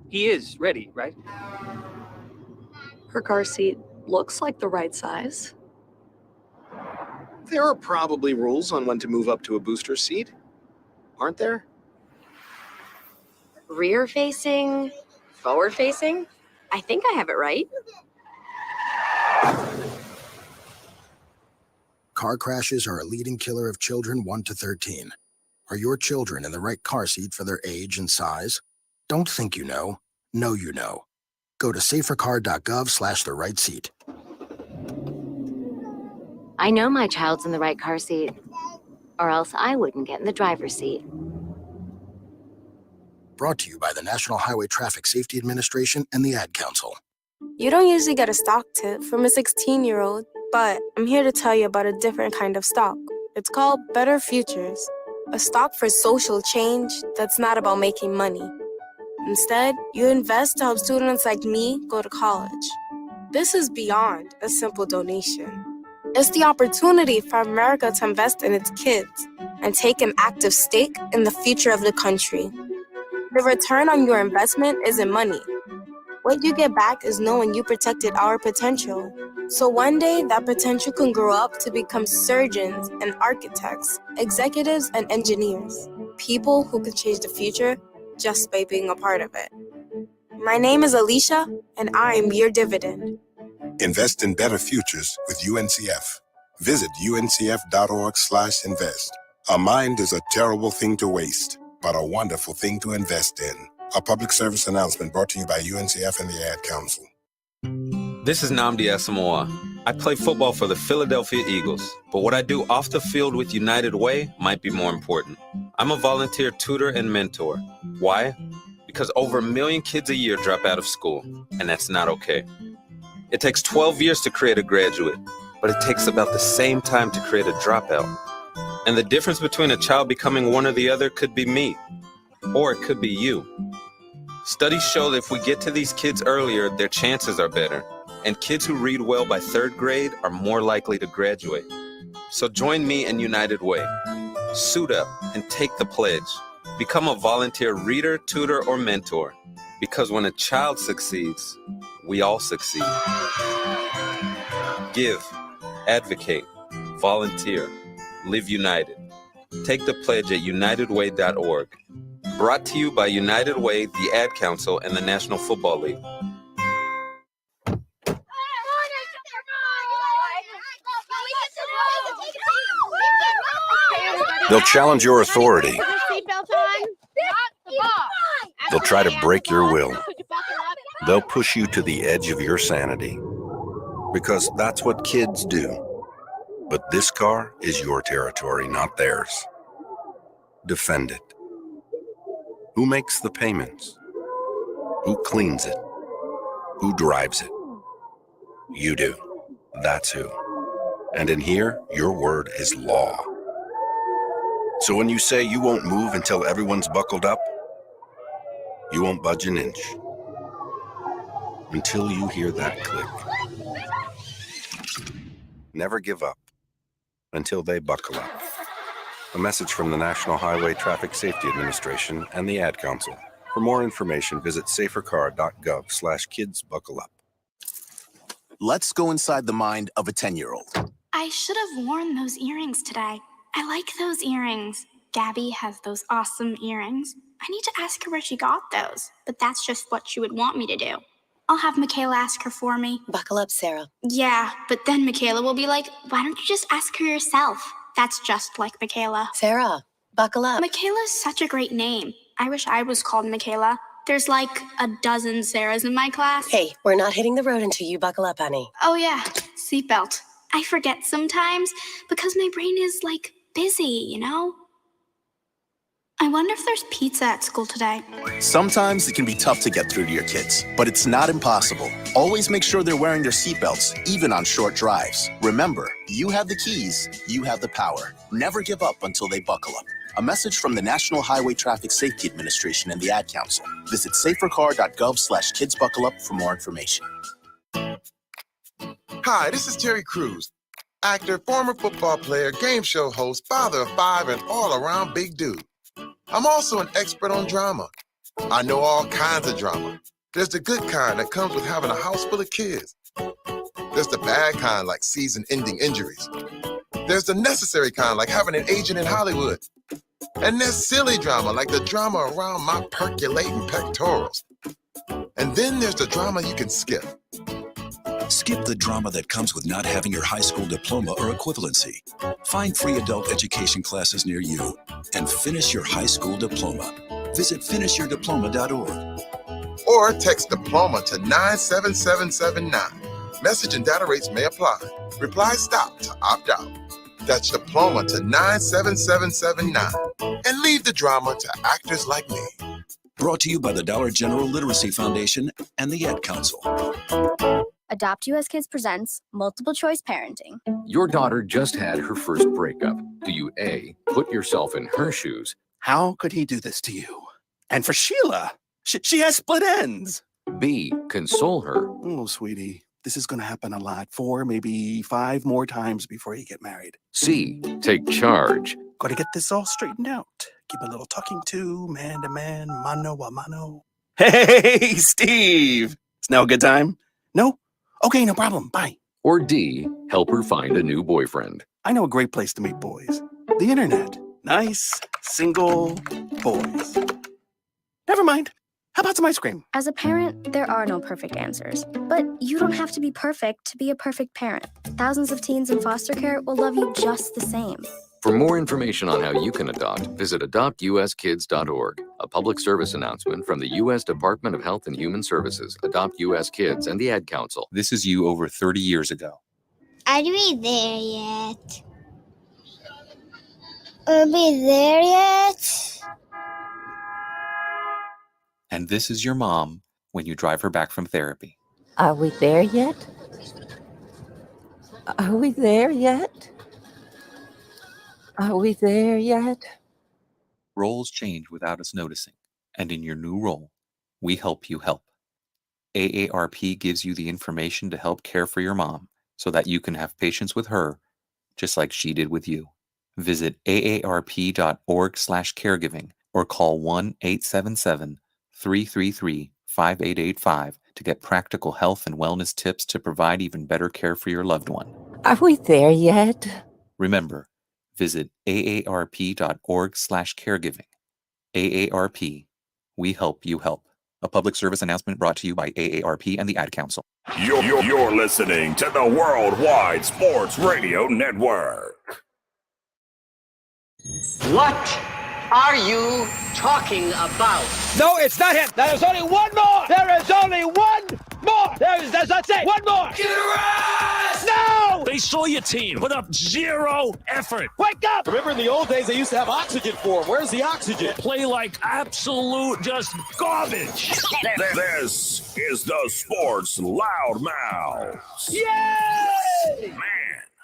He is ready, right? Her car seat looks like the right size. There are probably rules on when to move up to a booster seat, aren't there? Rear facing, forward facing? I think I have it right. Car crashes are a leading killer of children 1 to 13. Are your children in the right car seat for their age and size? Don't think you know you know. Go to safercar.gov/the right seat. I know my child's in the right car seat, or else I wouldn't get in the driver's seat. Brought to you by the National Highway Traffic Safety Administration and the Ad Council. You don't usually get a stock tip from a 16-year-old, but I'm here to tell you about a different kind of stock. It's called Better Futures, a stock for social change that's not about making money. Instead, you invest to help students like me go to college. This is beyond a simple donation. It's the opportunity for America to invest in its kids and take an active stake in the future of the country. The return on your investment isn't money. What you get back is knowing you protected our potential. So one day, that potential can grow up to become surgeons and architects, executives and engineers, people who can change the future just by being a part of it. My name is Alicia, and I'm your dividend. Invest in better futures with UNCF. Visit uncf.org/invest. A mind is a terrible thing to waste, but a wonderful thing to invest in. A public service announcement brought to you by UNCF and the Ad Council. This is Nnamdi Asamoah. I play football for the Philadelphia Eagles, but what I do off the field with United Way might be more important. I'm a volunteer tutor and mentor. Why? Because over 1 million kids a year drop out of school, and that's not okay. It takes 12 years to create a graduate, but it takes about the same time to create a dropout. And the difference between a child becoming one or the other could be me, or it could be you. Studies show that if we get to these kids earlier, their chances are better, and kids who read well by 3rd grade are more likely to graduate. So join me in United Way. Suit up and take the pledge. Become a volunteer reader, tutor, or mentor, because when a child succeeds, we all succeed. Give, advocate, volunteer, live united. Take the pledge at unitedway.org. Brought to you by United Way, the Ad Council, and the National Football League. They'll challenge your authority. They'll try to break your will. They'll push you to the edge of your sanity. Because that's what kids do. But this car is your territory, not theirs. Defend it. Who makes the payments? Who cleans it? Who drives it? You do. That's who. And in here, your word is law. So when you say you won't move until everyone's buckled up, you won't budge an inch. Until you hear that click. Never give up until they buckle up. A message from the National Highway Traffic Safety Administration and the Ad Council. For more information, visit safercar.gov/kidsbuckleup. Let's go inside the mind of a 10-year-old. I should have worn those earrings today. I like those earrings. Gabby has those awesome earrings. I need to ask her where she got those, but that's just what she would want me to do. I'll have Michaela ask her for me. Buckle up, Sarah. Yeah, but then Michaela will be like, why don't you just ask her yourself? That's just like Michaela. Sarah, buckle up. Michaela's such a great name. I wish I was called Michaela. There's like a dozen Sarahs in my class. Hey, we're not hitting the road until you buckle up, honey. Oh yeah, seatbelt. I forget sometimes because my brain is like busy, you know? I wonder if there's pizza at school today. Sometimes it can be tough to get through to your kids, but it's not impossible. Always make sure they're wearing their seatbelts, even on short drives. Remember, you have the keys, you have the power. Never give up until they buckle up. A message from the National Highway Traffic Safety Administration and the Ad Council. Visit safercar.gov/kidsbuckleup for more information. Hi, this is Terry Crews, actor, former football player, game show host, father of 5, and all-around big dude. I'm also an expert on drama. I know all kinds of drama. There's the good kind that comes with having a house full of kids. There's the bad kind like season-ending injuries. There's the necessary kind like having an agent in Hollywood. And there's silly drama like the drama around my percolating pectorals. And then there's the drama you can skip. Skip the drama that comes with not having your high school diploma or equivalency. Find free adult education classes near you and finish your high school diploma. Visit finishyourdiploma.org. Or text diploma to 97779. Message and data rates may apply. Reply STOP to opt out. That's diploma to 97779. And leave the drama to actors like me. Brought to you by the Dollar General Literacy Foundation and the Ad Council. Adopt US Kids presents Multiple Choice Parenting. Your daughter just had her first breakup. Do you A, put yourself in her shoes? How could he do this to you? And for Sheila, she has split ends. B, console her. Oh, sweetie, this is going to happen a lot. 4, maybe 5 more times before you get married. C, take charge. Got to get this all straightened out. Give a little talking to, man to man, mano a mano. Hey, Steve! It's now a good time? No? Okay, no problem. Bye. Or D, help her find a new boyfriend. I know a great place to meet boys. The internet. Nice, single boys. Never mind. How about some ice cream? As a parent, there are no perfect answers. But you don't have to be perfect to be a perfect parent. Thousands of teens in foster care will love you just the same. For more information on how you can adopt, visit adoptuskids.org. A public service announcement from the U.S. Department of Health and Human Services, Adopt U.S. Kids, and the Ad Council. This is you over 30 years ago. Are we there yet? Are we there yet? And this is your mom when you drive her back from therapy. Are we there yet? Are we there yet? Are we there yet? Roles change without us noticing. And in your new role, we help you help. AARP gives you the information to help care for your mom so that you can have patience with her, just like she did with you. Visit aarp.org/caregiving or call 1-877-333-5885 to get practical health and wellness tips to provide even better care for your loved one. Are we there yet? Remember, visit aarp.org/caregiving. AARP, we help you help. A public service announcement brought to you by AARP and the Ad Council. You're listening to the Worldwide Sports Radio Network. What are you talking about? No, it's not him. There's only one more. There is only one more. That's it. One more. Get a rest! No! They saw your team put up zero effort. Wake up! Remember in the old days they used to have oxygen for them. Where's the oxygen? Play like absolute just garbage. This is the Sports Loudmouths. Yay! Man.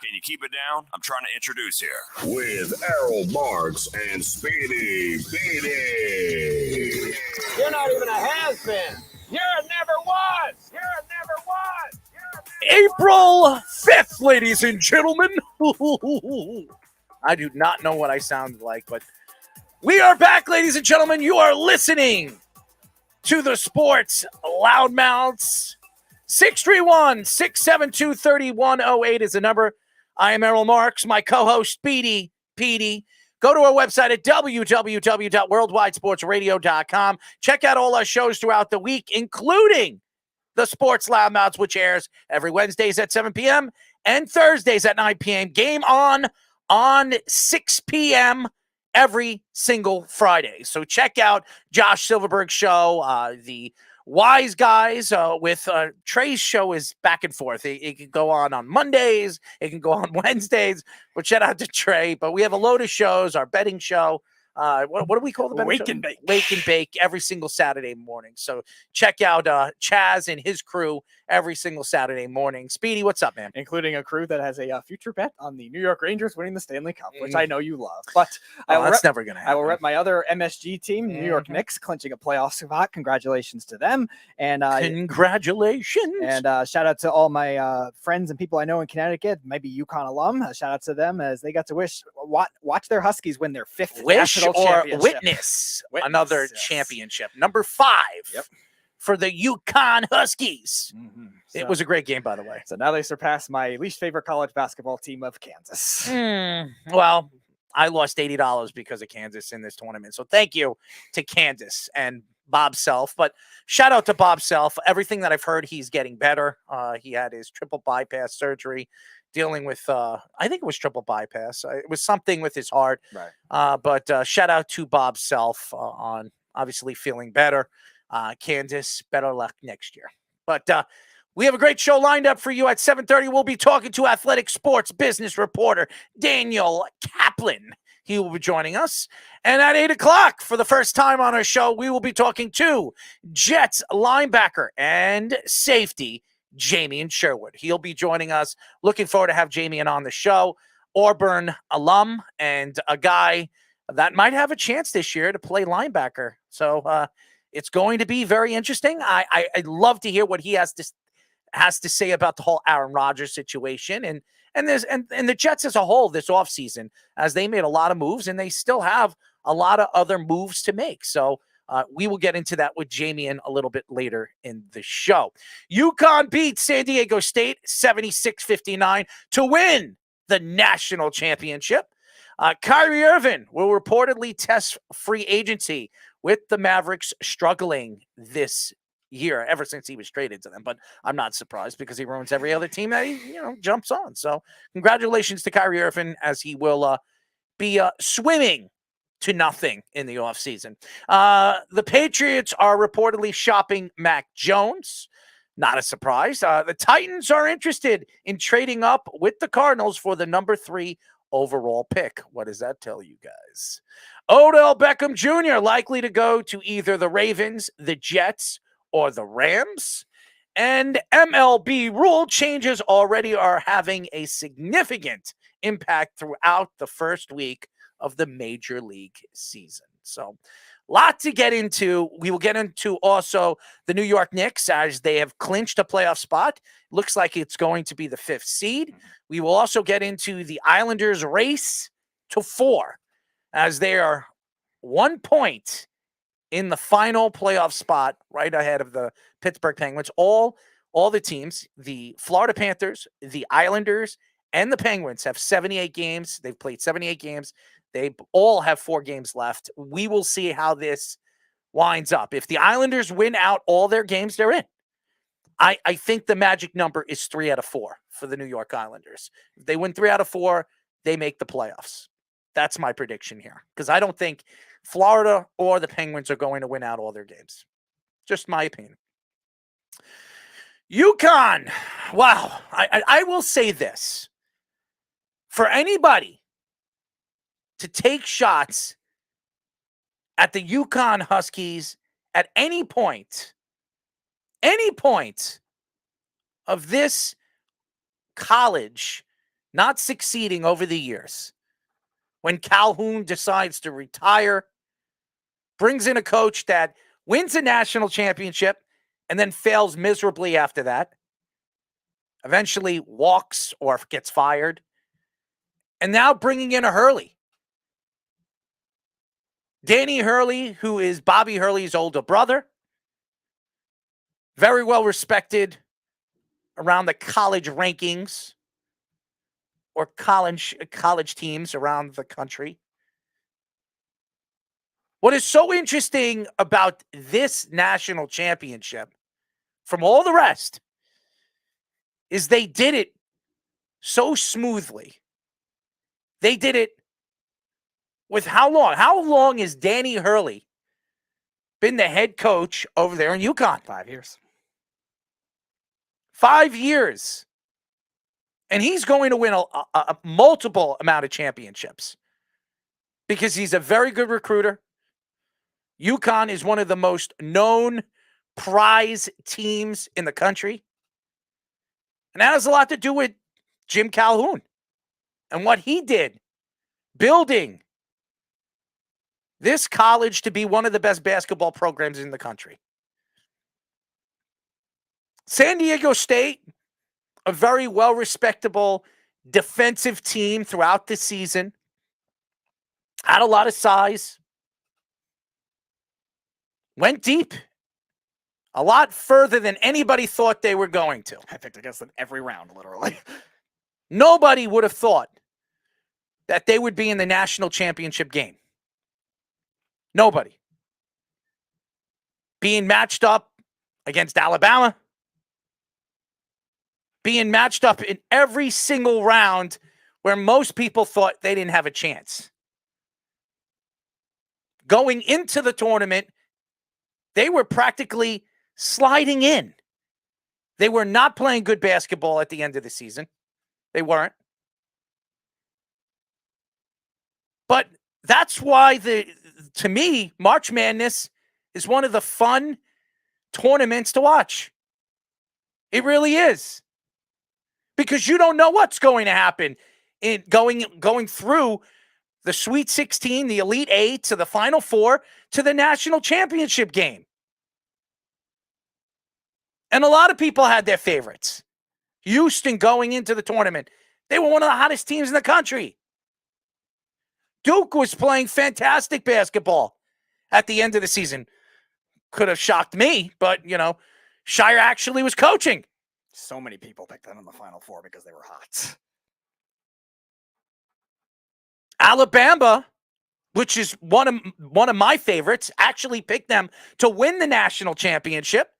Can you keep it down? I'm trying to introduce here. With Errol Marks and Speedy Beatty. You're not even a has-been. You're a never was. You're a never was. April 5th, ladies and gentlemen. I do not know what I sound like, but we are back, ladies and gentlemen. You are listening to the Sports Loudmouths. 631-672-3108 is the number. I am Errol Marks, my co-host, Speedy Petey. Go to our website at www.worldwidesportsradio.com. Check out all our shows throughout the week, including the Sports Loudmouths, which airs every Wednesdays at 7 p.m. and Thursdays at 9 p.m. Game on 6 p.m. every single Friday. So check out Josh Silverberg's show, the Wise Guys with Trey's show is back and forth. It can go on Mondays. It can go on Wednesdays. But shout out to Trey. But we have a load of shows. Our betting show. What do we call the betting Wake show? and Bake. Wake and Bake every single Saturday morning. So check out Chaz and his crew every single Saturday morning. Speedy, what's up, man? Including a crew that has a future bet on the New York Rangers winning the Stanley Cup, which I know you love. But that's never going to happen. I will rep my other MSG team, New York Knicks, clinching a playoff spot. Congratulations to them. And congratulations. And shout out to all my friends and people I know in Connecticut, maybe UConn alum. Shout out to them as they got to watch their Huskies win their 5th national National or championship. witness another yes. championship. Number 5 for the UConn Huskies. It So- was a great game, by the way. So now they surpass my least favorite college basketball team of Kansas. Well, I lost $80 because of Kansas in this tournament. So thank you to Kansas and Bob Self. But shout out to Bob Self. Everything that I've heard, he's getting better. He had his triple bypass surgery, dealing with, I think it was triple bypass. It was something with his heart. Right. But shout out to Bob Self on obviously feeling better. Kansas, better luck next year. But we have a great show lined up for you at 7:30. We'll be talking to athletic sports business reporter Daniel Kaplan. He will be joining us. And at 8 o'clock, for the first time on our show, we will be talking to Jets linebacker and safety Jamien Sherwood. He'll be joining us. Looking forward to have Jamien on the show. Auburn alum and a guy that might have a chance this year to play linebacker. So it's going to be very interesting. I'd love to hear what he has to say about the whole Aaron Rodgers situation and the Jets as a whole this offseason, as they made a lot of moves and they still have a lot of other moves to make. So we will get into that with Jamien a little bit later in the show. UConn beats San Diego State 76-59 to win the national championship. Kyrie Irving will reportedly test free agency, with the Mavericks struggling this year ever since he was traded to them. But I'm not surprised because he ruins every other team that he jumps on. So congratulations to Kyrie Irving, as he will be swimming to nothing in the offseason. The Patriots are reportedly shopping Mac Jones. Not a surprise. The Titans are interested in trading up with the Cardinals for the number 3 overall pick. What does that tell you guys? Odell Beckham Jr. likely to go to either the Ravens, the Jets, or the Rams. And MLB rule changes already are having a significant impact throughout the first week of the Major League season. So, lot to get into. We will get into also the New York Knicks, as they have clinched a playoff spot. Looks like it's going to be the 5th seed. We will also get into the Islanders' race to 4, as they are 1 point in the final playoff spot, right ahead of the Pittsburgh Penguins. All the teams, the Florida Panthers, the Islanders, and the Penguins have 78 games. They've played 78 games. They all have 4 games left. We will see how this winds up. If the Islanders win out all their games, they're in. I think the magic number is 3 out of 4 for the New York Islanders. If they win 3 out of 4, they make the playoffs. That's my prediction here, because I don't think Florida or the Penguins are going to win out all their games. Just my opinion. UConn. Wow. I will say this. For anybody to take shots at the UConn Huskies at any point of this college not succeeding over the years, when Calhoun decides to retire, brings in a coach that wins a national championship and then fails miserably after that, eventually walks or gets fired, and now bringing in a Hurley. Danny Hurley, who is Bobby Hurley's older brother, very well respected around the college rankings or college teams around the country. What is so interesting about this national championship from all the rest is they did it so smoothly. They did it with how long? How long has Danny Hurley been the head coach over there in UConn? 5 years. 5 years. And he's going to win a multiple amount of championships because he's a very good recruiter. UConn is one of the most known prize teams in the country. And that has a lot to do with Jim Calhoun and what he did building this college to be one of the best basketball programs in the country. San Diego State, a very well-respectable defensive team throughout the season. Had a lot of size. Went deep. A lot further than anybody thought they were going to. I picked against them every round, literally. Nobody would have thought that they would be in the national championship game. Nobody. Being matched up against Alabama. Being matched up in every single round where most people thought they didn't have a chance. Going into the tournament, they were practically sliding in. They were not playing good basketball at the end of the season. They weren't. But that's why, to me, March Madness is one of the fun tournaments to watch. It really is. Because you don't know what's going to happen in going through the Sweet 16, the Elite 8, to the Final Four, to the national championship game. And a lot of people had their favorites. Houston going into the tournament. They were one of the hottest teams in the country. Duke was playing fantastic basketball at the end of the season. Could have shocked me, but, Shire actually was coaching. So many people picked them in the Final Four because they were hot. Alabama, which is one of my favorites, actually picked them to win the national championship.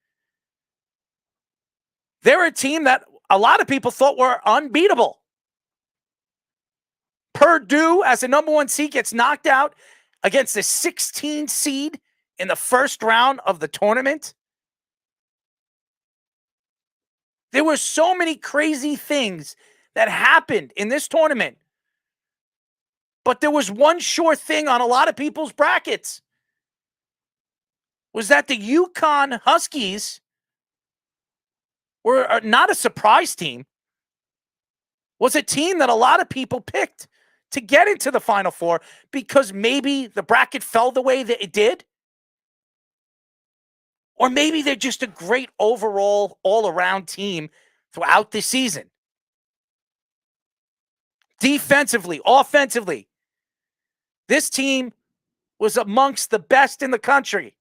They're a team that a lot of people thought were unbeatable. Purdue, as a number 1 seed, gets knocked out against the 16 seed in the first round of the tournament. There were so many crazy things that happened in this tournament. But there was one sure thing on a lot of people's brackets. Was that the UConn Huskies were not a surprise team. Was a team that a lot of people picked to get into the Final Four because maybe the bracket fell the way that it did. Or maybe they're just a great overall, all-around team throughout the season. Defensively, offensively, this team was amongst the best in the country.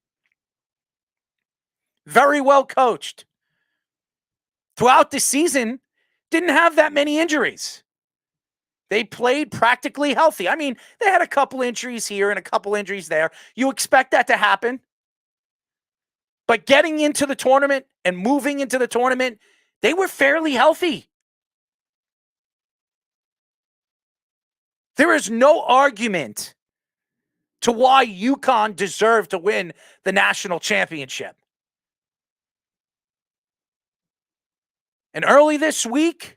Very well coached. Throughout the season, didn't have that many injuries. They played practically healthy. I mean, they had a couple injuries here and a couple injuries there. You expect that to happen. But getting into the tournament and moving into the tournament, they were fairly healthy. There is no argument to why UConn deserved to win the national championship. And early this week,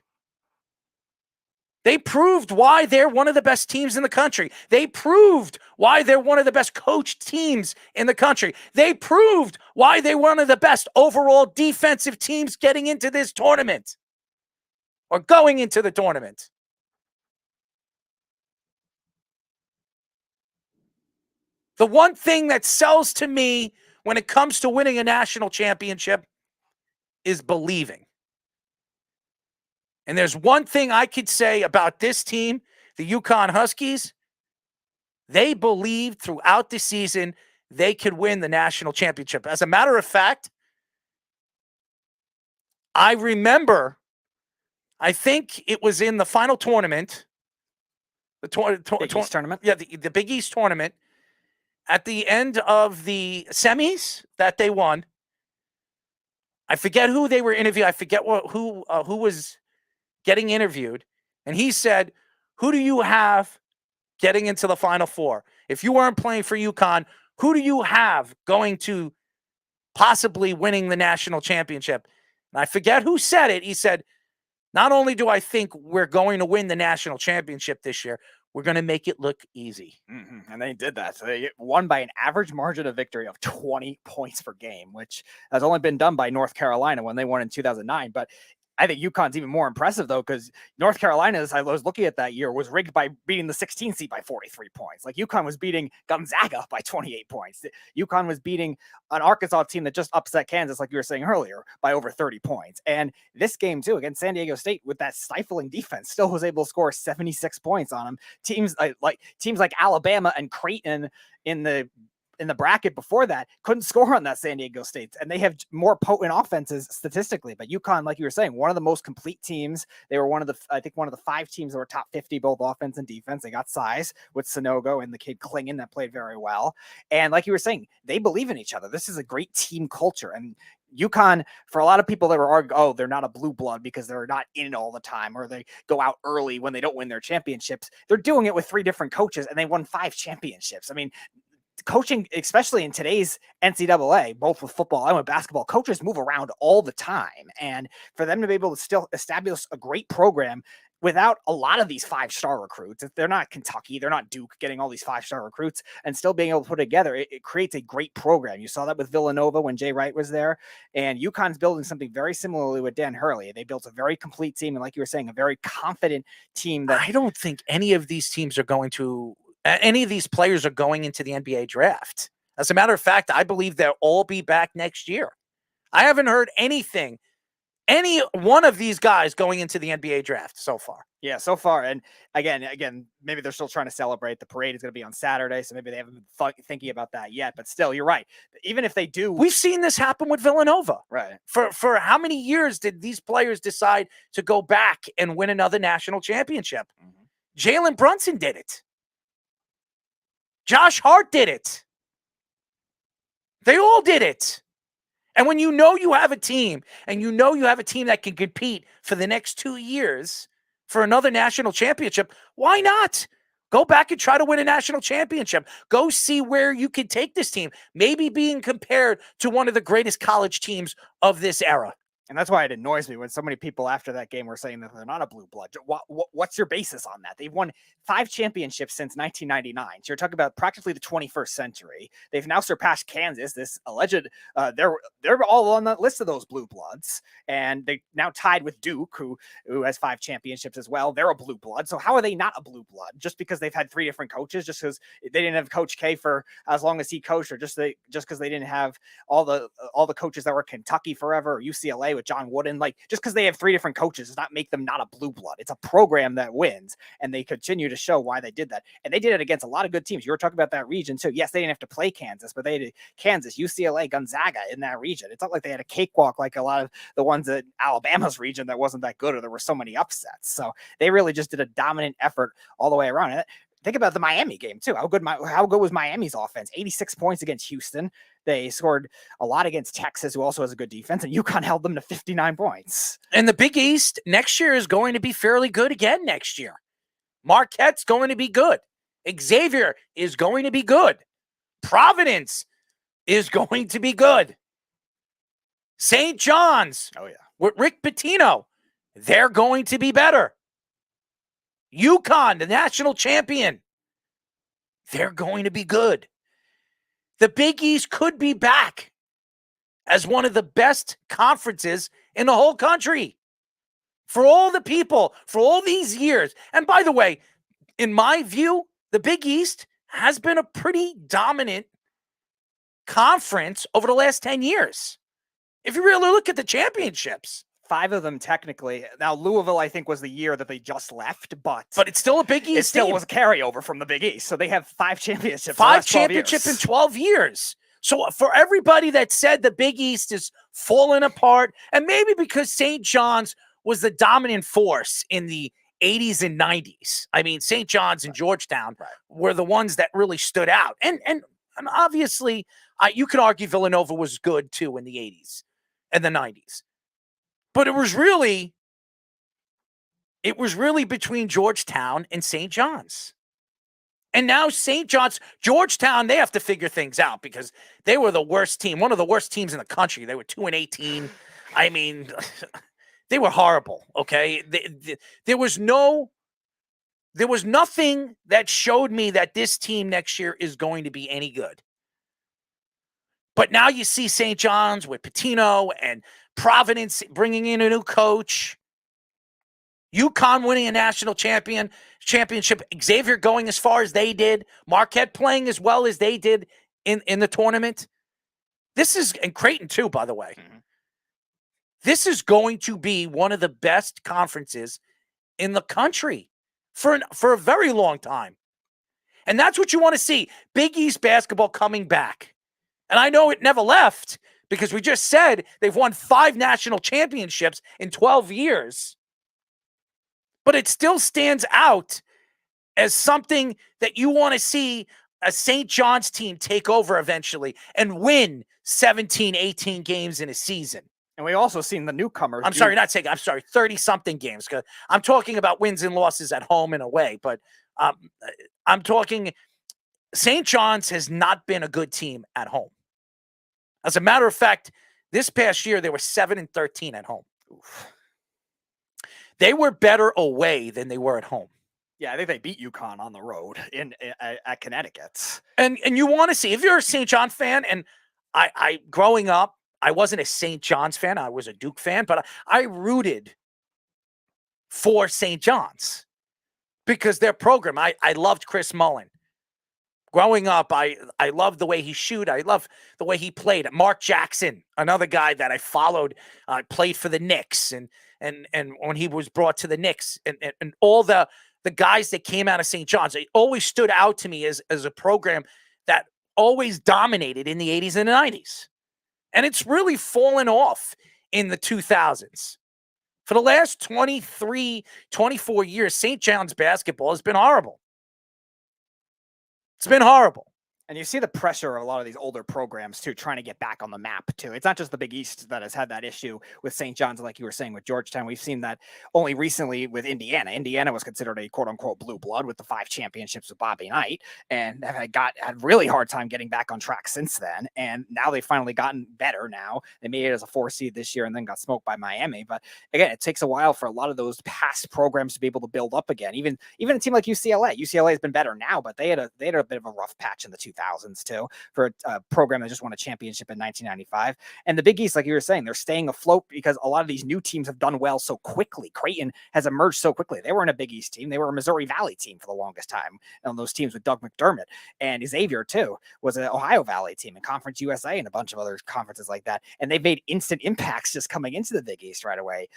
they proved why they're one of the best teams in the country. They proved why they're one of the best coached teams in the country. They proved why they're one of the best overall defensive teams getting into this tournament or going into the tournament. The one thing that sells to me when it comes to winning a national championship is believing. And there's one thing I could say about this team, the UConn Huskies. They believed throughout the season they could win the national championship. As a matter of fact, I remember, I think it was in the final tournament. Big East tournament? Yeah, the Big East tournament. At the end of the semis that they won, I forget who they were interviewing. I forget who was getting interviewed. And he said, who do you have getting into the Final Four? If you weren't playing for UConn, who do you have going to possibly winning the national championship? And I forget who said it. He said, not only do I think we're going to win the national championship this year, we're going to make it look easy. Mm-hmm. And they did that. So they won by an average margin of victory of 20 points per game, which has only been done by North Carolina when they won in 2009. But I think UConn's even more impressive, though, because North Carolina, as I was looking at that year, was rigged by beating the 16th seed by 43 points. Like, UConn was beating Gonzaga by 28 points. UConn was beating an Arkansas team that just upset Kansas, like you were saying earlier, by over 30 points. And this game, too, against San Diego State, with that stifling defense, still was able to score 76 points on them. Teams like Alabama and Creighton in the bracket before that couldn't score on that San Diego State, and they have more potent offenses statistically. But UConn, like you were saying, one of the most complete teams. They were one of the 5 teams that were top 50 both offense and defense. They got size with Sonogo and the kid Klingon that played very well. And like you were saying, they believe in each other. This is a great team culture. And UConn, for a lot of people that were arguing, oh, they're not a blue blood because they're not in it all the time, or they go out early when they don't win their championships. They're doing it with 3 different coaches, and they won 5 championships. I mean, coaching, especially in today's NCAA, both with football and with basketball, coaches move around all the time. And for them to be able to still establish a great program without a lot of these 5-star recruits, they're not Kentucky, they're not Duke getting all these 5-star recruits, and still being able to put it together, it creates a great program. You saw that with Villanova when Jay Wright was there, and UConn's building something very similarly with Dan Hurley. They built a very complete team, and like you were saying, a very confident team. That I don't think any of these teams are going to any of these players are going into the NBA draft. As a matter of fact, I believe they'll all be back next year. I haven't heard anything, any one of these guys going into the NBA draft so far. Yeah, so far. And again, maybe they're still trying to celebrate. The parade is going to be on Saturday, so maybe they haven't been thinking about that yet. But still, you're right. Even if they do, we've seen this happen with Villanova. Right. For how many years did these players decide to go back and win another national championship? Jalen Brunson did it. Josh Hart did it. They all did it. And when you know you have a team, and you know you have a team that can compete for the next 2 years for another national championship, why not? Go back and try to win a national championship. Go see where you can take this team. Maybe being compared to one of the greatest college teams of this era. And that's why it annoys me when so many people after that game were saying that they're not a blue blood. What's your basis on that? They've won 5 championships since 1999. So you're talking about practically the 21st century. They've now surpassed Kansas. This alleged, they're all on the list of those blue bloods, and they now tied with Duke, who has 5 championships as well. They're a blue blood. So how are they not a blue blood? Just because they've had 3 different coaches? Just because they didn't have Coach K for as long as he coached, or just because they didn't have all the coaches that were Kentucky forever or UCLA with John Wooden? Like, just because they have 3 different coaches does not make them not a blue blood. It's a program that wins, and they continue to show why they did that. And they did it against a lot of good teams. You were talking about that region too. Yes, they didn't have to play Kansas, but they had Kansas, UCLA, Gonzaga in that region. It's not like they had a cakewalk like a lot of the ones in Alabama's region that wasn't that good, or there were so many upsets. So they really just did a dominant effort all the way around. And think about the Miami game too. How good was Miami's offense? 86 points against Houston. They scored a lot against Texas, who also has a good defense, and UConn held them to 59 points. And the Big East next year is going to be fairly good again next year. Marquette's going to be good. Xavier is going to be good. Providence is going to be good. St. John's, with Rick Pitino, they're going to be better. UConn, the national champion, they're going to be good. The Big East could be back as one of the best conferences in the whole country. For all the people, for all these years. And by the way, in my view, the Big East has been a pretty dominant conference over the last 10 years. If you really look at the championships. 5 of them technically. Now, Louisville, I think, was the year that they just left, but it's still a Big East. It still was a carryover from the Big East. So they have 5 championships. 5 championships in 12 years. So for everybody that said the Big East is falling apart, and maybe because St. John's was the dominant force in the 80s and 90s. I mean, St. John's and Georgetown were the ones that really stood out. And obviously, you could argue Villanova was good too in the 80s and the 90s. But it was really between Georgetown and St. John's. And now St. John's, Georgetown, they have to figure things out because they were the worst team, one of the worst teams in the country. They were 2-18. I mean, they were horrible, okay? There was nothing that showed me that this team next year is going to be any good. But now you see St. John's with Pitino and Providence bringing in a new coach. UConn winning a national championship. Xavier going as far as they did. Marquette playing as well as they did in the tournament. This is, and Creighton too, by the way. Mm-hmm. This is going to be one of the best conferences in the country for a very long time. And that's what you want to see. Big East basketball coming back. And I know it never left because we just said they've won 5 national championships in 12 years. But it still stands out as something that you want to see a St. John's team take over eventually and win 17, 18 games in a season. And we also seen the newcomers. I'm sorry, 30-something games. Because I'm talking about wins and losses at home and away. But I'm talking St. John's has not been a good team at home. As a matter of fact, this past year, they were 7-13 at home. Oof. They were better away than they were at home. Yeah, I think they beat UConn on the road at Connecticut. And you want to see, if you're a St. John fan, and I growing up, I wasn't a St. John's fan. I was a Duke fan, but I rooted for St. John's because their program, I loved Chris Mullen. Growing up, I loved the way he shoot. I loved the way he played. Mark Jackson, another guy that I followed, played for the Knicks. And when he was brought to the Knicks and all the guys that came out of St. John's, it always stood out to me as a program that always dominated in the 80s and the 90s. And it's really fallen off in the 2000s. For the last 23, 24 years, St. John's basketball has been horrible. It's been horrible. And you see the pressure of a lot of these older programs, too, trying to get back on the map, too. It's not just the Big East that has had that issue with St. John's, like you were saying with Georgetown. We've seen that only recently with Indiana. Indiana was considered a quote-unquote blue blood with the 5 championships with Bobby Knight, and had really hard time getting back on track since then. And now they've finally gotten better now. They made it as a 4 seed this year and then got smoked by Miami. But again, it takes a while for a lot of those past programs to be able to build up again. Even a team like UCLA. UCLA has been better now, but they had a bit of a rough patch in the 2000s, too, for a program that just won a championship in 1995. And the Big East, like you were saying, they're staying afloat because a lot of these new teams have done well so quickly. Creighton has emerged so quickly. They weren't a Big East team. They were a Missouri Valley team for the longest time on those teams with Doug McDermott. And Xavier, too, was an Ohio Valley team and Conference USA and a bunch of other conferences like that. And they've made instant impacts just coming into the Big East right away.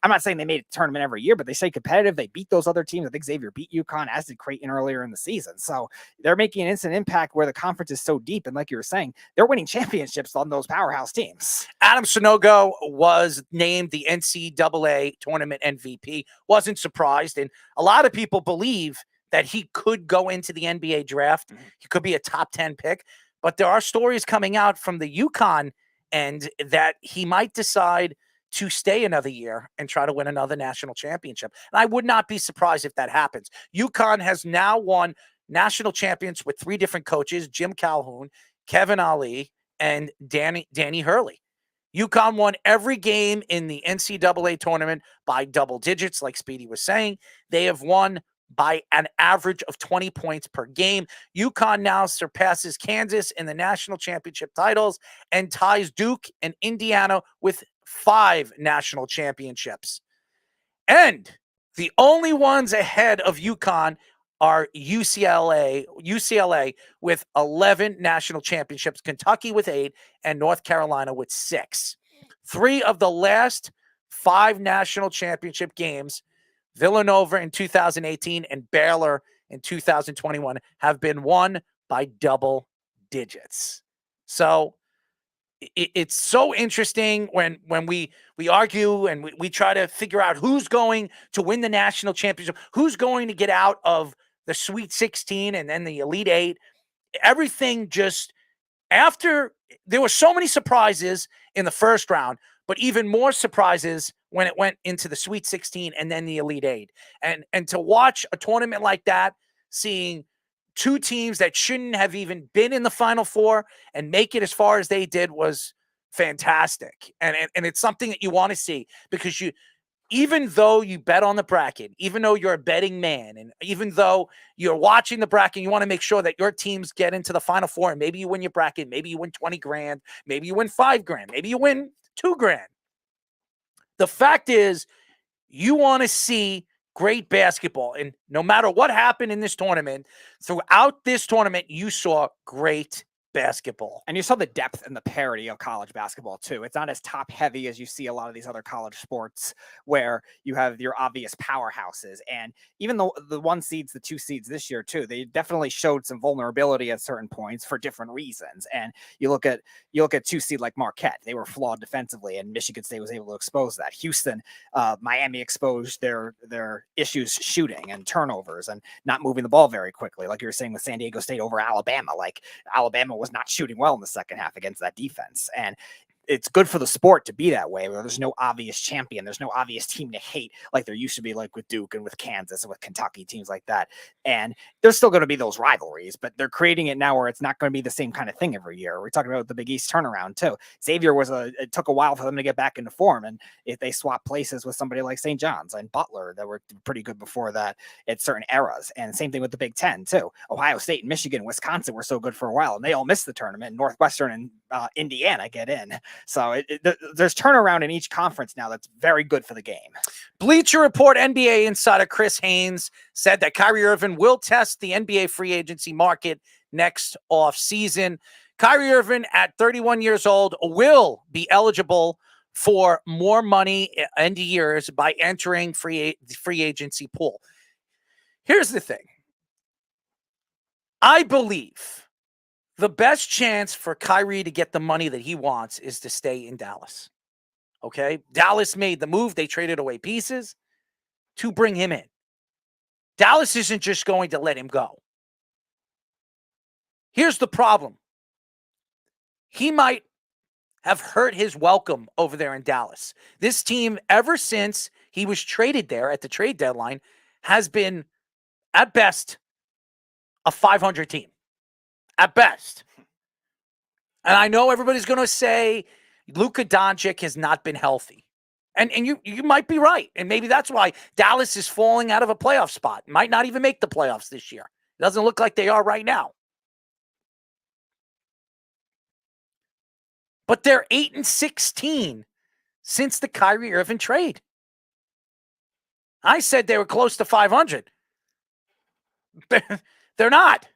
I'm not saying they made a tournament every year, but they stay competitive. They beat those other teams. I think Xavier beat UConn, as did Creighton earlier in the season. So they're making an instant impact where the conference is so deep. And like you were saying, they're winning championships on those powerhouse teams. Adam Sanogo was named the NCAA tournament MVP. Wasn't surprised. And a lot of people believe that he could go into the NBA draft. Mm-hmm. He could be a top 10 pick. But there are stories coming out from the UConn end that he might decide to stay another year and try to win another national championship. And I would not be surprised if that happens. UConn has now won national champions with 3 different coaches: Jim Calhoun, Kevin Ali, and Danny Hurley. UConn won every game in the NCAA tournament by double digits, like Speedy was saying. They have won by an average of 20 points per game. UConn now surpasses Kansas in the national championship titles and ties Duke and Indiana with 5 national championships. And the only ones ahead of UConn are UCLA with 11 national championships, Kentucky with 8, and North Carolina with 6. 3 of the last 5 national championship games, Villanova in 2018 and Baylor in 2021, have been won by double digits. So it's so interesting when we argue and we try to figure out who's going to win the national championship, who's going to get out of the Sweet 16 and then the Elite 8. Everything just, after, there were so many surprises in the first round, but even more surprises when it went into the Sweet 16 and then the Elite 8. And to watch a tournament like that, seeing 2 teams that shouldn't have even been in the Final Four and make it as far as they did, was fantastic. And it's something that you want to see, because even though you bet on the bracket, even though you're a betting man, and even though you're watching the bracket, you want to make sure that your teams get into the Final Four, and maybe you win your bracket, maybe you win 20 grand, maybe you win 5 grand, maybe you win 2 grand. The fact is, you want to see great basketball. And no matter what happened in this tournament, throughout this tournament, you saw great basketball. And you saw the depth and the parity of college basketball too. It's not as top heavy as you see a lot of these other college sports where you have your obvious powerhouses. And even the 1 seeds, the 2 seeds this year too, they definitely showed some vulnerability at certain points for different reasons. And you look at 2 seed like Marquette, they were flawed defensively, and Michigan State was able to expose that. Houston, Miami exposed their issues shooting and turnovers and not moving the ball very quickly. Like you were saying with San Diego State over Alabama, like Alabama was not shooting well in the second half against that defense. And it's good for the sport to be that way, where there's no obvious champion. There's no obvious team to hate like there used to be, like with Duke and with Kansas and with Kentucky, teams like that. And there's still going to be those rivalries, but they're creating it now where it's not going to be the same kind of thing every year. We're talking about the Big East turnaround too. Xavier it took a while for them to get back into form. And if they swap places with somebody like St. John's and Butler that were pretty good before that at certain eras. And same thing with the Big Ten too. Ohio State and Michigan, Wisconsin were so good for a while, and they all missed the tournament. Northwestern and Indiana get in. So there's turnaround in each conference now that's very good for the game. Bleacher Report NBA insider Chris Haynes said that Kyrie Irving will test the NBA free agency market next offseason. Kyrie Irving, at 31 years old, will be eligible for more money end years by entering free agency pool. Here's the thing. I believe the best chance for Kyrie to get the money that he wants is to stay in Dallas. Okay? Dallas made the move. They traded away pieces to bring him in. Dallas isn't just going to let him go. Here's the problem. He might have hurt his welcome over there in Dallas. This team, ever since he was traded there at the trade deadline, has been, at best, a 500 team. At best. And I know everybody's going to say Luka Doncic has not been healthy. And you might be right. And maybe that's why Dallas is falling out of a playoff spot. Might not even make the playoffs this year. It doesn't look like they are right now. But they're 8-16 since the Kyrie Irving trade. I said they were close to 500. They're not.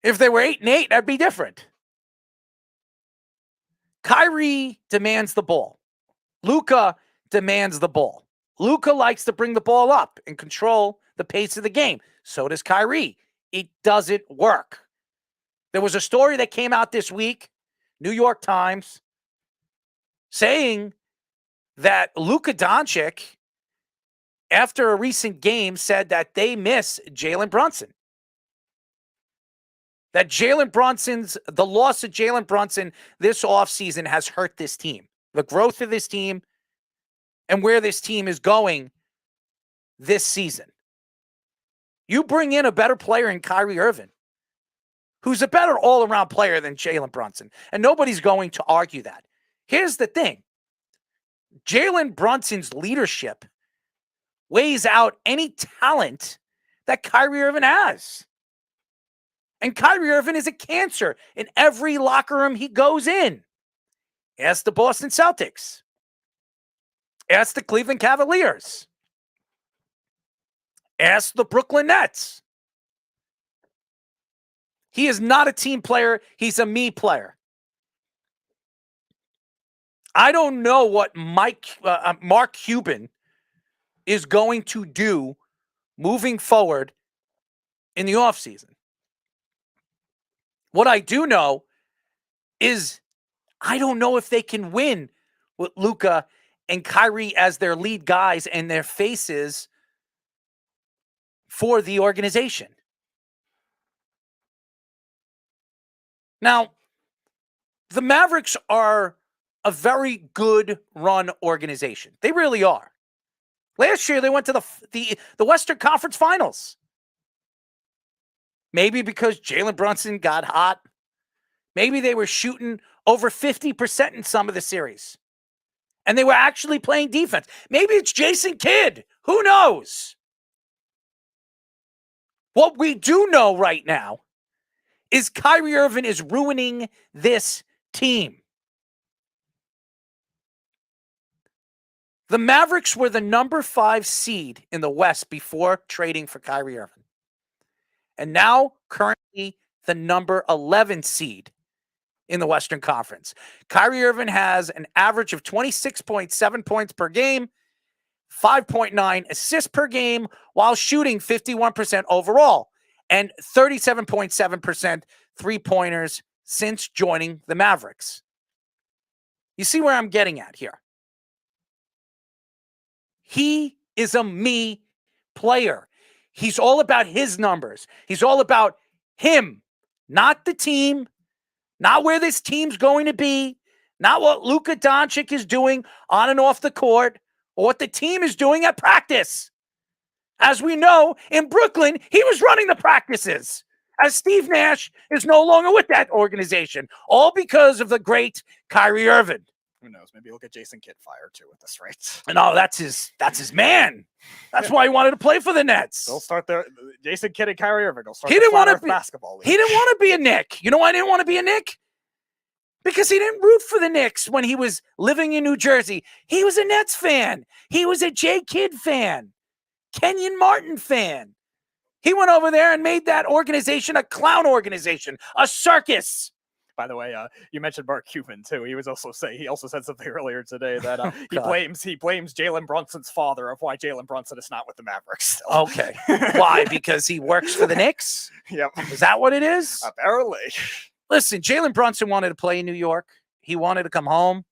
If they were 8-8, that'd be different. Kyrie demands the ball. Luka demands the ball. Luka likes to bring the ball up and control the pace of the game. So does Kyrie. It doesn't work. There was a story that came out this week, New York Times, saying that Luka Doncic, after a recent game, said that they miss Jalen Brunson. That the loss of Jalen Brunson this offseason has hurt this team. The growth of this team and where this team is going this season. You bring in a better player in Kyrie Irving, who's a better all-around player than Jalen Brunson, and nobody's going to argue that. Here's the thing. Jalen Brunson's leadership weighs out any talent that Kyrie Irving has. And Kyrie Irving is a cancer in every locker room he goes in. Ask the Boston Celtics. Ask the Cleveland Cavaliers. Ask the Brooklyn Nets. He is not a team player. He's a me player. I don't know what Mark Cuban is going to do moving forward in the offseason. What I do know is I don't know if they can win with Luka and Kyrie as their lead guys and their faces for the organization. Now, the Mavericks are a very good run organization. They really are. Last year, they went to the Western Conference Finals. Maybe because Jalen Brunson got hot. Maybe they were shooting over 50% in some of the series. and they were actually playing defense. Maybe it's Jason Kidd. Who knows? What we do know right now is Kyrie Irving is ruining this team. The Mavericks were the number 5 seed in the West before trading for Kyrie Irving. And now, currently, the number 11 seed in the Western Conference. Kyrie Irving has an average of 26.7 points per game, 5.9 assists per game, while shooting 51% overall, and 37.7% three-pointers since joining the Mavericks. You see where I'm getting at here? He is a me player. He's all about his numbers. He's all about him, not the team, not where this team's going to be, not what Luka Doncic is doing on and off the court, or what the team is doing at practice. As we know, in Brooklyn, he was running the practices, as Steve Nash is no longer with that organization, all because of the great Kyrie Irving. Who knows? Maybe he'll get Jason Kidd fired too at this rate. No, that's his man. That's why he wanted to play for the Nets. They'll start their Jason Kidd and Kyrie Irving. He didn't want to be basketball league. He didn't want to be a Knick. You know why he didn't want to be a Knick? Because he didn't root for the Knicks when he was living in New Jersey. He was a Nets fan. He was a J. Kidd fan. Kenyon Martin fan. He went over there and made that organization a clown organization, a circus. By the way, you mentioned Mark Cuban too. He also said something earlier today that he blames Jalen Brunson's father of why Jalen Brunson is not with the Mavericks. Still. Okay, why? Because he works for the Knicks? Yep. Is that what it is? Apparently. Listen, Jalen Brunson wanted to play in New York. He wanted to come home.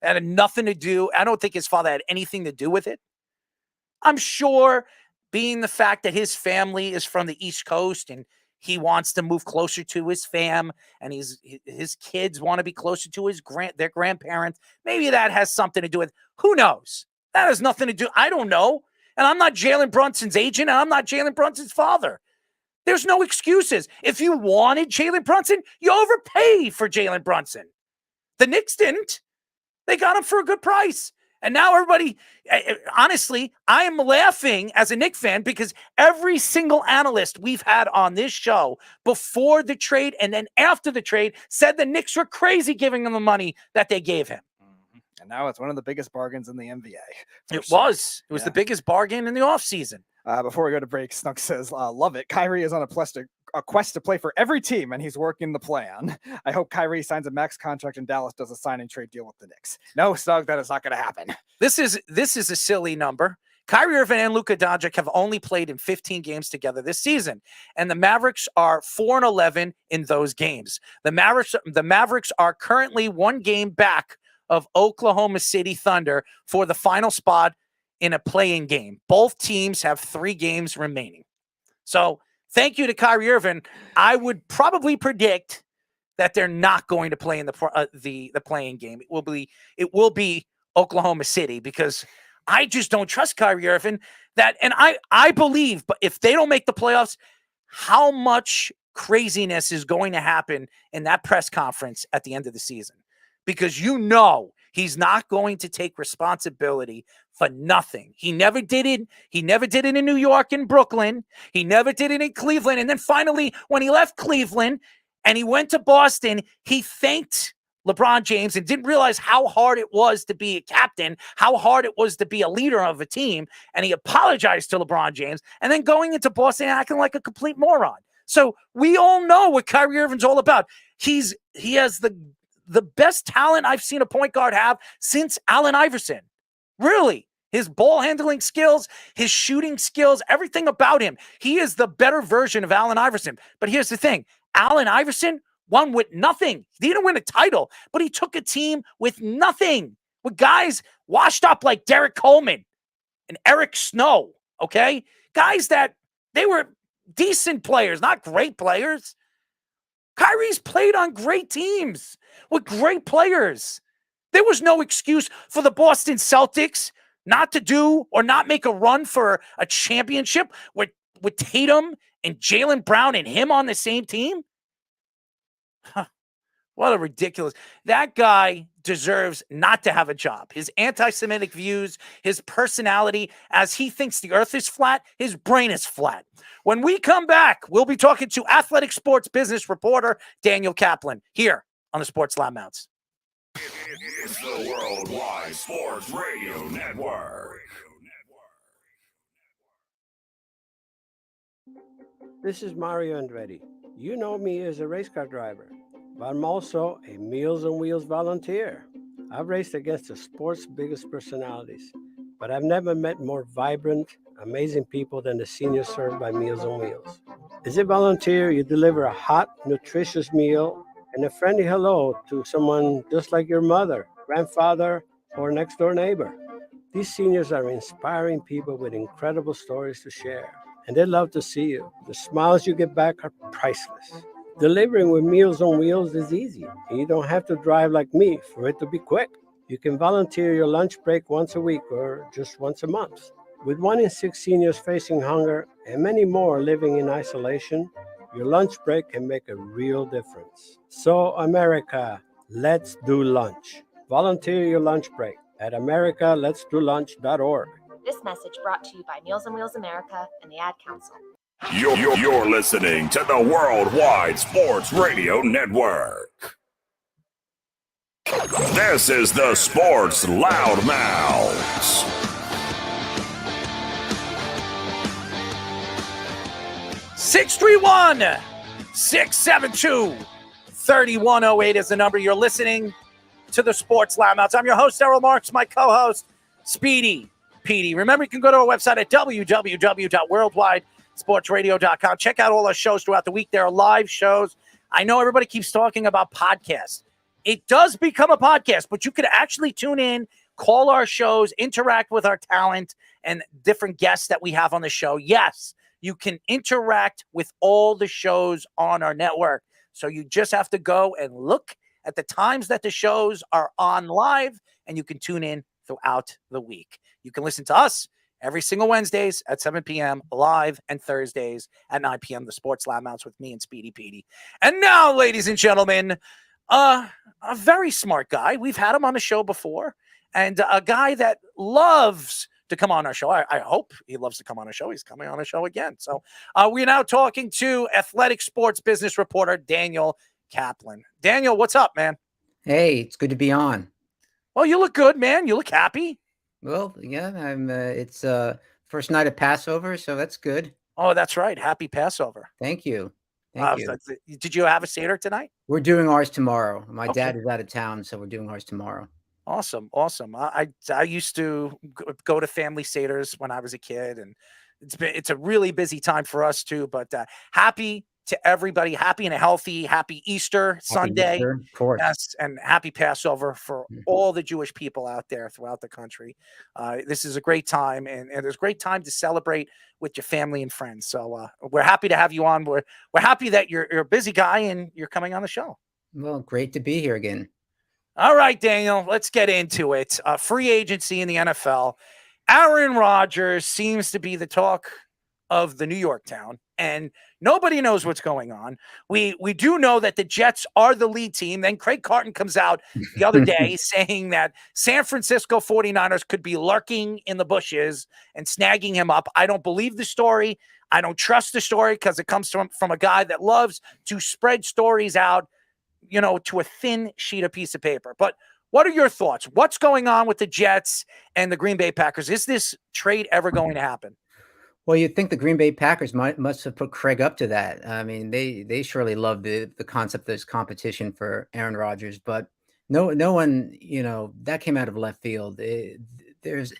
It had nothing to do. I don't think his father had anything to do with it. I'm sure, being the fact that his family is from the East Coast and he wants to move closer to his fam, and his kids want to be closer to their grandparents. Maybe that has something to do with. Who knows? That has nothing to do. I don't know. And I'm not Jalen Brunson's agent, and I'm not Jalen Brunson's father. There's no excuses. If you wanted Jalen Brunson, you overpay for Jalen Brunson. The Knicks didn't. They got him for a good price. And now everybody, honestly, I am laughing as a Knicks fan because every single analyst we've had on this show before the trade and then after the trade said the Knicks were crazy giving him the money that they gave him. And now it's one of the biggest bargains in the NBA. It was the biggest bargain in the offseason. Before we go to break, Snug says, love it. Kyrie is on a quest to play for every team, and he's working the plan. I hope Kyrie signs a max contract and Dallas does a sign and trade deal with the Knicks. No, Snug, that is not going to happen. This is a silly number. Kyrie Irving and Luka Doncic have only played in 15 games together this season, and the Mavericks are 4-11 in those games. The Mavericks are currently one game back of Oklahoma City Thunder for the final spot in a play-in game. Both teams have 3 games remaining. So thank you to Kyrie Irving. I would probably predict that they're not going to play in the play-in game. It will be Oklahoma City because I just don't trust Kyrie Irving. And I believe, but if they don't make the playoffs, how much craziness is going to happen in that press conference at the end of the season? Because he's not going to take responsibility for nothing. He never did it. He never did it in New York and Brooklyn. He never did it in Cleveland. And then finally, when he left Cleveland and he went to Boston, he thanked LeBron James and didn't realize how hard it was to be a captain, how hard it was to be a leader of a team. And he apologized to LeBron James. And then going into Boston acting like a complete moron. So we all know what Kyrie Irving's all about. He has the best talent I've seen a point guard have since Allen Iverson. Really. His ball handling skills, his shooting skills, everything about him. He is the better version of Allen Iverson. But here's the thing. Allen Iverson won with nothing. He didn't win a title, but he took a team with nothing. With guys washed up like Derek Coleman and Eric Snow, okay? Guys that they were decent players, not great players. Kyrie's played on great teams with great players. There was no excuse for the Boston Celtics not to do or not make a run for a championship with Tatum and Jaylen Brown and him on the same team. What a ridiculous. That guy deserves not to have a job. His anti-Semitic views, his personality, as he thinks the earth is flat, his brain is flat. When we come back, we'll be talking to athletic sports business reporter Daniel Kaplan here on the Sports Loudmouths. It's the Worldwide Sports Radio Network. This is Mario Andretti. You know me as a race car driver, but I'm also a Meals on Wheels volunteer. I've raced against the sport's biggest personalities, but I've never met more vibrant, amazing people than the seniors served by Meals on Wheels. As a volunteer, you deliver a hot, nutritious meal and a friendly hello to someone just like your mother, grandfather, or next-door neighbor. These seniors are inspiring people with incredible stories to share, and they love to see you. The smiles you get back are priceless. Delivering with Meals on Wheels is easy, and you don't have to drive like me for it to be quick. You can volunteer your lunch break once a week or just once a month. With 1 in 6 seniors facing hunger and many more living in isolation, your lunch break can make a real difference. So, America, let's do lunch. Volunteer your lunch break at americaletsdolunch.org. This message brought to you by Meals on Wheels America and the Ad Council. You're listening to the Worldwide Sports Radio Network. This is the Sports Loudmouths. 631-672-3108 is the number. You're listening to the Sports Loudmouths. I'm your host, Errol Marks, my co-host, Speedy Petey. Remember, you can go to our website at www.worldwidesportsradio.com. Check out all our shows throughout the week. There are live shows. I know everybody keeps talking about podcasts. It does become a podcast, but you could actually tune in, call our shows, interact with our talent and different guests that we have on the show. Yes, you can interact with all the shows on our network. So you just have to go and look at the times that the shows are on live, and you can tune in throughout the week. You can listen to us every single Wednesdays at 7 p.m. live, and Thursdays at 9 p.m. The Sports Loudmouths with me and Speedy Petey. And now, ladies and gentlemen, a very smart guy. We've had him on the show before, and a guy that loves to come on our show. I hope he loves to come on a show. He's coming on a show again. So we're now talking to athletic sports business reporter Daniel Kaplan. Daniel, what's up, man? Hey, it's good to be on. Well, you look good, man. You look happy. Well, yeah, I'm. It's first night of Passover, so that's good. Oh, that's right. Happy Passover. Thank you. Thank you. Did you have a Seder tonight? We're doing ours tomorrow. My dad is out of town, so we're doing ours tomorrow. Awesome. I used to go to family Seders when I was a kid, and it's a really busy time for us too. But happy to everybody, happy and healthy, happy Easter Sunday. Easter, of course. Yes, and happy Passover for all the Jewish people out there throughout the country. This is a great time, and it's a great time to celebrate with your family and friends. So we're happy to have you on. We're happy that you're a busy guy and you're coming on the show. Well, great to be here again. All right, Daniel, let's get into it. Free agency in the NFL. Aaron Rodgers seems to be the talk of the New York town, and nobody knows what's going on. We do know that the Jets are the lead team. Then Craig Carton comes out the other day saying that San Francisco 49ers could be lurking in the bushes and snagging him up. I don't believe the story. I don't trust the story because it comes from a guy that loves to spread stories out, to a thin sheet of piece of paper. But what are your thoughts? What's going on with the Jets and the Green Bay Packers? Is this trade ever going to happen? Well, you'd think the Green Bay Packers must have put Craig up to that. I mean, they surely love the concept of this competition for Aaron Rodgers, but no one, that came out of left field. There's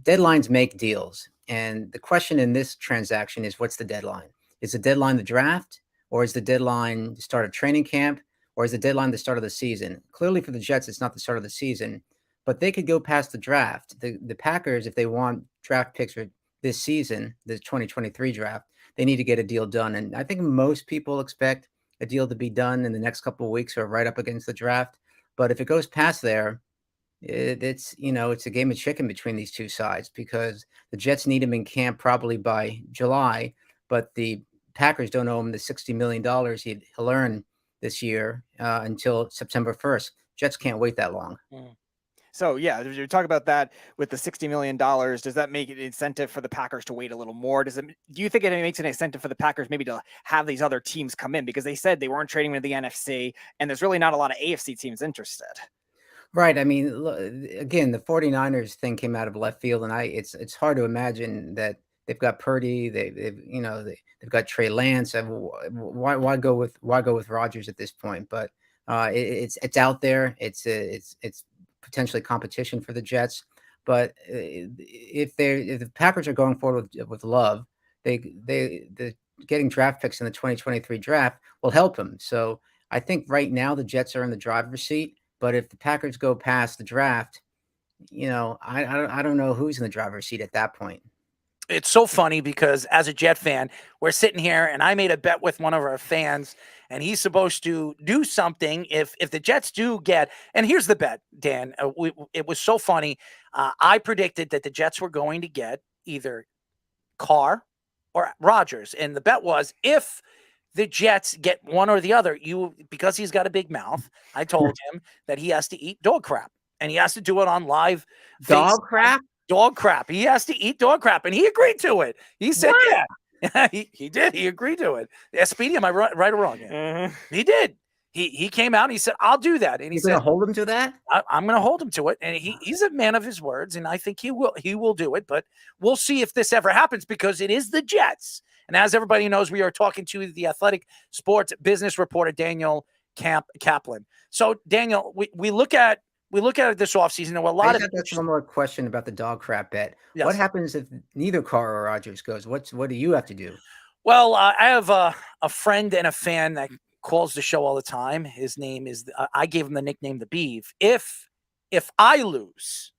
deadlines make deals. And the question in this transaction is, what's the deadline? Is the deadline the draft, or is the deadline the start of training camp, or is the deadline the start of the season? Clearly for the Jets, it's not the start of the season, but they could go past the draft. The Packers, if they want draft picks for this season, the 2023 draft, they need to get a deal done. And I think most people expect a deal to be done in the next couple of weeks or right up against the draft. But if it goes past there, it's a game of chicken between these two sides, because the Jets need him in camp probably by July, but the Packers don't owe him the $60 million he'll earn this year until September 1st. Jets can't wait that long. So yeah, you talk about that with the $60 million. Does that make it an incentive for the Packers to wait a little more? Do you think it makes an incentive for the Packers maybe to have these other teams come in, because they said they weren't trading with the NFC, and there's really not a lot of AFC teams interested? Right. I mean, again, the 49ers thing came out of left field, and it's hard to imagine that they've got Purdy, they've got Trey Lance. Why go with Rodgers at this point? But it's out there. It's potentially competition for the Jets. But if the Packers are going forward with Love, the getting draft picks in the 2023 draft will help them. So I think right now the Jets are in the driver's seat. But if the Packers go past the draft, I don't know who's in the driver's seat at that point. It's so funny because as a Jet fan, we're sitting here and I made a bet with one of our fans, and he's supposed to do something if the Jets do get, and here's the bet, Dan. It was so funny. I predicted that the Jets were going to get either Carr or Rodgers. And the bet was, if the Jets get one or the other, because he's got a big mouth, I told him that he has to eat dog crap, and he has to do it on live. Dog crap? Dog crap. He has to eat dog crap, and he agreed to it. He said, what? Yeah, he did. He agreed to it. Yeah, Speedy, am I right or wrong? Yeah. He did. He came out and he said, I'll do that. And he said, hold him to that? I'm going to hold him to it. And he's a man of his words, and I think he will do it. But we'll see if this ever happens, because it is the Jets. And as everybody knows, we are talking to the Athletic Sports business reporter, Daniel Kaplan. So, Daniel, we look at it this offseason. There were a lot of. That's one more question about the dog crap bet. Yes. What happens if neither Carr or Rodgers goes? What do you have to do? Well, I have a friend and a fan that calls the show all the time. His name is. I gave him the nickname the Beeve. If I lose,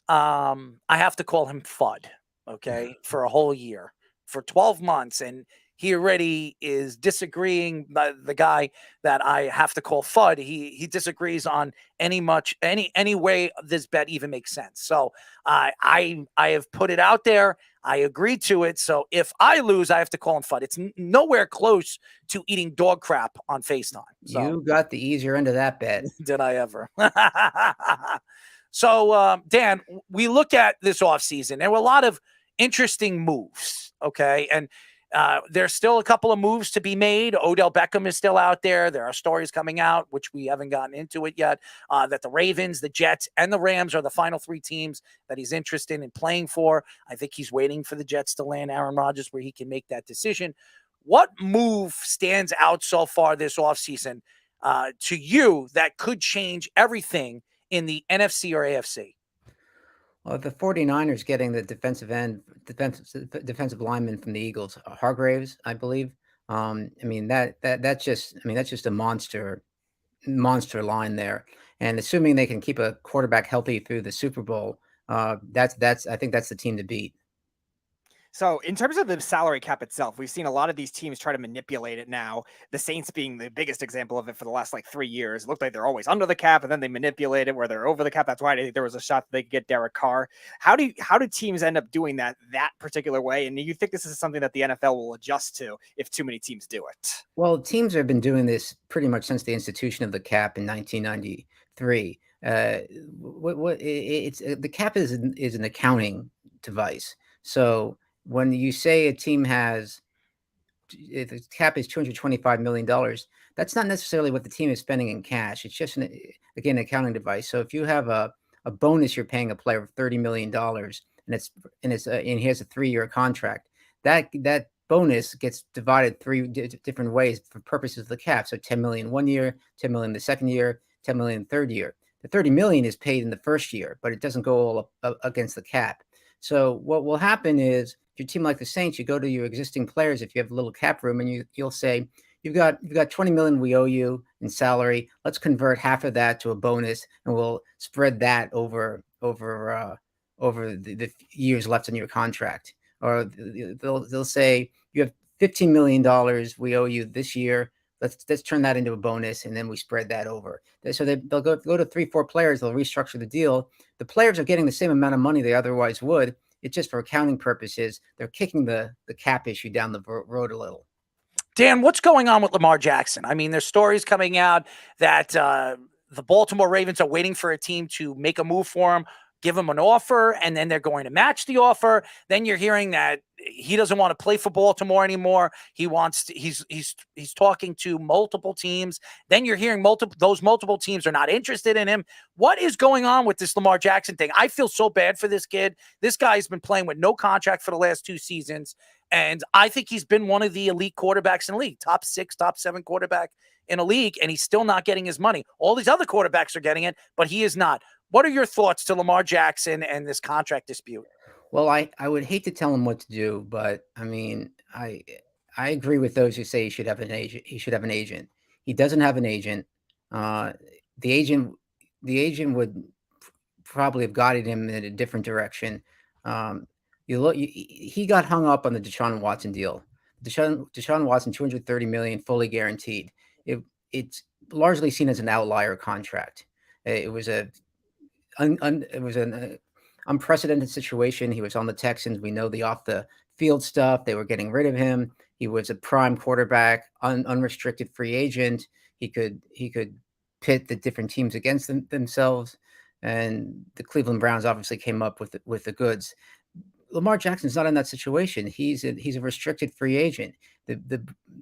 I have to call him FUD. Okay, for a whole year. For 12 months, and he already is disagreeing. The guy that I have to call FUD, he disagrees on any way this bet even makes sense. So I have put it out there. I agreed to it. So if I lose, I have to call him FUD. It's nowhere close to eating dog crap on FaceTime. So, you got the easier end of that bet. Did I ever? So, Dan, we look at this offseason. There were a lot of interesting moves. Okay. And there's still a couple of moves to be made. Odell Beckham is still out there. There are stories coming out, which we haven't gotten into it yet, that the Ravens, the Jets, and the Rams are the final three teams that he's interested in playing for. I think he's waiting for the Jets to land Aaron Rodgers where he can make that decision. What move stands out so far this offseason to you that could change everything in the NFC or AFC? Well, the 49ers getting the defensive defensive lineman from the Eagles, Hargraves, I believe. That's just a monster line there. And assuming they can keep a quarterback healthy through the Super Bowl, I think that's the team to beat. So in terms of the salary cap itself, we've seen a lot of these teams try to manipulate it now. The Saints being the biggest example of it for the last 3 years. It looked like they're always under the cap, and then they manipulate it where they're over the cap. That's why I think there was a shot that they could get Derek Carr. How do teams end up doing that particular way? And do you think this is something that the NFL will adjust to if too many teams do it? Well, teams have been doing this pretty much since the institution of the cap in 1993. The cap is an accounting device. So when you say a team if the cap is $225 million, that's not necessarily what the team is spending in cash. It's just an accounting device. So if you have a bonus you're paying a player of $30 million and he has a 3-year contract, that bonus gets divided 3 different ways for purposes of the cap. So 10 million 1 year, 10 million the second year, 10 million the third year. The 30 million is paid in the first year, but it doesn't go all up against the cap. So what will happen is, if you're a team like the Saints, you go to your existing players if you have a little cap room, and you'll say, you've got 20 million we owe you in salary. Let's convert half of that to a bonus, and we'll spread that over the years left in your contract. Or they'll say, you have $15 million we owe you this year. Let's turn that into a bonus, and then we spread that over. So they'll go to 3-4 players. They'll restructure the deal. The players are getting the same amount of money they otherwise would. It's just for accounting purposes. They're kicking the cap issue down the road a little. Dan, what's going on with Lamar Jackson? I mean, there's stories coming out that the Baltimore Ravens are waiting for a team to make a move for him, give him an offer, and then they're going to match the offer. Then you're hearing that he doesn't want to play for Baltimore anymore. He's talking to multiple teams. Then you're hearing those multiple teams are not interested in him. What is going on with this Lamar Jackson thing? I feel so bad for this kid. This guy's been playing with no contract for the last 2 seasons, and I think he's been one of the elite quarterbacks in the league, top 6, top 7 quarterback in a league, and he's still not getting his money. All these other quarterbacks are getting it, but he is not. What are your thoughts to Lamar Jackson and this contract dispute? Well, I would hate to tell him what to do, but I mean, I agree with those who say he should have an agent. He should have an agent. He doesn't have an agent. The agent would probably have guided him in a different direction. He got hung up on the Deshaun Watson deal. Deshaun Watson, $230 million, fully guaranteed. It's largely seen as an outlier contract. It was an unprecedented situation. He was on the Texans. We know the off the field stuff. They were getting rid of him. He was a prime quarterback, unrestricted free agent. He could pit the different teams against themselves. And the Cleveland Browns obviously came up with the goods. Lamar Jackson's not in that situation. He's a restricted free agent. The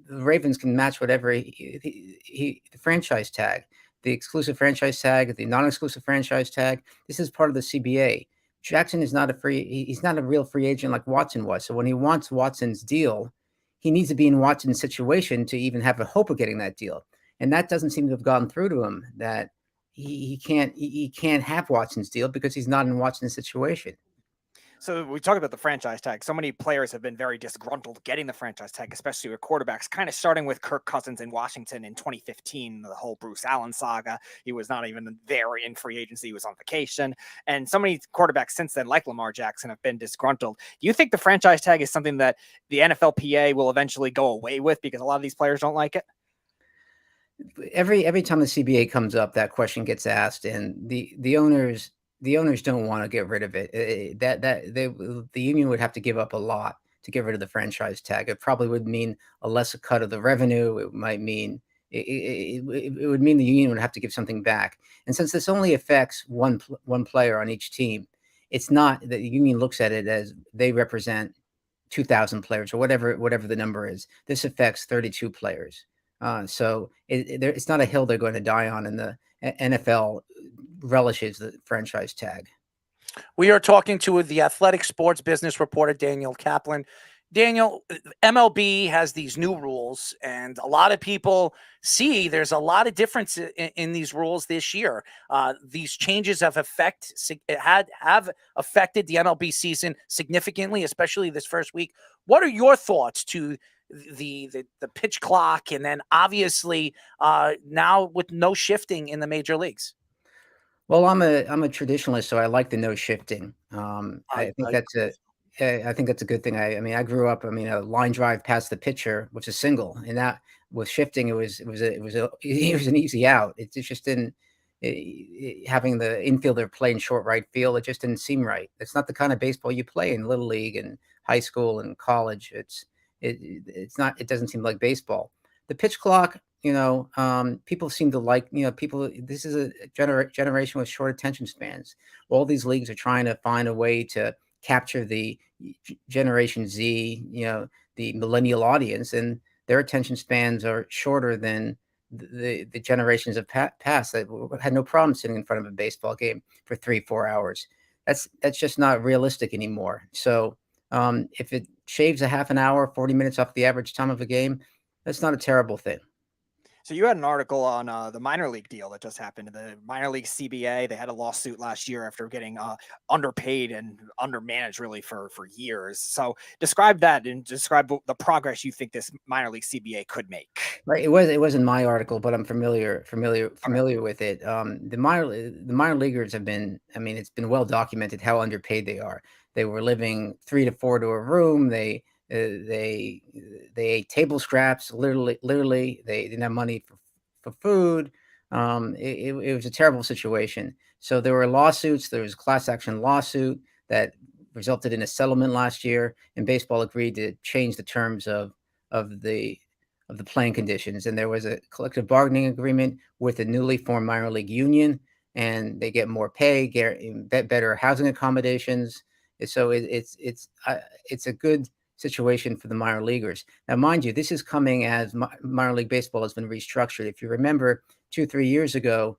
Ravens can match whatever the franchise tag, the exclusive franchise tag, the non-exclusive franchise tag. This is part of the CBA. Jackson is not he's not a real free agent like Watson was. So when he wants Watson's deal, he needs to be in Watson's situation to even have a hope of getting that deal. And that doesn't seem to have gone through to him, that he can't have Watson's deal because he's not in Watson's situation. So we talk about the franchise tag. So many players have been very disgruntled getting the franchise tag, especially with quarterbacks, kind of starting with Kirk Cousins in Washington in 2015, the whole Bruce Allen saga. He was not even there in free agency. He was on vacation. And so many quarterbacks since then, like Lamar Jackson, have been disgruntled. Do you think the franchise tag is something that the NFLPA will eventually go away with because a lot of these players don't like it? Every time the CBA comes up, that question gets asked, and the owners don't want to get rid of it. The union would have to give up a lot to get rid of the franchise tag. It probably would mean a lesser cut of the revenue. It might mean it would mean the union would have to give something back. And since this only affects one player on each team, it's not that the union looks at it as they represent 2,000 players or whatever the number is. This affects 32 players. So it's not a hill they're going to die on, and the NFL relishes the franchise tag. We are talking to the Athletic Sports Business reporter, Daniel Kaplan. Daniel, MLB has these new rules, and a lot of people see there's a lot of difference in these rules this year. These changes have affected the MLB season significantly, especially this first week. What are your thoughts to the pitch clock, and then obviously now with no shifting in the major leagues? Well, I'm a traditionalist, so I like the no shifting. I think that's a good thing. I mean, I grew up. I mean, a line drive past the pitcher was a single, and that with shifting, it was an easy out. It just didn't having the infielder play in short right field. It just didn't seem right. It's not the kind of baseball you play in little league and high school and college. It's not. It doesn't seem like baseball. The pitch clock. People seem to like, this is a generation with short attention spans. All these leagues are trying to find a way to capture the Generation Z, the millennial audience, and their attention spans are shorter than the generations of past that had no problem sitting in front of a baseball game for 3-4 hours. That's just not realistic anymore. So if it shaves a half an hour, 40 minutes off the average time of a game, that's not a terrible thing. So you had an article on the minor league deal that just happened. The minor league CBA, they had a lawsuit last year after getting underpaid and undermanaged really for years. So describe that and describe the progress you think this minor league CBA could make. Right. It wasn't my article, but I'm familiar with it. The minor leaguers have been, I mean, it's been well documented how underpaid they are. They were living 3 to 4 to a room. They ate table scraps. Literally, they didn't have money for food. It was a terrible situation. So there were lawsuits. There was a class action lawsuit that resulted in a settlement last year, and baseball agreed to change the terms of the the playing conditions. And there was a collective bargaining agreement with the newly formed minor league union, and they get more pay, better housing accommodations. So it's a good situation for the minor leaguers. Now, mind you, this is coming as minor league baseball has been restructured. If you remember 2-3 years ago,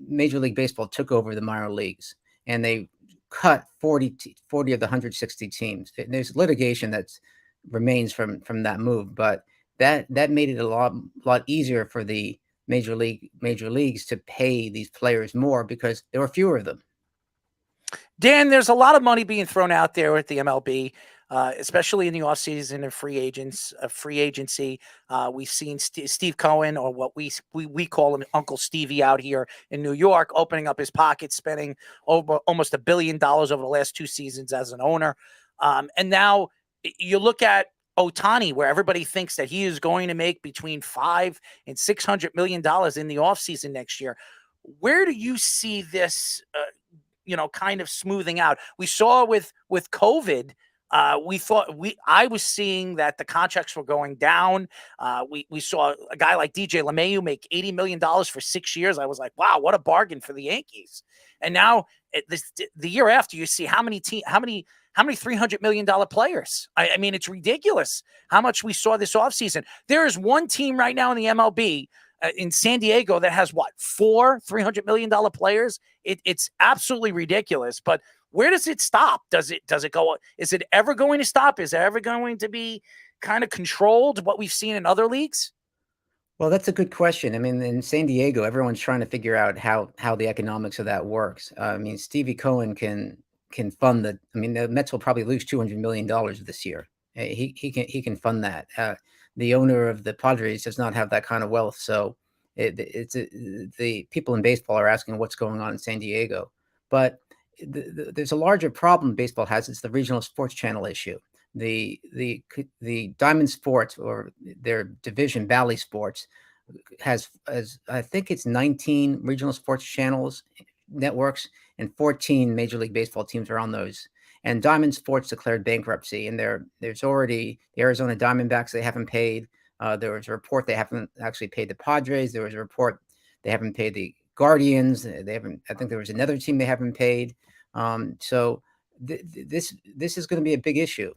Major League Baseball took over the minor leagues, and they cut 40 of the 160 teams. There's litigation that remains from that move, but that made it a lot easier for the major leagues to pay these players more because there were fewer of them. Dan, there's a lot of money being thrown out there at the MLB, especially in the offseason and free agency. We've seen Steve Cohen, or what we call him Uncle Stevie out here in New York, opening up his pockets, spending over almost $1 billion over the last 2 seasons as an owner. And now you look at Ohtani, where everybody thinks that he is going to make between $500 and $600 million in the offseason next year. Where do you see this kind of smoothing out? We saw with COVID, I was seeing that the contracts were going down. We saw a guy like DJ LeMahieu make $80 million for 6 years. I was like, wow, what a bargain for the Yankees. And now the year after, you see how many $300 million players. I mean, it's ridiculous how much we saw this offseason. There is one team right now in the MLB in San Diego that has 4 $300 million players. It's absolutely ridiculous. But where does it stop? Does it go? Is it ever going to stop? Is it ever going to be kind of controlled, what we've seen in other leagues? Well, that's a good question. I mean, in San Diego, everyone's trying to figure out how the economics of that works. I mean, Stevie Cohen can fund the Mets will probably lose $200 million this year. He can fund that. The owner of the Padres does not have that kind of wealth. So the people in baseball are asking what's going on in San Diego. But there's a larger problem baseball has. It's the regional sports channel issue. The Diamond Sports, or their division Bally Sports, has I think it's 19 regional sports channels networks, and 14 Major League Baseball teams are on those. And Diamond Sports declared bankruptcy, and there's already the Arizona Diamondbacks they haven't paid. There was a report they haven't actually paid the Padres. There was a report they haven't paid the Guardians. They haven't. I think there was another team they haven't paid. So this is going to be a big issue.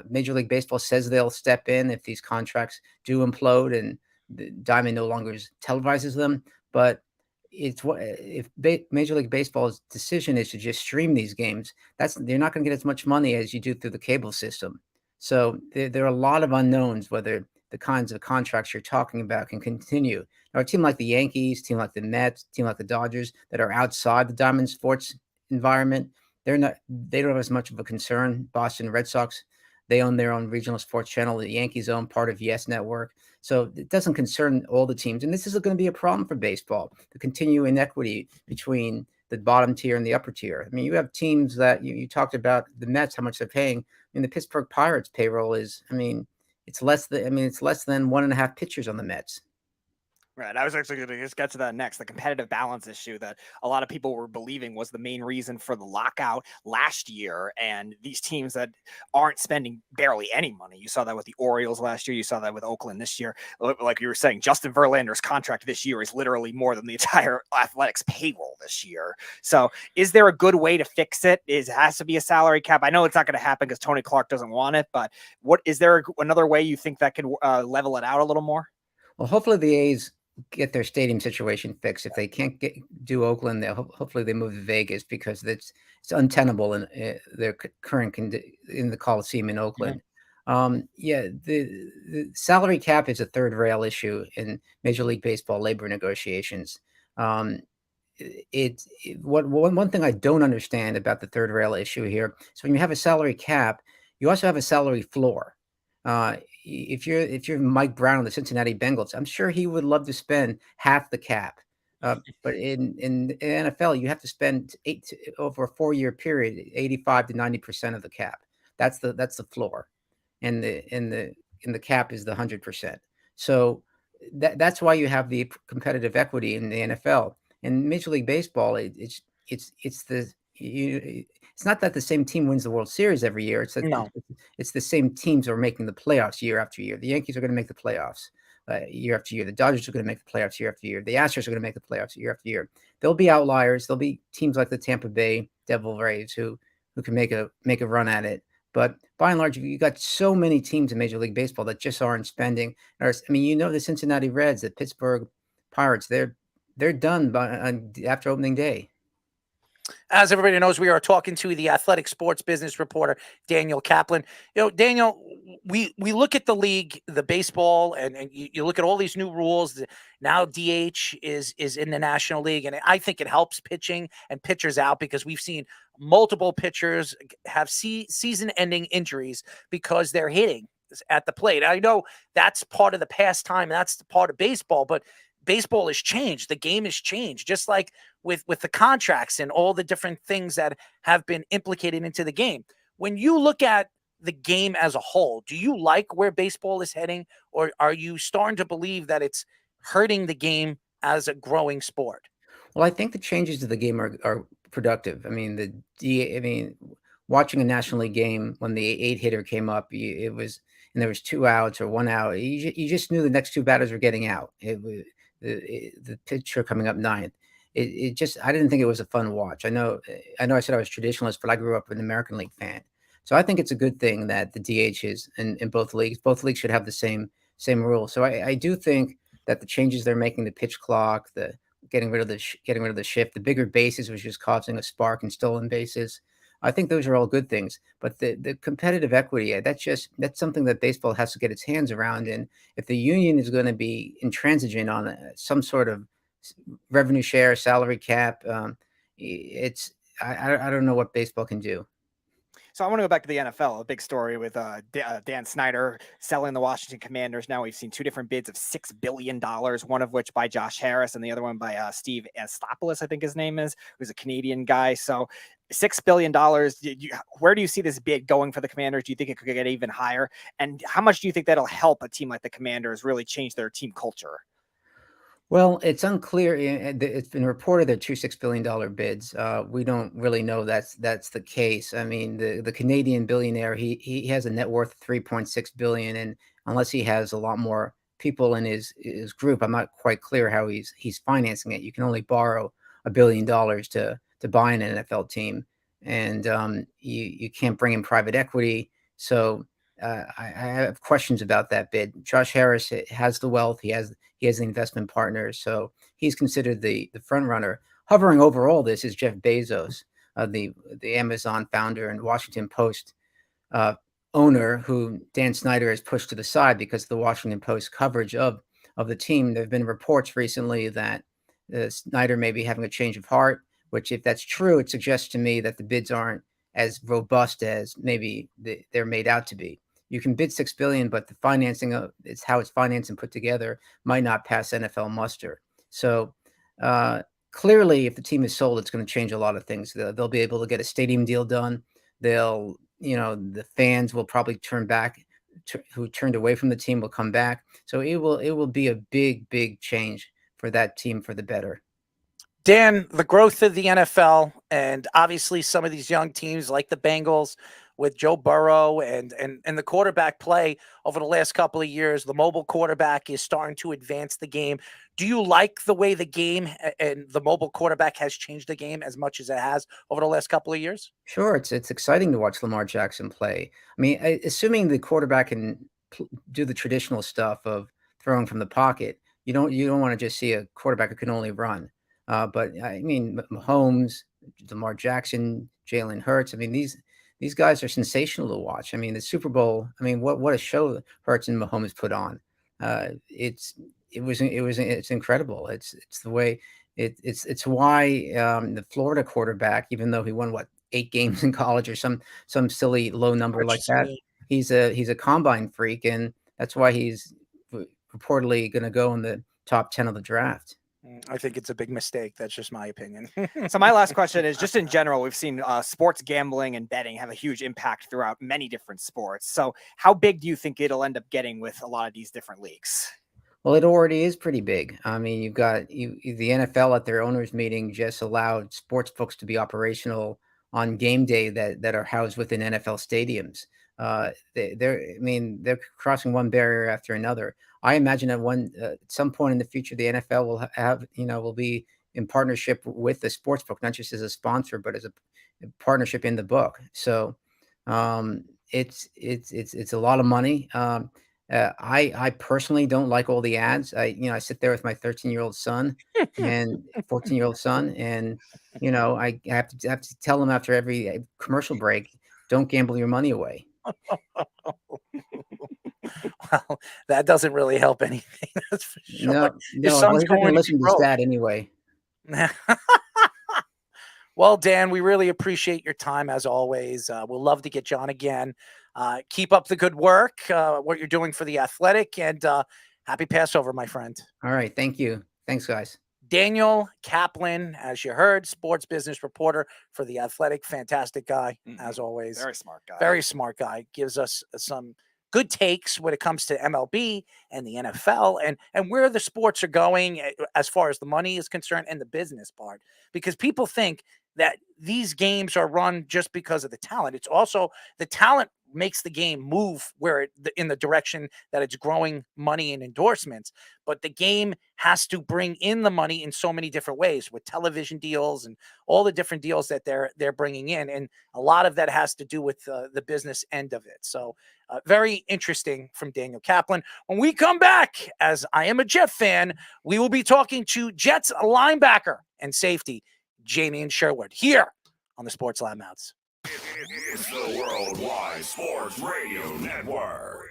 Major League Baseball says they'll step in if these contracts do implode and the Diamond no longer televises them. But if Major League Baseball's decision is to just stream these games, they're not going to get as much money as you do through the cable system. So there are a lot of unknowns whether the kinds of contracts you're talking about can continue. Now, a team like the Yankees, team like the Mets, team like the Dodgers that are outside the Diamond Sports environment, they don't have as much of a concern. Boston Red Sox, they own their own regional sports channel. The Yankees own part of Yes Network. So it doesn't concern all the teams. And this is going to be a problem for baseball, the continuing inequity between the bottom tier and the upper tier. I mean, you have teams that you talked about the Mets, how much they're paying. I mean, the Pittsburgh Pirates payroll is, it's less than 1.5 pitchers on the Mets. Right. I was actually going to just get to that next, the competitive balance issue that a lot of people were believing was the main reason for the lockout last year. And these teams that aren't spending barely any money. You saw that with the Orioles last year. You saw that with Oakland this year. Like you were saying, Justin Verlander's contract this year is literally more than the entire Athletics payroll this year. So is there a good way to fix it? It has to be a salary cap. I know it's not going to happen because Tony Clark doesn't want it, but is there another way you think that can level it out a little more? Well, hopefully the A's get their stadium situation fixed. If they can't do Oakland, hopefully they move to Vegas, because it's untenable in their current in the Coliseum in Oakland. The salary cap is a third rail issue in Major League Baseball labor negotiations. One thing I don't understand about the third rail issue here. So when you have a salary cap, you also have a salary floor. If you're Mike Brown of the Cincinnati Bengals, I'm sure he would love to spend half the cap. But in the NFL, you have to spend over a 4-year period, 85 to 90% of the cap. That's the floor, and the cap is the 100%. So that's why you have the competitive equity in the NFL. In Major League Baseball, it's not that the same team wins the World Series every year. It's the same teams are making the playoffs year after year. The Yankees are going to make the playoffs. year after year. The Dodgers are going to make the playoffs year after year. The Astros are going to make the playoffs year after year. There'll be outliers. There'll be teams like the Tampa Bay Devil Rays who can make a run at it. But by and large, you got so many teams in Major League Baseball that just aren't spending. I mean, the Cincinnati Reds, the Pittsburgh Pirates, they're done after opening day. As everybody knows, we are talking to the athletic sports business reporter, Daniel Kaplan. Daniel, we look at the league, the baseball, and you look at all these new rules. Now DH is in the National League, and I think it helps pitching and pitchers out because we've seen multiple pitchers have season-ending injuries because they're hitting at the plate. I know that's part of the pastime, that's the part of baseball, but baseball has changed. The game has changed, just like with the contracts and all the different things that have been implicated into the game. When you look at the game as a whole, do you like where baseball is heading, or are you starting to believe that it's hurting the game as a growing sport? Well, I think the changes to the game are productive. I mean, watching a National League game when the 8-hitter came up, and there was 2 outs or 1 out, you just knew the next 2 batters were getting out. It was the pitcher coming up 9th. I didn't think it was a fun watch. I know I said I was traditionalist, but I grew up an American League fan. So I think it's a good thing that the DH is in both leagues. Both leagues should have the same rule. So I do think that the changes they're making, the pitch clock, the getting rid of the shift, the bigger bases, which is causing a spark in stolen bases. I think those are all good things. But the competitive equity, that's something that baseball has to get its hands around. And if the union is going to be intransigent on some sort of revenue share, salary cap, I don't know what baseball can do. So I want to go back to the NFL. A big story with Dan Snyder selling the Washington Commanders. Now we've seen 2 different bids of $6 billion, one of which by Josh Harris and the other one by Steve Anastopoulos, I think his name is, who's a Canadian guy. So $6 billion. Where do you see this bid going for the Commanders? Do you think it could get even higher? And how much do you think that'll help a team like the Commanders really change their team culture? Well, it's unclear. It's been reported they're 2 $6 billion bids. We don't really know that's the case. I mean, the Canadian billionaire, he has a net worth of $3.6 billion, and unless he has a lot more people in his group, I'm not quite clear how he's financing it. You can only borrow $1 billion to buy an NFL team, and you can't bring in private equity. So I have questions about that bid. Josh Harris has the wealth. He has the investment partners, so he's considered the front runner. Hovering over all this is Jeff Bezos, the Amazon founder and Washington Post owner, who Dan Snyder has pushed to the side because of the Washington Post coverage of the team. There have been reports recently that Snyder may be having a change of heart, which, if that's true, it suggests to me that the bids aren't as robust as maybe they're made out to be. You can bid $6 billion, but the financing it's how it's financed and put together might not pass NFL muster. So clearly, if the team is sold, it's going to change a lot of things. They'll be able to get a stadium deal done. The fans will probably turn back. Who turned away from the team will come back. So it will be a big change for that team for the better. Dan, the growth of the NFL, and obviously some of these young teams like the Bengals with Joe Burrow and the quarterback play over the last couple of years, the mobile quarterback is starting to advance the game. Do you like the way the game and the mobile quarterback has changed the game as much as it has over the last couple of years? Sure, it's exciting to watch Lamar Jackson play. I mean, assuming the quarterback can do the traditional stuff of throwing from the pocket, you don't want to just see a quarterback who can only run. But I mean, Mahomes, Lamar Jackson, Jalen Hurts. I mean, these guys are sensational to watch. I mean, the Super Bowl. I mean, what a show Hurts and Mahomes put on. It's incredible. It's the way it's why the Florida quarterback, even though he won 8 games in college or some silly low number like that, he's a combine freak, and that's why he's reportedly going to go in the top 10 of the draft. I think it's a big mistake. That's just my opinion. So my last question is, just in general, we've seen sports gambling and betting have a huge impact throughout many different sports. So how big do you think it'll end up getting with a lot of these different leagues? Well, it already is pretty big. I mean, you've got the NFL at their owners meeting just allowed sports books to be operational on game day that are housed within NFL stadiums. they're crossing one barrier after another. I imagine at some point in the future, the NFL will will be in partnership with the sports book, not just as a sponsor, but as a partnership in the book. So it's a lot of money. I personally don't like all the ads. I sit there with my 13-year-old son and 14-year-old son, and I have to tell him after every commercial break, don't gamble your money away. Well, that doesn't really help anything. That's for sure. No, Your well, son's he's not going going to to listen be to his broke. dad anyway. Well, Dan, we really appreciate your time as always. We'll love to get you on again. Keep up the good work, what you're doing for the Athletic, and happy Passover, my friend. All right. Thank you. Thanks, guys. Daniel Kaplan, as you heard, sports business reporter for the Athletic. Fantastic guy, as always. Very smart guy. Very smart guy. Gives us some good takes when it comes to MLB and the NFL and where the sports are going as far as the money is concerned and the business part. Because people think that these games are run just because of the talent. It's also the talent makes the game move in the direction that it's growing money and endorsements. But the game has to bring in the money in so many different ways with television deals and all the different deals that they're bringing in. And a lot of that has to do with the business end of it. So very interesting from Daniel Kaplan. When we come back, as I am a Jet fan, we will be talking to Jets linebacker and safety, Jamien Sherwood, here on the Sports Loudmouths. It's the Worldwide Sports Radio Network.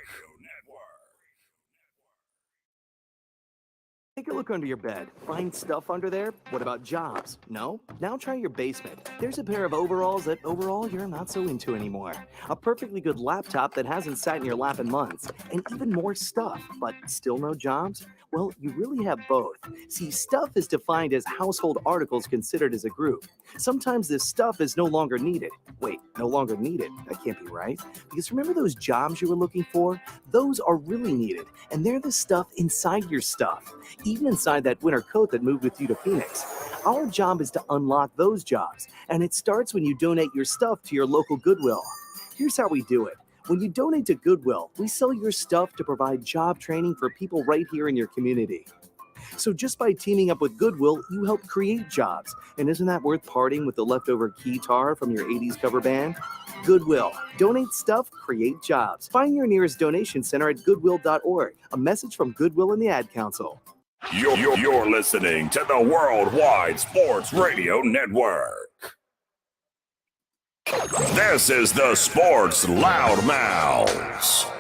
Take a look under your bed. Find stuff under there? What about jobs? No? Now try your basement. There's a pair of overalls that overall you're not so into anymore. A perfectly good laptop that hasn't sat in your lap in months. And even more stuff, but still no jobs? Well, you really have both. See, stuff is defined as household articles considered as a group. Sometimes this stuff is no longer needed. Wait, no longer needed? That can't be right. Because remember those jobs you were looking for? Those are really needed. And they're the stuff inside your stuff. Even inside that winter coat that moved with you to Phoenix. Our job is to unlock those jobs. And it starts when you donate your stuff to your local Goodwill. Here's how we do it. When you donate to Goodwill, we sell your stuff to provide job training for people right here in your community. So just by teaming up with Goodwill, you help create jobs. And isn't that worth parting with the leftover keytar from your 80s cover band? Goodwill. Donate stuff, create jobs. Find your nearest donation center at goodwill.org. A message from Goodwill and the Ad Council. You're listening to the Worldwide Sports Radio Network. This is the Sports Loudmouths.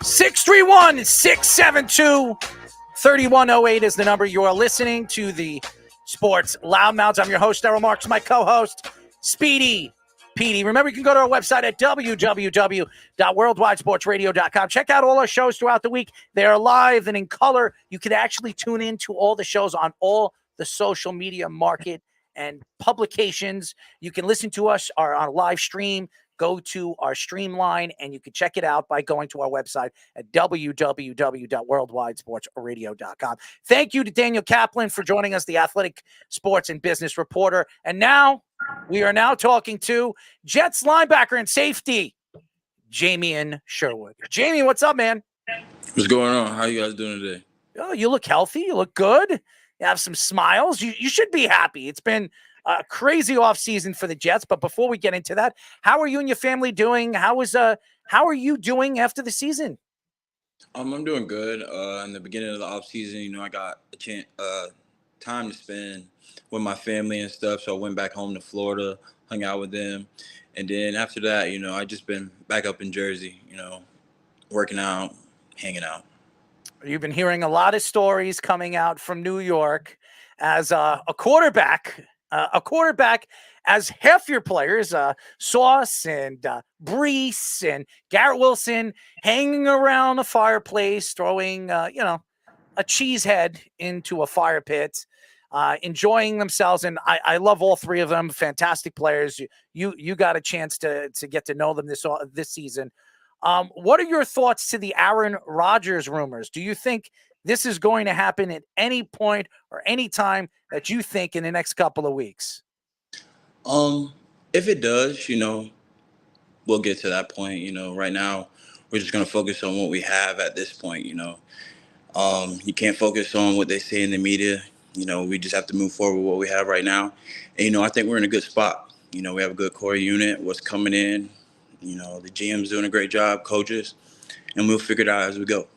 631-672-3108 is the number. You are listening to the Sports Loudmouths. I'm your host, Errol Marks, my co-host, Speedy Petey. Remember, you can go to our website at www.worldwidesportsradio.com. Check out all our shows throughout the week. They are live and in color. You can actually tune in to all the shows on all the social media market and publications. You can listen to us on a live stream. Go to our streamline, and you can check it out by going to our website at www.worldwidesportsradio.com. Thank you to Daniel Kaplan for joining us, the Athletic Sports and Business Reporter. And now, we are now talking to Jets linebacker and safety, Jamien Sherwood. Jamie, what's up, man? What's going on? How you guys doing today? Oh, you look healthy. You look good. You have some smiles. You should be happy. It's been a crazy offseason for the Jets. But before we get into that, how are you and your family doing? How are you doing after the season? I'm doing good. In the beginning of the offseason, I got a chance, time to spend with my family and stuff. So I went back home to Florida, hung out with them. And then after that, I just been back up in Jersey, working out, hanging out. You've been hearing a lot of stories coming out from New York as a quarterback as half your players, Sauce and Brees and Garrett Wilson, hanging around the fireplace, throwing, a cheese head into a fire pit, enjoying themselves. And I love all three of them. Fantastic players. You got a chance to get to know them this season. What are your thoughts to the Aaron Rodgers rumors? Do you think this is going to happen at any point or any time that you think in the next couple of weeks? If it does, we'll get to that point. Right now we're just going to focus on what we have at this point. You can't focus on what they say in the media. We just have to move forward with what we have right now. And, I think we're in a good spot. We have a good core unit, what's coming in. The GM's doing a great job, coaches, and we'll figure it out as we go.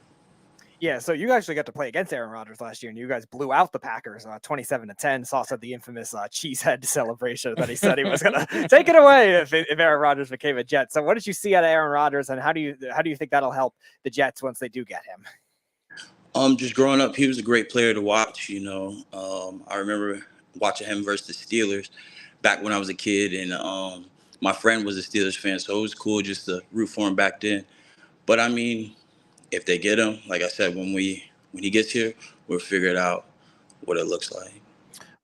Yeah, so you actually got to play against Aaron Rodgers last year, and you guys blew out the Packers 27-10. Sauce had the infamous cheesehead celebration that he said he was going to take it away if Aaron Rodgers became a Jet. So what did you see out of Aaron Rodgers, and how do you think that'll help the Jets once they do get him? Just growing up, he was a great player to watch. I remember watching him versus the Steelers back when I was a kid, and my friend was a Steelers fan, so it was cool just to root for him back then. But I mean, if they get him, like I said, when he gets here, we'll figure it out what it looks like.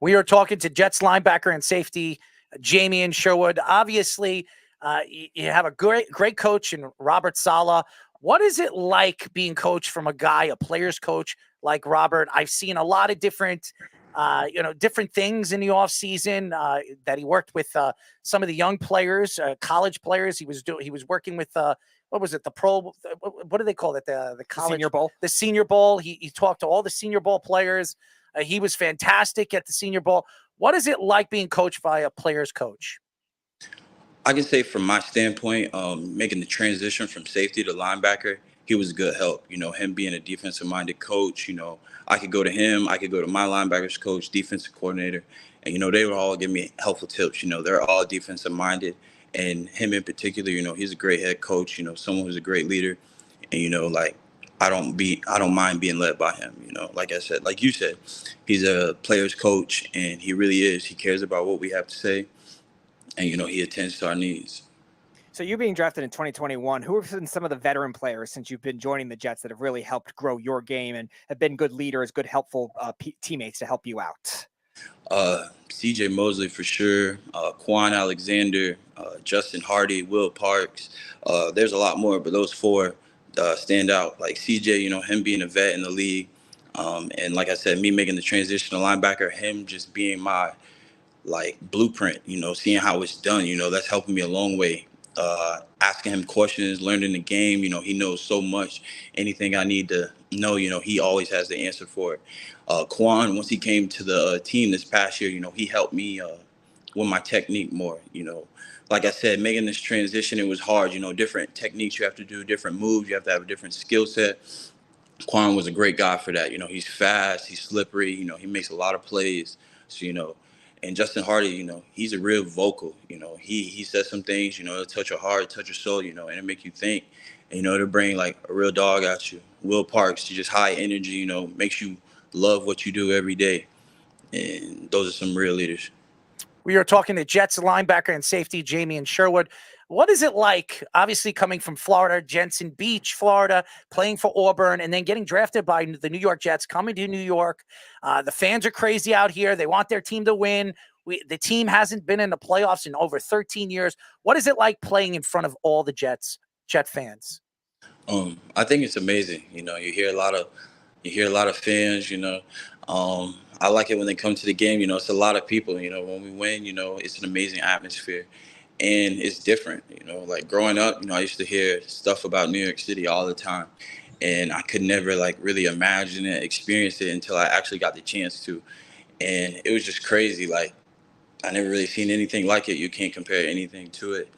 We are talking to Jets linebacker and safety Jamien Sherwood. Obviously, you have a great coach in Robert Saleh. What is it like being coached from a player's coach like Robert? I've seen a lot of different things in the offseason that he worked with some of the young players, college players. He was working with what was it? The pro? What do they call it? The college Senior Bowl. Oh. The Senior Bowl. He talked to all the Senior Bowl players. He was fantastic at the Senior Bowl. What is it like being coached by a player's coach? I can say from my standpoint, making the transition from safety to linebacker, he was a good help. Him being a defensive-minded coach, I could go to him. I could go to my linebackers coach, defensive coordinator, and, they would all give me helpful tips. They're all defensive-minded. And him in particular, he's a great head coach, someone who's a great leader. And, I don't mind being led by him. Like I said, like you said, he's a player's coach, and he really is. He cares about what we have to say. And, he attends to our needs. So you being drafted in 2021, who have been some of the veteran players since you've been joining the Jets that have really helped grow your game and have been good leaders, good, helpful teammates to help you out? CJ Mosley for sure, Quan Alexander, Justin Hardy, Will Parks. There's a lot more, but those four stand out. Like CJ, him being a vet in the league. And like I said, me making the transition to linebacker, him just being my blueprint, seeing how it's done, that's helping me a long way. Asking him questions, learning the game, he knows so much. Anything I need to know, he always has the answer for it. Quan, once he came to the team this past year, he helped me with my technique more. Like I said, making this transition, it was hard. Different techniques you have to do, different moves, you have to have a different skill set. Quan was a great guy for that. He's fast, he's slippery, he makes a lot of plays. So, and Justin Hardy, he's a real vocal. He says some things, it'll touch your heart, touch your soul, and it'll make you think. And, it'll bring a real dog at you. Will Parks, just high energy, makes you love what you do every day. And those are some real leaders. We are talking to Jets linebacker and safety Jamien Sherwood. What is it like, obviously coming from Florida, Jensen Beach, Florida, playing for Auburn, and then getting drafted by the New York Jets, coming to New York? The fans are crazy out here. They want their team to win. The team hasn't been in the playoffs in over 13 years. What is it like playing in front of all the Jet fans? I think it's amazing. You hear a lot of fans. I like it when they come to the game. It's a lot of people. When we win, it's an amazing atmosphere. And it's different, growing up, I used to hear stuff about New York City all the time. And I could never really imagine it, experience it until I actually got the chance to. And it was just crazy. I never really seen anything like it. You can't compare anything to it.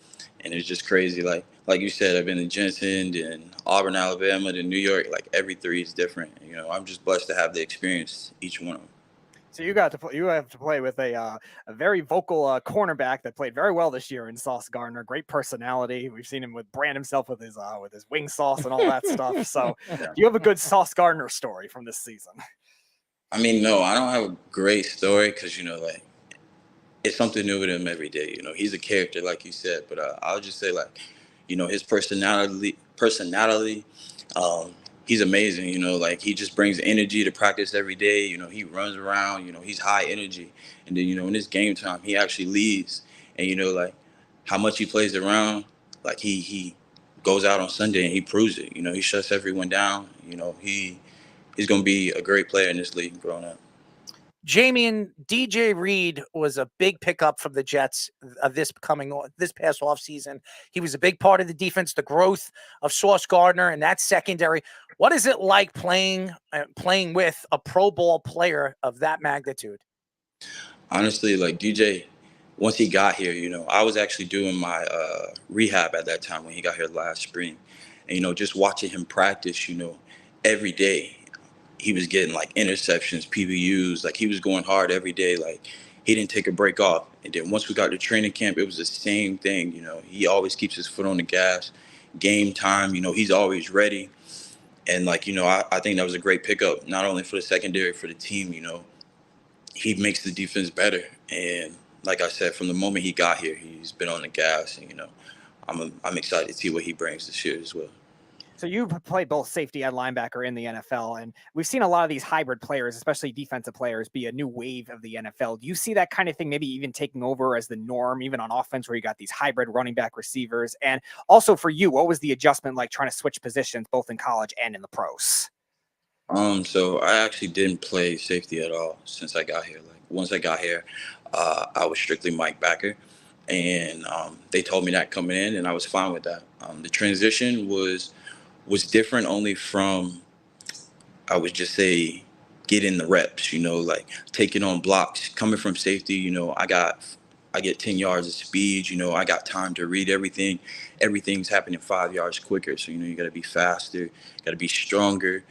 And it's just crazy. Like you said, I've been in Jensen and Auburn, Alabama, to New York. Every three is different. I'm just blessed to have the experience, each one of them. So you have to play with a very vocal cornerback that played very well this year in Sauce Gardner. Great personality. We've seen him brand himself with his wing sauce and all that stuff. So you have a good Sauce Gardner story from this season. I mean, no, I don't have a great story because, it's something new with him every day. He's a character, like you said, but I'll just say his personality, he's amazing, he just brings energy to practice every day. He runs around, he's high energy. And then, in his game time, he actually leads. And, how much he plays around, he goes out on Sunday and he proves it. He shuts everyone down. He's going to be a great player in this league growing up. Jamien, DJ Reed was a big pickup from the Jets this past offseason. He was a big part of the defense, the growth of Sauce Gardner and that secondary. What is it like playing with a Pro Bowl player of that magnitude? Honestly, like DJ, once he got here, I was actually doing my rehab at that time when he got here last spring. And, just watching him practice, every day, he was getting like interceptions, PBUs, like he was going hard every day. Like he didn't take a break off. And then once we got to training camp, it was the same thing. He always keeps his foot on the gas. Game time, he's always ready. And like, I think that was a great pickup, not only for the secondary, for the team. He makes the defense better. And like I said, from the moment he got here, he's been on the gas. And, I'm excited to see what he brings this year as well. So you've played both safety and linebacker in the NFL, and we've seen a lot of these hybrid players, especially defensive players, be a new wave of the NFL. Do you see that kind of thing maybe even taking over as the norm, even on offense, where you got these hybrid running back receivers? And also for you, what was the adjustment like trying to switch positions both in college and in the pros? So I actually didn't play safety at all since I got here. Like once I got here, I was strictly Mike backer, and they told me that coming in, and I was fine with that. The transition was different only from, I would just say, getting the reps, like taking on blocks, coming from safety. I get 10 yards of speed, I got time to read everything. Everything's happening 5 yards quicker. So, you got to be faster, got to be stronger.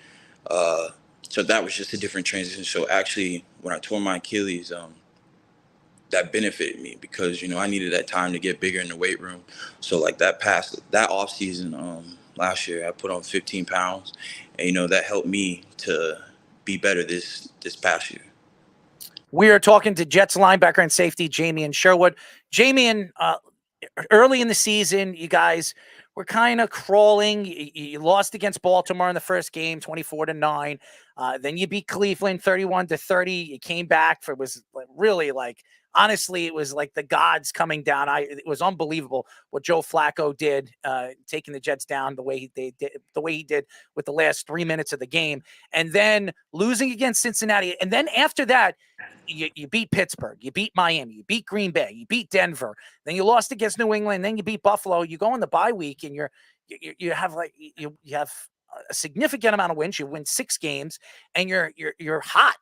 So that was just a different transition. So actually, when I tore my Achilles, that benefited me because, I needed that time to get bigger in the weight room. So like that off season, last year, I put on 15 pounds, and that helped me to be better this past year. We are talking to Jets linebacker and safety Jamien Sherwood. Jamien, early in the season, you guys were kind of crawling. You lost against Baltimore in the first game, 24-9. Then you beat Cleveland 31-30. You came back it was really like. Honestly, it was like the gods coming down. It was unbelievable what Joe Flacco did, taking the Jets down the way he did with the last 3 minutes of the game, and then losing against Cincinnati. And then after that, you beat Pittsburgh, you beat Miami, you beat Green Bay, you beat Denver. Then you lost against New England. Then you beat Buffalo. You go in the bye week, and you have a significant amount of wins. You win 6 games, and you're hot.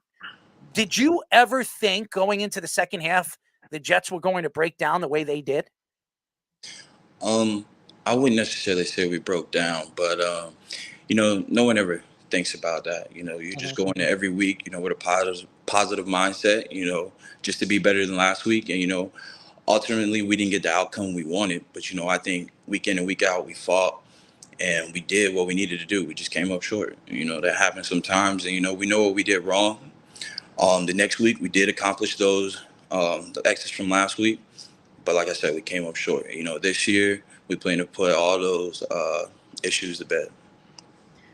Did you ever think going into the second half the Jets were going to break down the way they did? I wouldn't necessarily say we broke down, but no one ever thinks about that. You just go into every week, with a positive mindset, just to be better than last week. And ultimately we didn't get the outcome we wanted, but I think week in and week out we fought and we did what we needed to do. We just came up short. That happens sometimes, and we know what we did wrong. The next week, we did accomplish those, the exits from last week. But like I said, we came up short. This year, we plan to put all those issues to bed.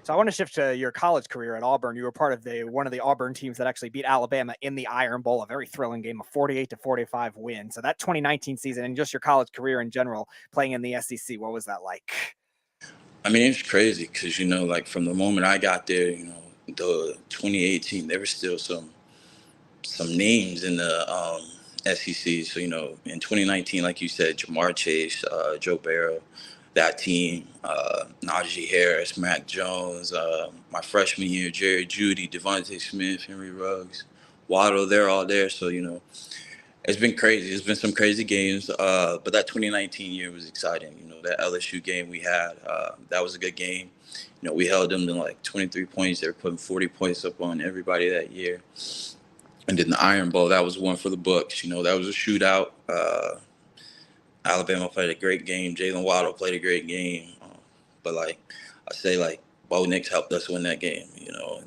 So I want to shift to your college career at Auburn. You were part of one of the Auburn teams that actually beat Alabama in the Iron Bowl, a very thrilling game, a 48-45 win. So that 2019 season and just your college career in general, playing in the SEC, what was that like? I mean, it's crazy because, like from the moment I got there, the 2018, there were still some names in the SEC. So, in 2019, like you said, Jamar Chase, Joe Barrow, that team, Najee Harris, Mac Jones, my freshman year, Jerry Jeudy, Devontae Smith, Henry Ruggs, Waddle, they're all there. So, it's been crazy. It's been some crazy games. But that 2019 year was exciting. That LSU game we had, that was a good game. We held them to like 23 points. They were putting 40 points up on everybody that year. And then the Iron Bowl, that was one for the books. That was a shootout. Alabama played a great game. Jalen Waddle played a great game. But I say, Bo Nix helped us win that game.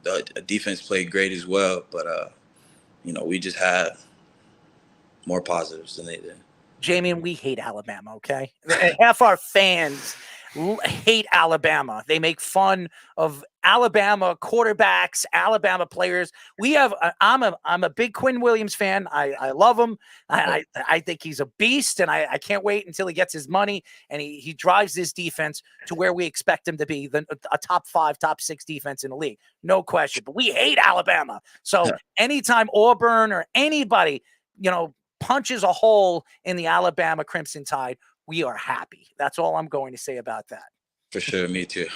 The defense played great as well. But, we just had more positives than they did. Jamien, we hate Alabama, okay? Half our fans hate Alabama. They make fun of Alabama quarterbacks, Alabama players. We have. I'm a big Quinn Williams fan. I love him. I think he's a beast, and I can't wait until he gets his money and he drives this defense to where we expect him to be, a top 5, top 6 defense in the league, no question. But we hate Alabama. So anytime Auburn or anybody, punches a hole in the Alabama Crimson Tide, we are happy. That's all I'm going to say about that. For sure, me too.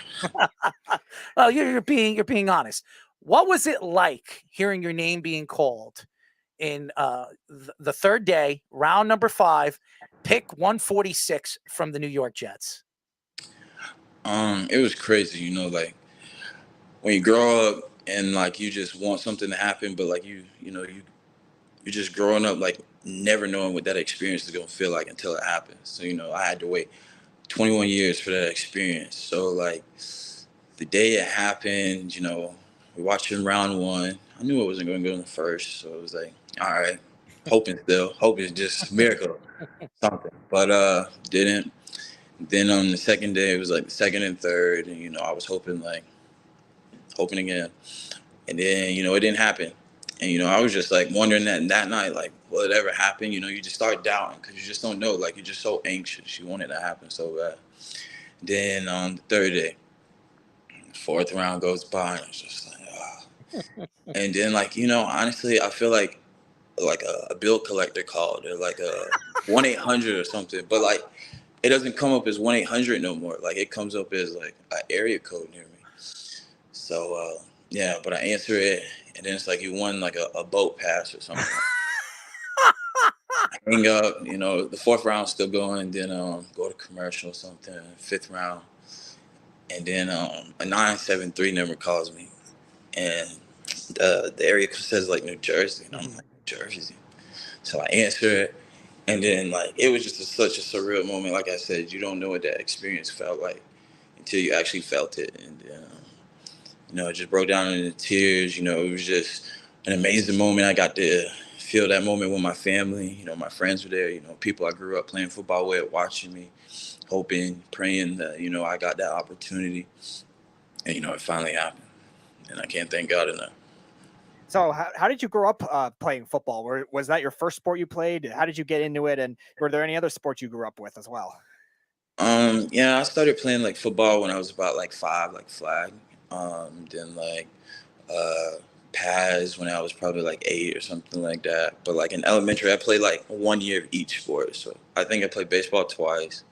Well, you're being honest. What was it like hearing your name being called in the third day, round number 5, pick 146 from the New York Jets? It was crazy, like when you grow up and like you just want something to happen, but like you're just growing up like never knowing what that experience is gonna feel like until it happens. So I had to wait 21 years for that experience. So like the day it happened, we're watching round 1. I knew I wasn't going to go in the first, so it was like, all right, hoping just a miracle, something. But didn't. Then on the second day, it was like the second and third, and I was hoping again, and then it didn't happen, and I was just like wondering that night, like, will it ever happen? You just start doubting because you just don't know, like you're just so anxious, you want it to happen so bad. Then on the third day, 4th round goes by, and it's just like, and then honestly, I feel like a bill collector called, or like a 1-800 or something, but like it doesn't come up as 1-800 no more. Like it comes up as like an area code near me. So yeah, but I answer it, and then it's like you won like a boat pass or something. I hang up, the 4th round's still going, then go to commercial or something, 5th round. And then a 973 number calls me, and the area says like New Jersey, and I'm like, New Jersey. So I answer it, and then like it was just such a surreal moment. Like I said, you don't know what that experience felt like until you actually felt it, and it just broke down into tears. It was just an amazing moment. I got to feel that moment with my family. My friends were there. People I grew up playing football with, watching me, hoping, praying that, I got that opportunity, and, it finally happened, and I can't thank God enough. So how did you grow up playing football? Was that your first sport you played? How did you get into it? And were there any other sports you grew up with as well? Yeah, I started playing like football when I was about like 5, like flag. Then like pads when I was probably like 8 or something like that. But like in elementary, I played like 1 year of each sport. So I think I played baseball twice.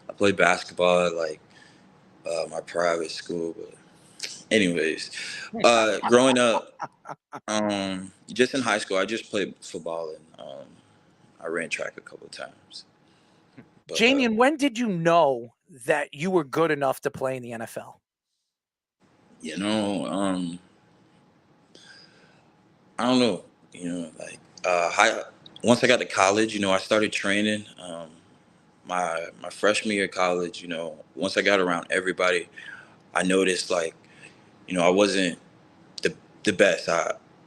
I played basketball at like my private school. But anyways, growing up, just in high school, I just played football, and I ran track a couple of times. But, Jamien, when did you know that you were good enough to play in the NFL? I don't know. Once I got to college, I started training. My freshman year of college, once I got around everybody, I noticed like, I wasn't the best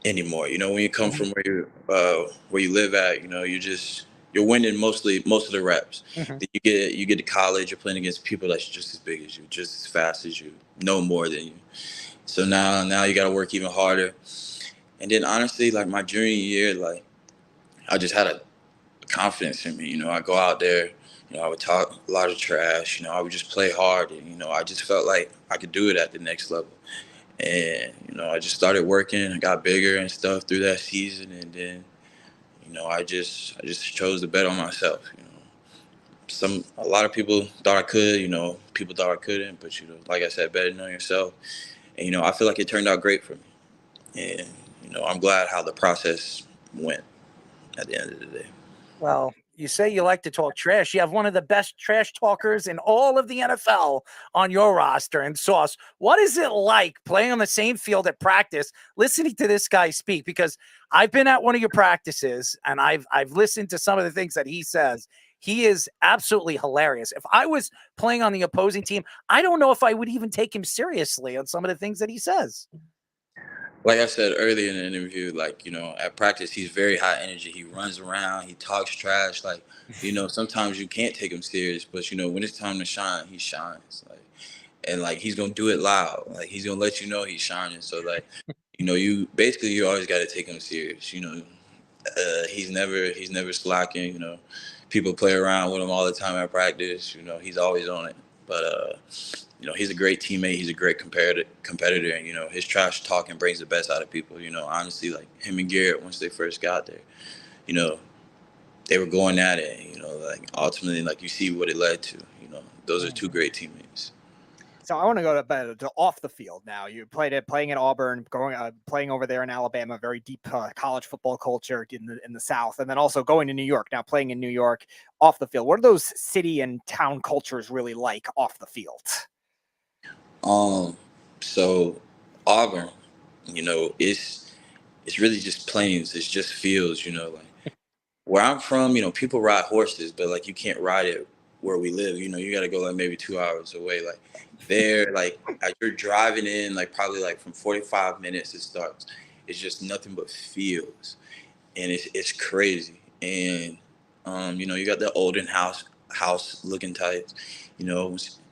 anymore. When you come from where you live at, you're winning most of the reps. Then you get to college, you're playing against people that's just as big as you, just as fast as you, know more than you. So now you got to work even harder. And then honestly, like my junior year, like I just had a confidence in me. I go out there, I would talk a lot of trash. I would just play hard, and I just felt like I could do it at the next level. And I just started working. I got bigger and stuff through that season, and then I just chose to bet on myself. A lot of people thought I could. People thought I couldn't, but like I said, betting on yourself. And I feel like it turned out great for me. And I'm glad how the process went at the end of the day. Well, you say you like to talk trash. You have one of the best trash talkers in all of the NFL on your roster. And Sauce, what is it like playing on the same field at practice, listening to this guy speak? Because I've been at one of your practices, and I've listened to some of the things that he says. He is absolutely hilarious. If I was playing on the opposing team, I don't know if I would even take him seriously on some of the things that he says. Like I said earlier in the interview, like, at practice, he's very high energy. He runs around, he talks trash. Like, sometimes you can't take him serious, but, when it's time to shine, he shines. Like, and like, he's going to do it loud. Like, he's going to let you know he's shining. So, like, you always got to take him serious. He's never slacking. People play around with him all the time at practice. He's always on it. But, he's a great teammate. He's a great competitor, and his trash talking brings the best out of people. Honestly, like him and Garrett, once they first got there, they were going at it. Like ultimately, like you see what it led to. Those are two great teammates. So I want to go to off the field now. You playing at Auburn, playing over there in Alabama, very deep college football culture in the South, and then also going to New York now, playing in New York off the field. What are those city and town cultures really like off the field? So Auburn, it's really just plains. It's just fields. Like where I'm from, people ride horses, but like you can't ride it where we live. You got to go like maybe 2 hours away. Like there, like as you're driving in, like probably like from 45 minutes it starts. It's just nothing but fields, and it's crazy. And you got the olden house looking types.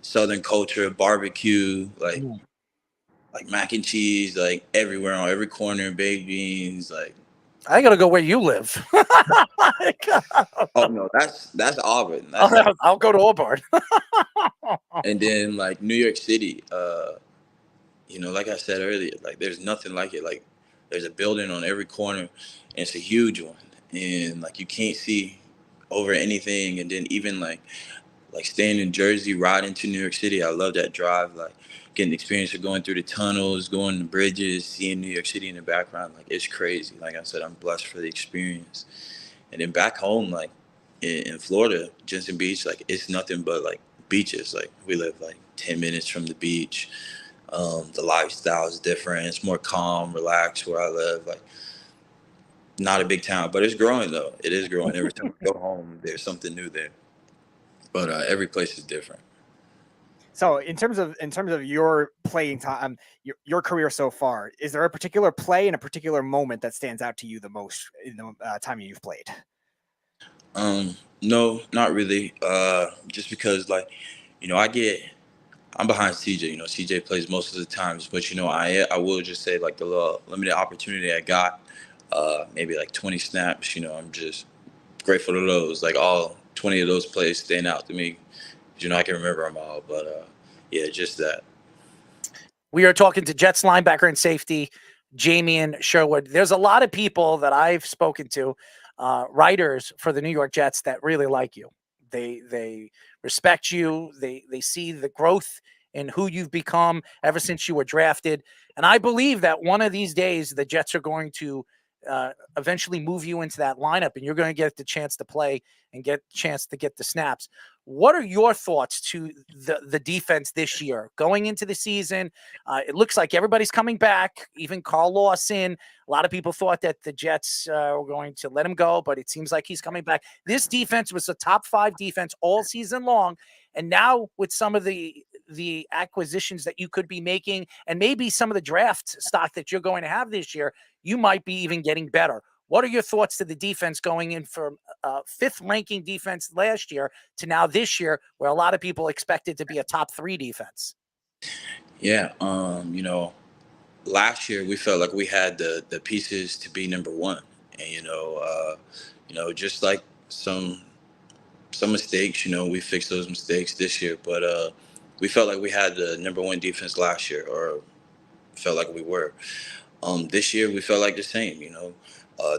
Southern culture, barbecue, like mac and cheese, like everywhere on every corner, baked beans, like. I gotta go where you live. Oh no, that's Auburn. That's I'll go to Auburn. And then like New York City, like I said earlier, like there's nothing like it. Like there's a building on every corner, and it's a huge one, and like you can't see over anything. And then even like staying in Jersey, riding to New York City, I love that drive. Like getting the experience of going through the tunnels, going to bridges, seeing New York City in the background. Like it's crazy. Like I said, I'm blessed for the experience. And then back home, like in Florida, Jensen Beach, like it's nothing but like beaches. Like we live like 10 minutes from the beach. The lifestyle is different. It's more calm, relaxed where I live. Like not a big town, but it's growing though. It is growing. Every time I go home, there's something new there. But every place is different. So in terms of your playing time, your career so far, is there a particular play and a particular moment that stands out to you the most in the time you've played? No, not really. Just because like, I'm behind CJ. CJ plays most of the times, but I will just say like the little limited opportunity I got, maybe like 20 snaps. I'm just grateful to those. Like all 20 of those plays stand out to me. I can remember them all, but yeah, just that. We are talking to Jets linebacker and safety Jamien Sherwood. There's a lot of people that I've spoken to, writers for the New York Jets, that really like you. They respect you. They see the growth in who you've become ever since you were drafted. And I believe that one of these days the Jets are going to eventually move you into that lineup, and you're going to get the chance to play and get the chance to get the snaps. What are your thoughts to the defense this year going into the season? It looks like everybody's coming back, even Carl Lawson. A lot of people thought that the Jets were going to let him go, but it seems like he's coming back. This defense was a top 5 defense all season long. And now with some of the acquisitions that you could be making, and maybe some of the draft stock that you're going to have this year, you might be even getting better. What are your thoughts to the defense going in from 5th ranking defense last year to now this year, where a lot of people expected to be a top 3 defense? Yeah. Last year we felt like we had the pieces to be number 1, and just like some mistakes, we fixed those mistakes this year, but we felt like we had the number 1 defense last year, or felt like we were. This year we felt like the same.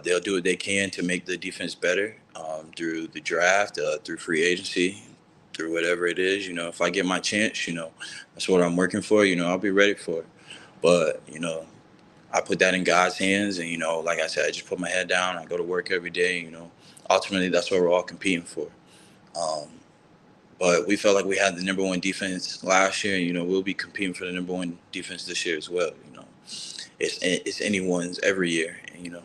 They'll do what they can to make the defense better, through the draft, through free agency, through whatever it is. If I get my chance, that's what I'm working for. I'll be ready for it. But I put that in God's hands, and like I said, I just put my head down. I go to work every day. Ultimately that's what we're all competing for. But we felt like we had the number 1 defense last year, and we'll be competing for the number 1 defense this year as well. It's anyone's every year, and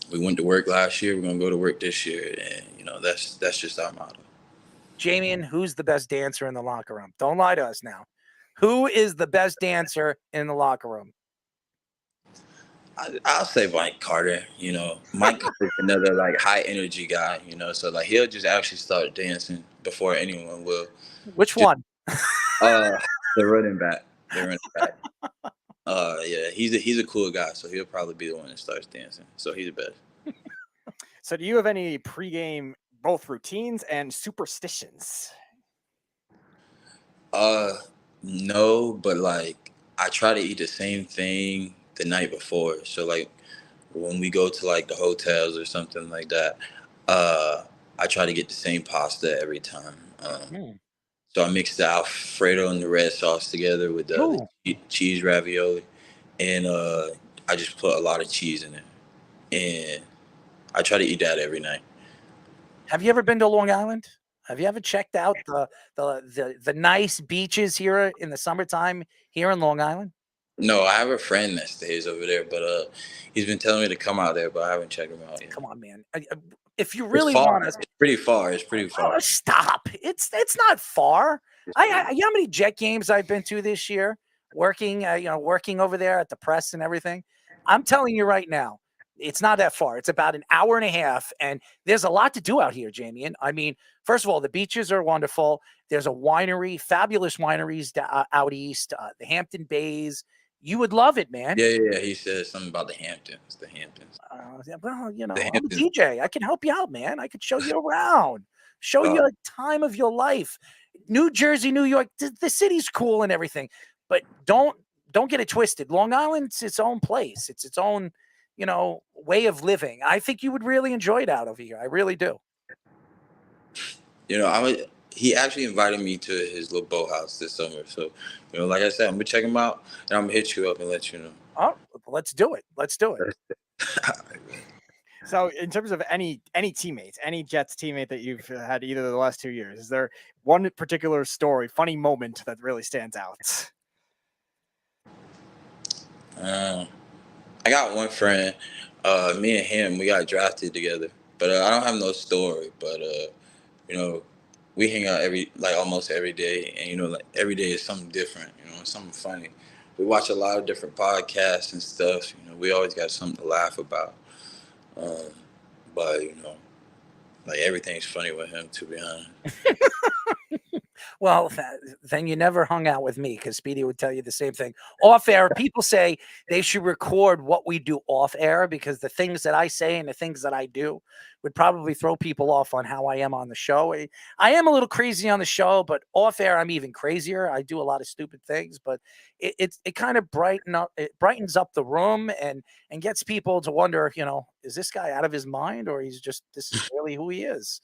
we went to work last year. We're gonna go to work this year, and that's just our motto. Jamien, who's the best dancer in the locker room? Don't lie to us now. Who is the best dancer in the locker room? I'll say Mike Carter. You know, Mike is another like high energy guy. You know, so like he'll just actually start dancing before anyone will. Which one? The running back. The running back. Yeah, he's a cool guy, so he'll probably be the one that starts dancing. So he's the best. So do you have any pregame both routines and superstitions? No, but like I try to eat the same thing the night before. So like when we go to like the hotels or something like that, I try to get the same pasta every time. So I mix the Alfredo and the red sauce together with the cheese ravioli, and I just put a lot of cheese in it, and I try to eat that every night. Have you ever been to Long Island? Have you ever checked out the nice beaches here in the summertime here in Long Island? No, I have a friend that stays over there, but he's been telling me to come out there, but I haven't checked him out yet. Come on, man. If you really It's far. want to, It's pretty far. It's pretty far. stop. It's not far. You know how many Jet games I've been to this year, working over there at the press and everything. I'm telling you right now, it's not that far. It's about an hour and a half, and there's a lot to do out here, Jamien. I mean, first of all, the beaches are wonderful. There's a winery, fabulous wineries out east, the Hampton Bays. You would love it, man. Yeah. He said something about the Hamptons. The Hamptons. Well, you know, The I'm a Hamptons. DJ. I can help you out, man. I could show you around, show you a time of your life. New Jersey, New York, the city's cool and everything, but don't get it twisted. Long Island's its own place. It's its own, way of living. I think you would really enjoy it out over here. I really do. You know, he actually invited me to his little boathouse this summer. So, like I said, I'm gonna check him out, and I'm gonna hit you up and let you know. Oh, let's do it. Let's do it. So in terms of any teammates, any Jets teammate that you've had either of the last 2 years, is there one particular story, funny moment that really stands out? I got one friend. Me and him, we got drafted together. But I don't have no story. But we hang out almost every day, and like every day is something different. Something funny. We watch a lot of different podcasts and stuff. We always got something to laugh about. But like everything's funny with him, to be honest. Well, then you never hung out with me, because Speedy would tell you the same thing. Off air, people say they should record what we do off air, because the things that I say and the things that I do would probably throw people off on how I am on the show. I am a little crazy on the show, but off air, I'm even crazier. I do a lot of stupid things, but it kind of brightens up the room and gets people to wonder, is this guy out of his mind, or this is really who he is?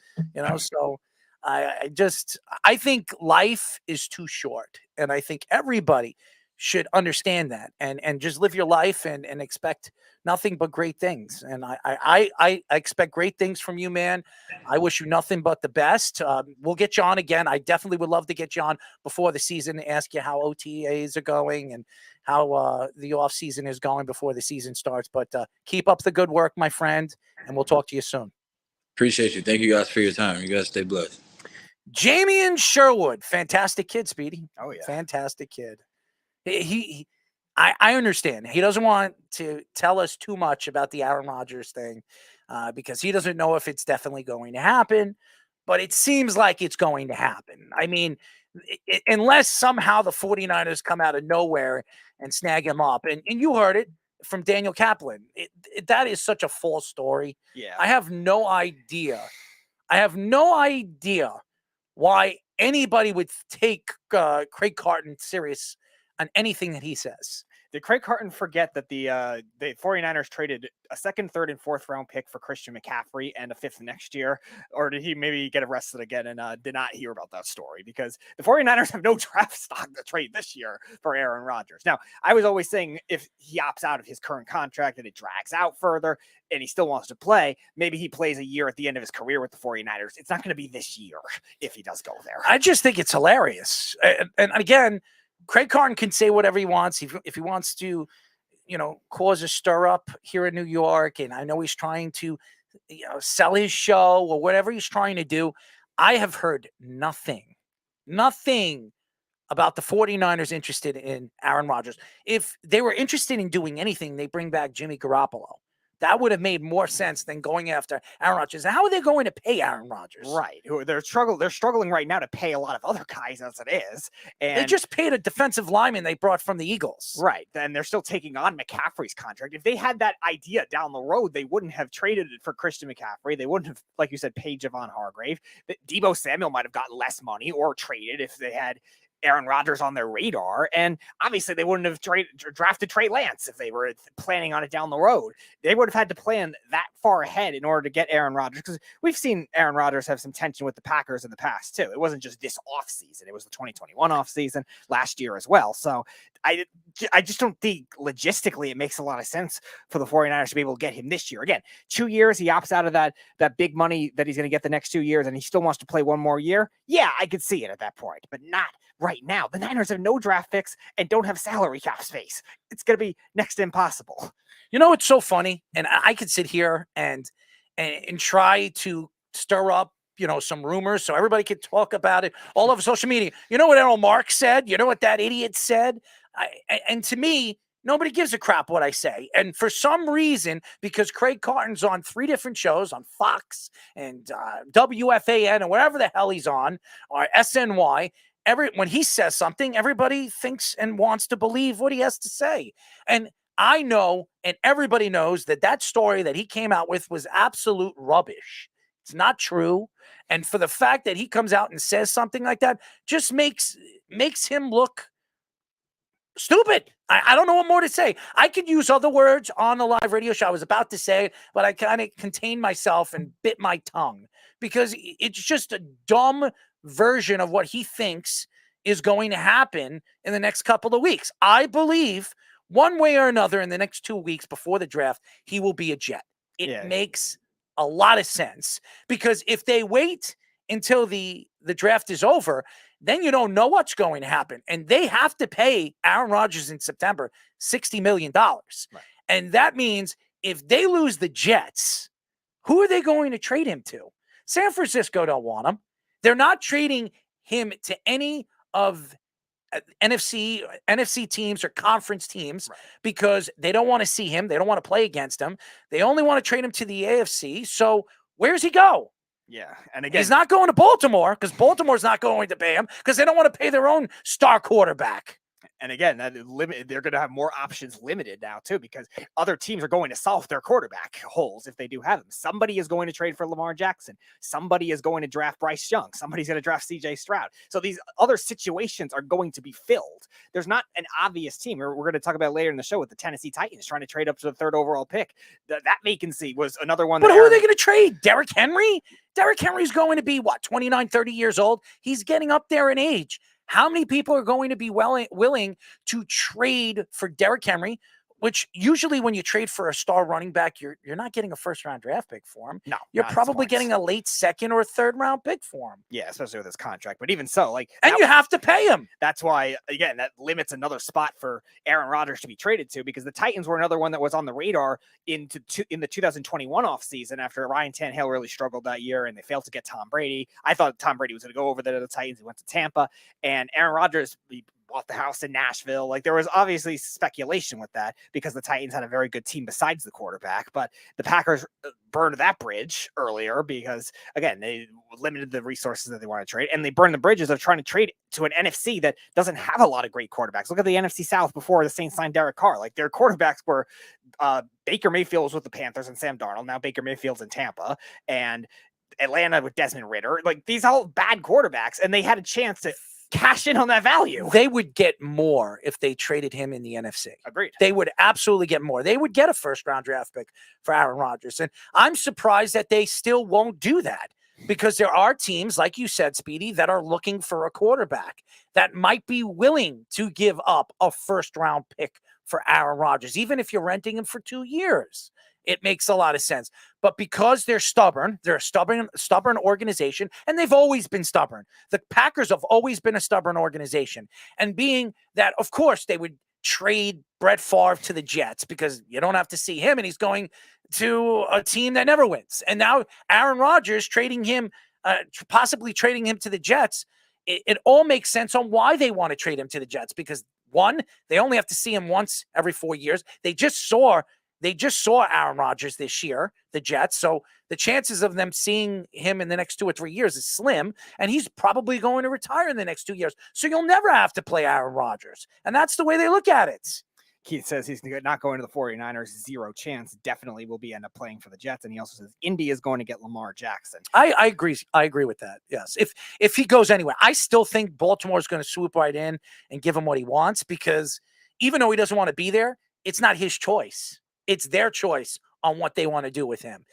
So I think life is too short, and I think everybody should understand that and just live your life and expect nothing but great things. And I expect great things from you, man. I wish you nothing but the best. We'll get you on again. I definitely would love to get you on before the season and ask you how OTAs are going and how the off season is going before the season starts. But keep up the good work, my friend, and we'll talk to you soon. Appreciate you. Thank you guys for your time. You guys stay blessed. Jamien Sherwood, fantastic kid, Speedy. Oh yeah, fantastic kid. I understand. He doesn't want to tell us too much about the Aaron Rodgers thing because he doesn't know if it's definitely going to happen, but it seems like it's going to happen. I mean, unless somehow the 49ers come out of nowhere and snag him up. And you heard it from Daniel Kaplan. That is such a false story. Yeah. I have no idea. Why anybody would take Craig Carton serious on anything that he says. Did Craig Carton forget that the 49ers traded a second, third, and fourth round pick for Christian McCaffrey and a fifth next year? Or did he maybe get arrested again and did not hear about that story? Because the 49ers have no draft stock to trade this year for Aaron Rodgers. Now, I was always saying if he opts out of his current contract and it drags out further and he still wants to play, maybe he plays a year at the end of his career with the 49ers. It's not going to be this year if he does go there. I just think it's hilarious. And again, Craig Carton can say whatever he wants. If he wants to, cause a stir up here in New York, and I know he's trying to, sell his show or whatever he's trying to do. I have heard nothing about the 49ers interested in Aaron Rodgers. If they were interested in doing anything, they bring back Jimmy Garoppolo. That would have made more sense than going after Aaron Rodgers. How are they going to pay Aaron Rodgers? Right. They're struggling right now to pay a lot of other guys as it is. And they just paid a defensive lineman they brought from the Eagles. Right. And they're still taking on McCaffrey's contract. If they had that idea down the road, they wouldn't have traded it for Christian McCaffrey. They wouldn't have, like you said, paid Javon Hargrave. Debo Samuel might have gotten less money or traded if they had Aaron Rodgers on their radar. And obviously they wouldn't have drafted Trey Lance if they were planning on it down the road. They would have had to plan that far ahead in order to get Aaron Rodgers, because we've seen Aaron Rodgers have some tension with the Packers in the past too. It wasn't just this offseason. It was the 2021 offseason last year as well. So I just don't think logistically it makes a lot of sense for the 49ers to be able to get him this year. Again, 2 years, he opts out of that big money that he's going to get the next 2 years, and he still wants to play one more year. Yeah, I could see it at that point, but not right now. The Niners have no draft picks and don't have salary cap space. It's going to be next to impossible. You know, it's so funny, and I could sit here and try to stir up, you know, some rumors so everybody could talk about it all over social media. You know what Errol Marks said? You know what that idiot said? And to me, nobody gives a crap what I say. And for some reason, because Craig Carton's on 3 different shows on Fox and WFAN and wherever the hell he's on, or SNY, when he says something, everybody thinks and wants to believe what he has to say. And I know, and everybody knows, that story that he came out with was absolute rubbish. It's not true. And for the fact that he comes out and says something like that just makes him look stupid. I don't know what more to say. I could use other words on the live radio show. I was about to say it, but I kind of contained myself and bit my tongue because it's just a dumb version of what he thinks is going to happen in the next couple of weeks. I believe one way or another in the next 2 weeks before the draft, he will be a Jet. It makes a lot of sense because if they wait until the draft is over, then you don't know what's going to happen. And they have to pay Aaron Rodgers in September $60 million. Right. And that means if they lose the Jets, who are they going to trade him to? San Francisco don't want him. They're not trading him to any of NFC teams or conference teams because they don't want to see him. They don't want to play against him. They only want to trade him to the AFC. So where's he go? Yeah. And again, he's not going to Baltimore because Baltimore's not going to pay him because they don't want to pay their own star quarterback. And again, they're going to have more options limited now, too, because other teams are going to solve their quarterback holes if they do have them. Somebody is going to trade for Lamar Jackson. Somebody is going to draft Bryce Young. Somebody's going to draft C.J. Stroud. So these other situations are going to be filled. There's not an obvious team. We're going to talk about later in the show with the Tennessee Titans trying to trade up to the 3rd overall pick. That vacancy was another one. But who are they going to trade? Derrick Henry? Derrick Henry's going to be, 29, 30 years old? He's getting up there in age. How many people are going to be willing to trade for Derrick Henry, which usually when you trade for a star running back, you're not getting a 1st-round draft pick for him. No, you're probably getting a late 2nd or 3rd-round pick for him. Yeah, especially with his contract. But even so, and you have to pay him. That's why, again, that limits another spot for Aaron Rodgers to be traded to, because the Titans were another one that was on the radar in the 2021 offseason after Ryan Tannehill really struggled that year and they failed to get Tom Brady. I thought Tom Brady was going to go over there to the Titans. He went to Tampa, and Aaron Rodgers bought the house in Nashville. There was obviously speculation with that because the Titans had a very good team besides the quarterback, but the Packers burned that bridge earlier because, again, they limited the resources that they want to trade, and they burned the bridges of trying to trade to an NFC that doesn't have a lot of great quarterbacks. Look at the NFC South before the Saints signed Derek Carr. Their quarterbacks were Baker Mayfield was with the Panthers and Sam Darnold. Now Baker Mayfield's in Tampa, and Atlanta with Desmond Ridder. These all bad quarterbacks, and they had a chance to cash in on that value. They would get more if they traded him in the NFC. Agreed. They would absolutely get more. They would get a 1st-round draft pick for Aaron Rodgers. And I'm surprised that they still won't do that because there are teams, like you said, Speedy, that are looking for a quarterback that might be willing to give up a 1st-round pick for Aaron Rodgers, even if you're renting him for 2 years. It makes a lot of sense. But because they're a stubborn organization, and they've always been stubborn. The Packers have always been a stubborn organization. And being that, of course, they would trade Brett Favre to the Jets because you don't have to see him, and he's going to a team that never wins. And now Aaron Rodgers trading him, possibly trading him to the Jets, it all makes sense on why they want to trade him to the Jets, because one, they only have to see him once every 4 years. They just saw Aaron Rodgers this year, the Jets. So the chances of them seeing him in the next 2 or 3 years is slim, and he's probably going to retire in the next 2 years. So you'll never have to play Aaron Rodgers. And that's the way they look at it. Keith says he's not going to the 49ers, zero chance. Definitely will be end up playing for the Jets. And he also says Indy is going to get Lamar Jackson. I agree. I agree with that. Yes. If he goes anywhere, I still think Baltimore is going to swoop right in and give him what he wants, because even though he doesn't want to be there, it's not his choice. It's their choice on what they want to do with him.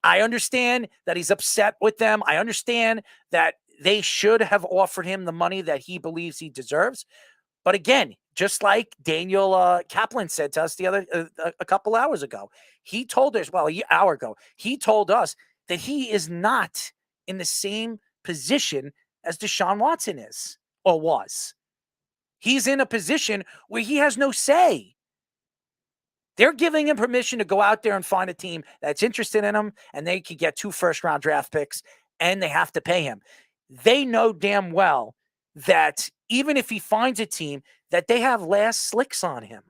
I understand that he's upset with them. I understand that they should have offered him the money that he believes he deserves. But again, just like Daniel Kaplan said to us a couple hours ago, he told us, an hour ago, he told us that he is not in the same position as Deshaun Watson is or was. He's in a position where he has no say. They're giving him permission to go out there and find a team that's interested in him, and they could get 2 first-round draft picks, and they have to pay him. They know damn well that even if he finds a team, that they have last slicks on him,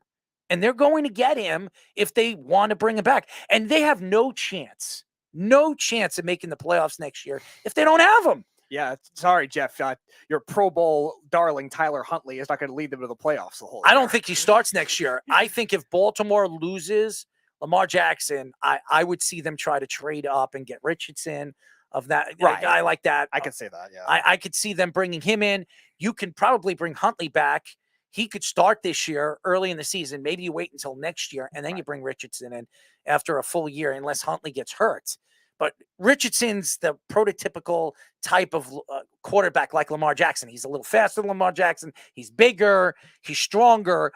and they're going to get him if they want to bring him back. And they have no chance of making the playoffs next year if they don't have him. Yeah, sorry, Jeff. Your Pro Bowl darling Tyler Huntley is not going to lead them to the playoffs the whole I year. don't think he starts next year. I think if Baltimore loses Lamar Jackson, I would see them try to trade up and get Richardson of that. Right. A guy like that. I could say that, yeah. I could see them bringing him in. You can probably bring Huntley back. He could start this year early in the season. Maybe you wait until next year, and then you bring Richardson in after a full year, unless Huntley gets hurt. But Richardson's the prototypical type of quarterback like Lamar Jackson. He's a little faster than Lamar Jackson. He's bigger. He's stronger.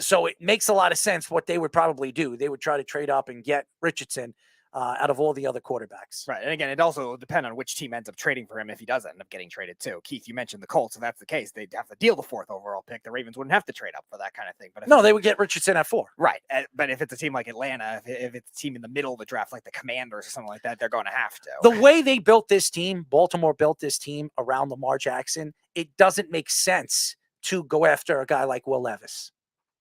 So it makes a lot of sense what they would probably do. They would try to trade up and get Richardson out of all the other quarterbacks. Right. And again, it also depends on which team ends up trading for him if he does end up getting traded too. Keith, you mentioned the Colts. If that's the case, they'd have to deal the 4th overall pick. The Ravens wouldn't have to trade up for that kind of thing. But No, they would get Richardson at 4. Right. But if it's a team like Atlanta, if it's a team in the middle of the draft, like the Commanders or something like that, they're going to have to. The way they built this team, Baltimore built this team around Lamar Jackson, it doesn't make sense to go after a guy like Will Levis.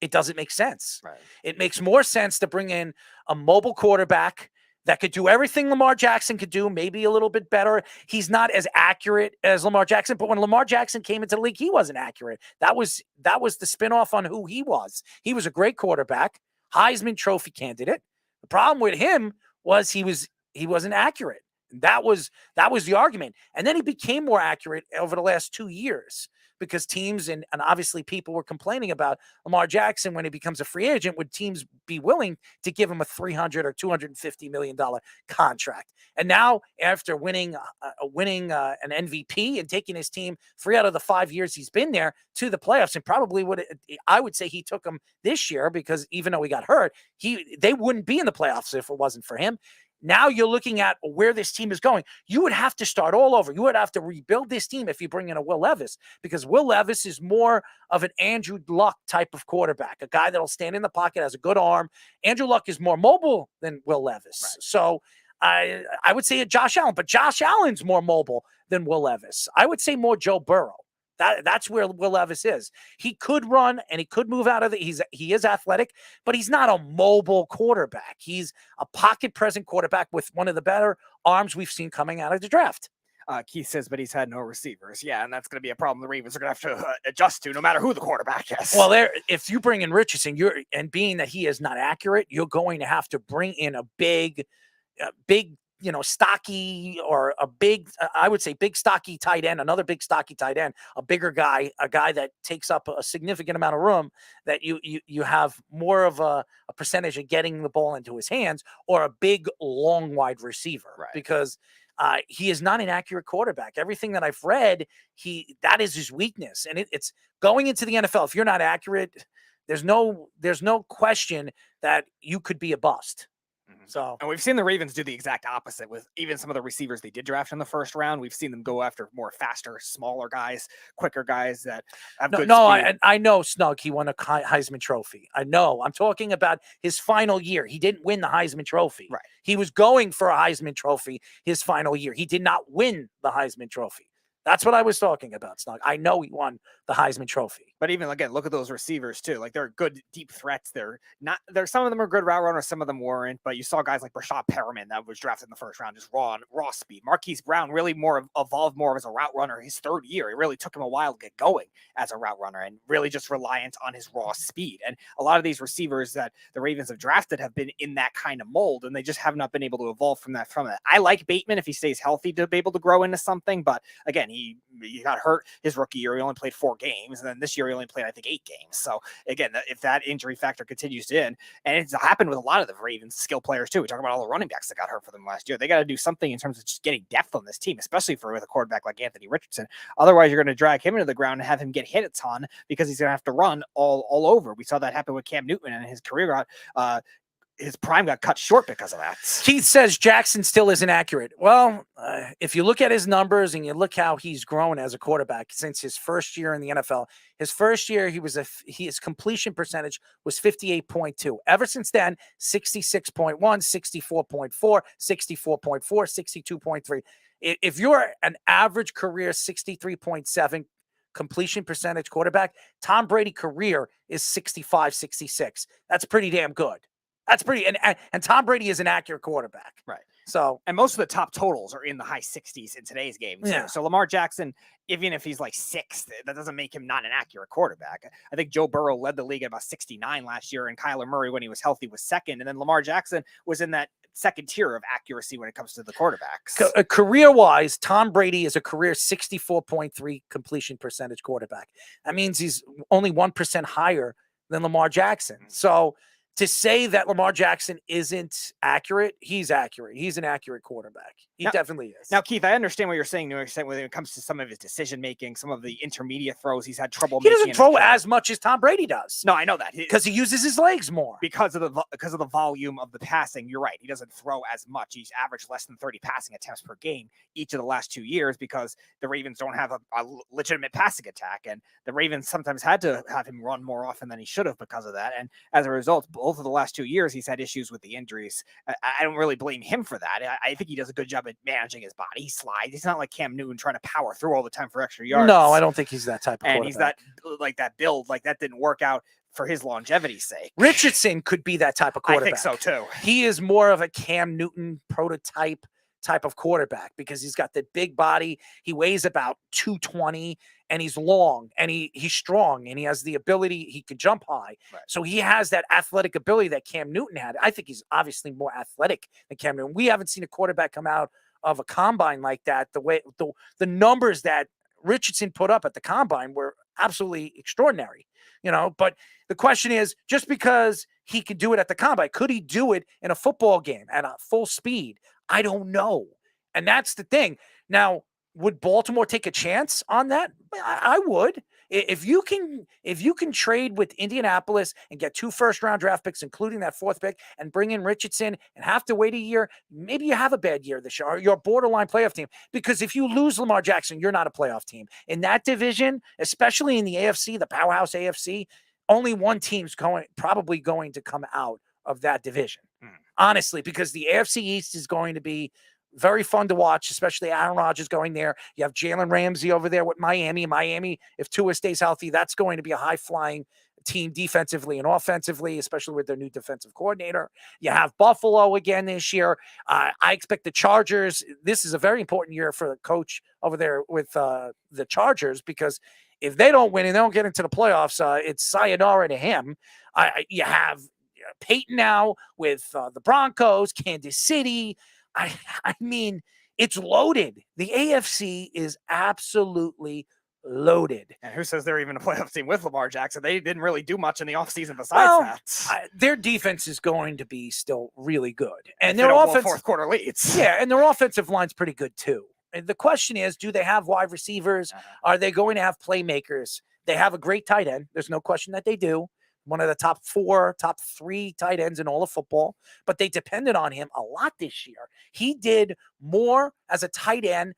It doesn't make sense. Right. It makes more sense to bring in a mobile quarterback that could do everything Lamar Jackson could do, maybe a little bit better. He's not as accurate as Lamar Jackson, but when Lamar Jackson came into the league, he wasn't accurate. That was the spinoff on who he was. He was a great quarterback, Heisman Trophy candidate. The problem with him was he wasn't accurate. That was the argument. And then he became more accurate over the last 2 years, because teams and obviously people were complaining about Lamar Jackson when he becomes a free agent. Would teams be willing to give him a $300 or $250 million contract? And now, after winning an MVP and taking his team 3 out of the 5 years he's been there to the playoffs, and probably I would say he took them this year, because even though he got hurt, they wouldn't be in the playoffs if it wasn't for him. Now you're looking at where this team is going. You would have to start all over. You would have to rebuild this team if you bring in a Will Levis, because Will Levis is more of an Andrew Luck type of quarterback, a guy that'll stand in the pocket, has a good arm. Andrew Luck is more mobile than Will Levis. Right. So I would say Josh Allen, but Josh Allen's more mobile than Will Levis. I would say more Joe Burrow. That's where Will Levis is. He could run and he could move out of he is athletic, but he's not a mobile quarterback. He's a pocket present quarterback with one of the better arms we've seen coming out of the draft. Keith says, but he's had no receivers. Yeah, and that's going to be a problem the Ravens are going to have to adjust to, no matter who the quarterback is. Well, if you bring in Richardson, and being that he is not accurate, you're going to have to bring in a big, stocky, or a big, I would say big stocky tight end, another big stocky tight end, a bigger guy, a guy that takes up a significant amount of room, that you have more of a percentage of getting the ball into his hands, or a big, long, wide receiver. Right. Because he is not an accurate quarterback. Everything that I've read, that is his weakness. And it's going into the NFL. If you're not accurate, there's no question that you could be a bust. So, and we've seen the Ravens do the exact opposite with even some of the receivers they did draft in the first round. We've seen them go after more faster, smaller guys, quicker guys that have good speed. I know Snug, he won a Heisman Trophy. I know. I'm talking about his final year. He didn't win the Heisman Trophy. Right. He was going for a Heisman Trophy his final year. He did not win the Heisman Trophy. That's what I was talking about, Snug. I know he won the Heisman Trophy. But even again, look at those receivers too. Like they're good deep threats. They're some of them are good route runners, some of them weren't. But you saw guys like Rashad Perriman that was drafted in the first round, just raw speed. Marquise Brown really evolved more as a route runner his third year. It really took him a while to get going as a route runner and really just reliant on his raw speed. And a lot of these receivers that the Ravens have drafted have been in that kind of mold, and they just have not been able to evolve from that. I like Bateman if he stays healthy to be able to grow into something. But again, he got hurt his rookie year. He only played 4 games, and then this year he only played, I think, 8 games. So again, if that injury factor continues to end, and it's happened with a lot of the Ravens skill players too. We talk about all the running backs that got hurt for them last year. They got to do something in terms of just getting depth on this team, especially with a quarterback like Anthony Richardson. Otherwise, you're going to drag him into the ground and have him get hit a ton because he's going to have to run all over. We saw that happen with Cam Newton, and his career got his prime got cut short because of that. Keith says Jackson still isn't accurate. Well, if you look at his numbers and you look how he's grown as a quarterback since his first year in the NFL, his first year his completion percentage was 58.2. Ever since then, 66.1, 64.4, 64.4, 62.3. If you're an average career 63.7 completion percentage quarterback, Tom Brady career is 65, 66. That's pretty damn good. That's pretty, and Tom Brady is an accurate quarterback. Right. So, and most of the top totals are in the high 60s in today's game too. Yeah. So Lamar Jackson, even if he's like 6th, that doesn't make him not an accurate quarterback. I think Joe Burrow led the league at about 69 last year, and Kyler Murray, when he was healthy, was 2nd. And then Lamar Jackson was in that 2nd tier of accuracy when it comes to the quarterbacks. Career-wise, Tom Brady is a career 64.3 completion percentage quarterback. That means he's only 1% higher than Lamar Jackson. So to say that Lamar Jackson isn't accurate, he's accurate. He's an accurate quarterback. He definitely is. Now, Keith, I understand what you're saying when it comes to some of his decision-making, some of the intermediate throws he's had trouble He making. doesn't throw as much as Tom Brady does. No, I know that. Because he uses his legs more. Because of the volume of the passing, you're right. He doesn't throw as much. He's averaged less than 30 passing attempts per game each of the last 2 years because the Ravens don't have a legitimate passing attack. And the Ravens sometimes had to have him run more often than he should have because of that. And as a result, both of the last 2 years, he's had issues with the injuries. I don't really blame him for that. I think he does a good job at managing his body. He slides. He's not like Cam Newton trying to power through all the time for extra yards. No, I don't think he's that type of and quarterback. he's that build. Like that didn't work out for his longevity's sake. Richardson could be that type of quarterback. I think so too. He is more of a Cam Newton prototype type of quarterback because he's got the big body. He weighs about 220 and he's long and he's strong and he has the ability. He can jump high. Right. So he has that athletic ability that Cam Newton had. I think he's obviously more athletic than Cam Newton. We haven't seen a quarterback come out of a combine like that. The way the numbers that Richardson put up at the combine were absolutely extraordinary, but the question is, just because he could do it at the combine, could he do it in a football game at a full speed? I don't know. And that's the thing. Now, would Baltimore take a chance on that? I would. If you can trade with Indianapolis and get 2 first-round draft picks, including that 4th pick, and bring in Richardson and have to wait a year, maybe you have a bad year this year, or you're a borderline playoff team. Because if you lose Lamar Jackson, you're not a playoff team. In that division, especially in the AFC, the powerhouse AFC, only one team's probably going to come out of that division. Honestly, because the AFC East is going to be very fun to watch, especially Aaron Rodgers going there. You have Jalen Ramsey over there with Miami. Miami, if Tua stays healthy, that's going to be a high-flying team defensively and offensively, especially with their new defensive coordinator. You have Buffalo again this year. I expect the Chargers. This is a very important year for the coach over there with the Chargers because if they don't win and they don't get into the playoffs, it's sayonara to him. You have Peyton now with the Broncos, Kansas City. I mean, it's loaded. The AFC is absolutely loaded. And who says they're even a playoff team with Lamar Jackson? They didn't really do much in the offseason besides that. Their defense is going to be still really good. And their offense, 4th quarter leads. Yeah, and their offensive line's pretty good too. And the question is, do they have wide receivers? Are they going to have playmakers? They have a great tight end. There's no question that they do. One of the top 3 tight ends in all of football, but they depended on him a lot this year. He did more as a tight end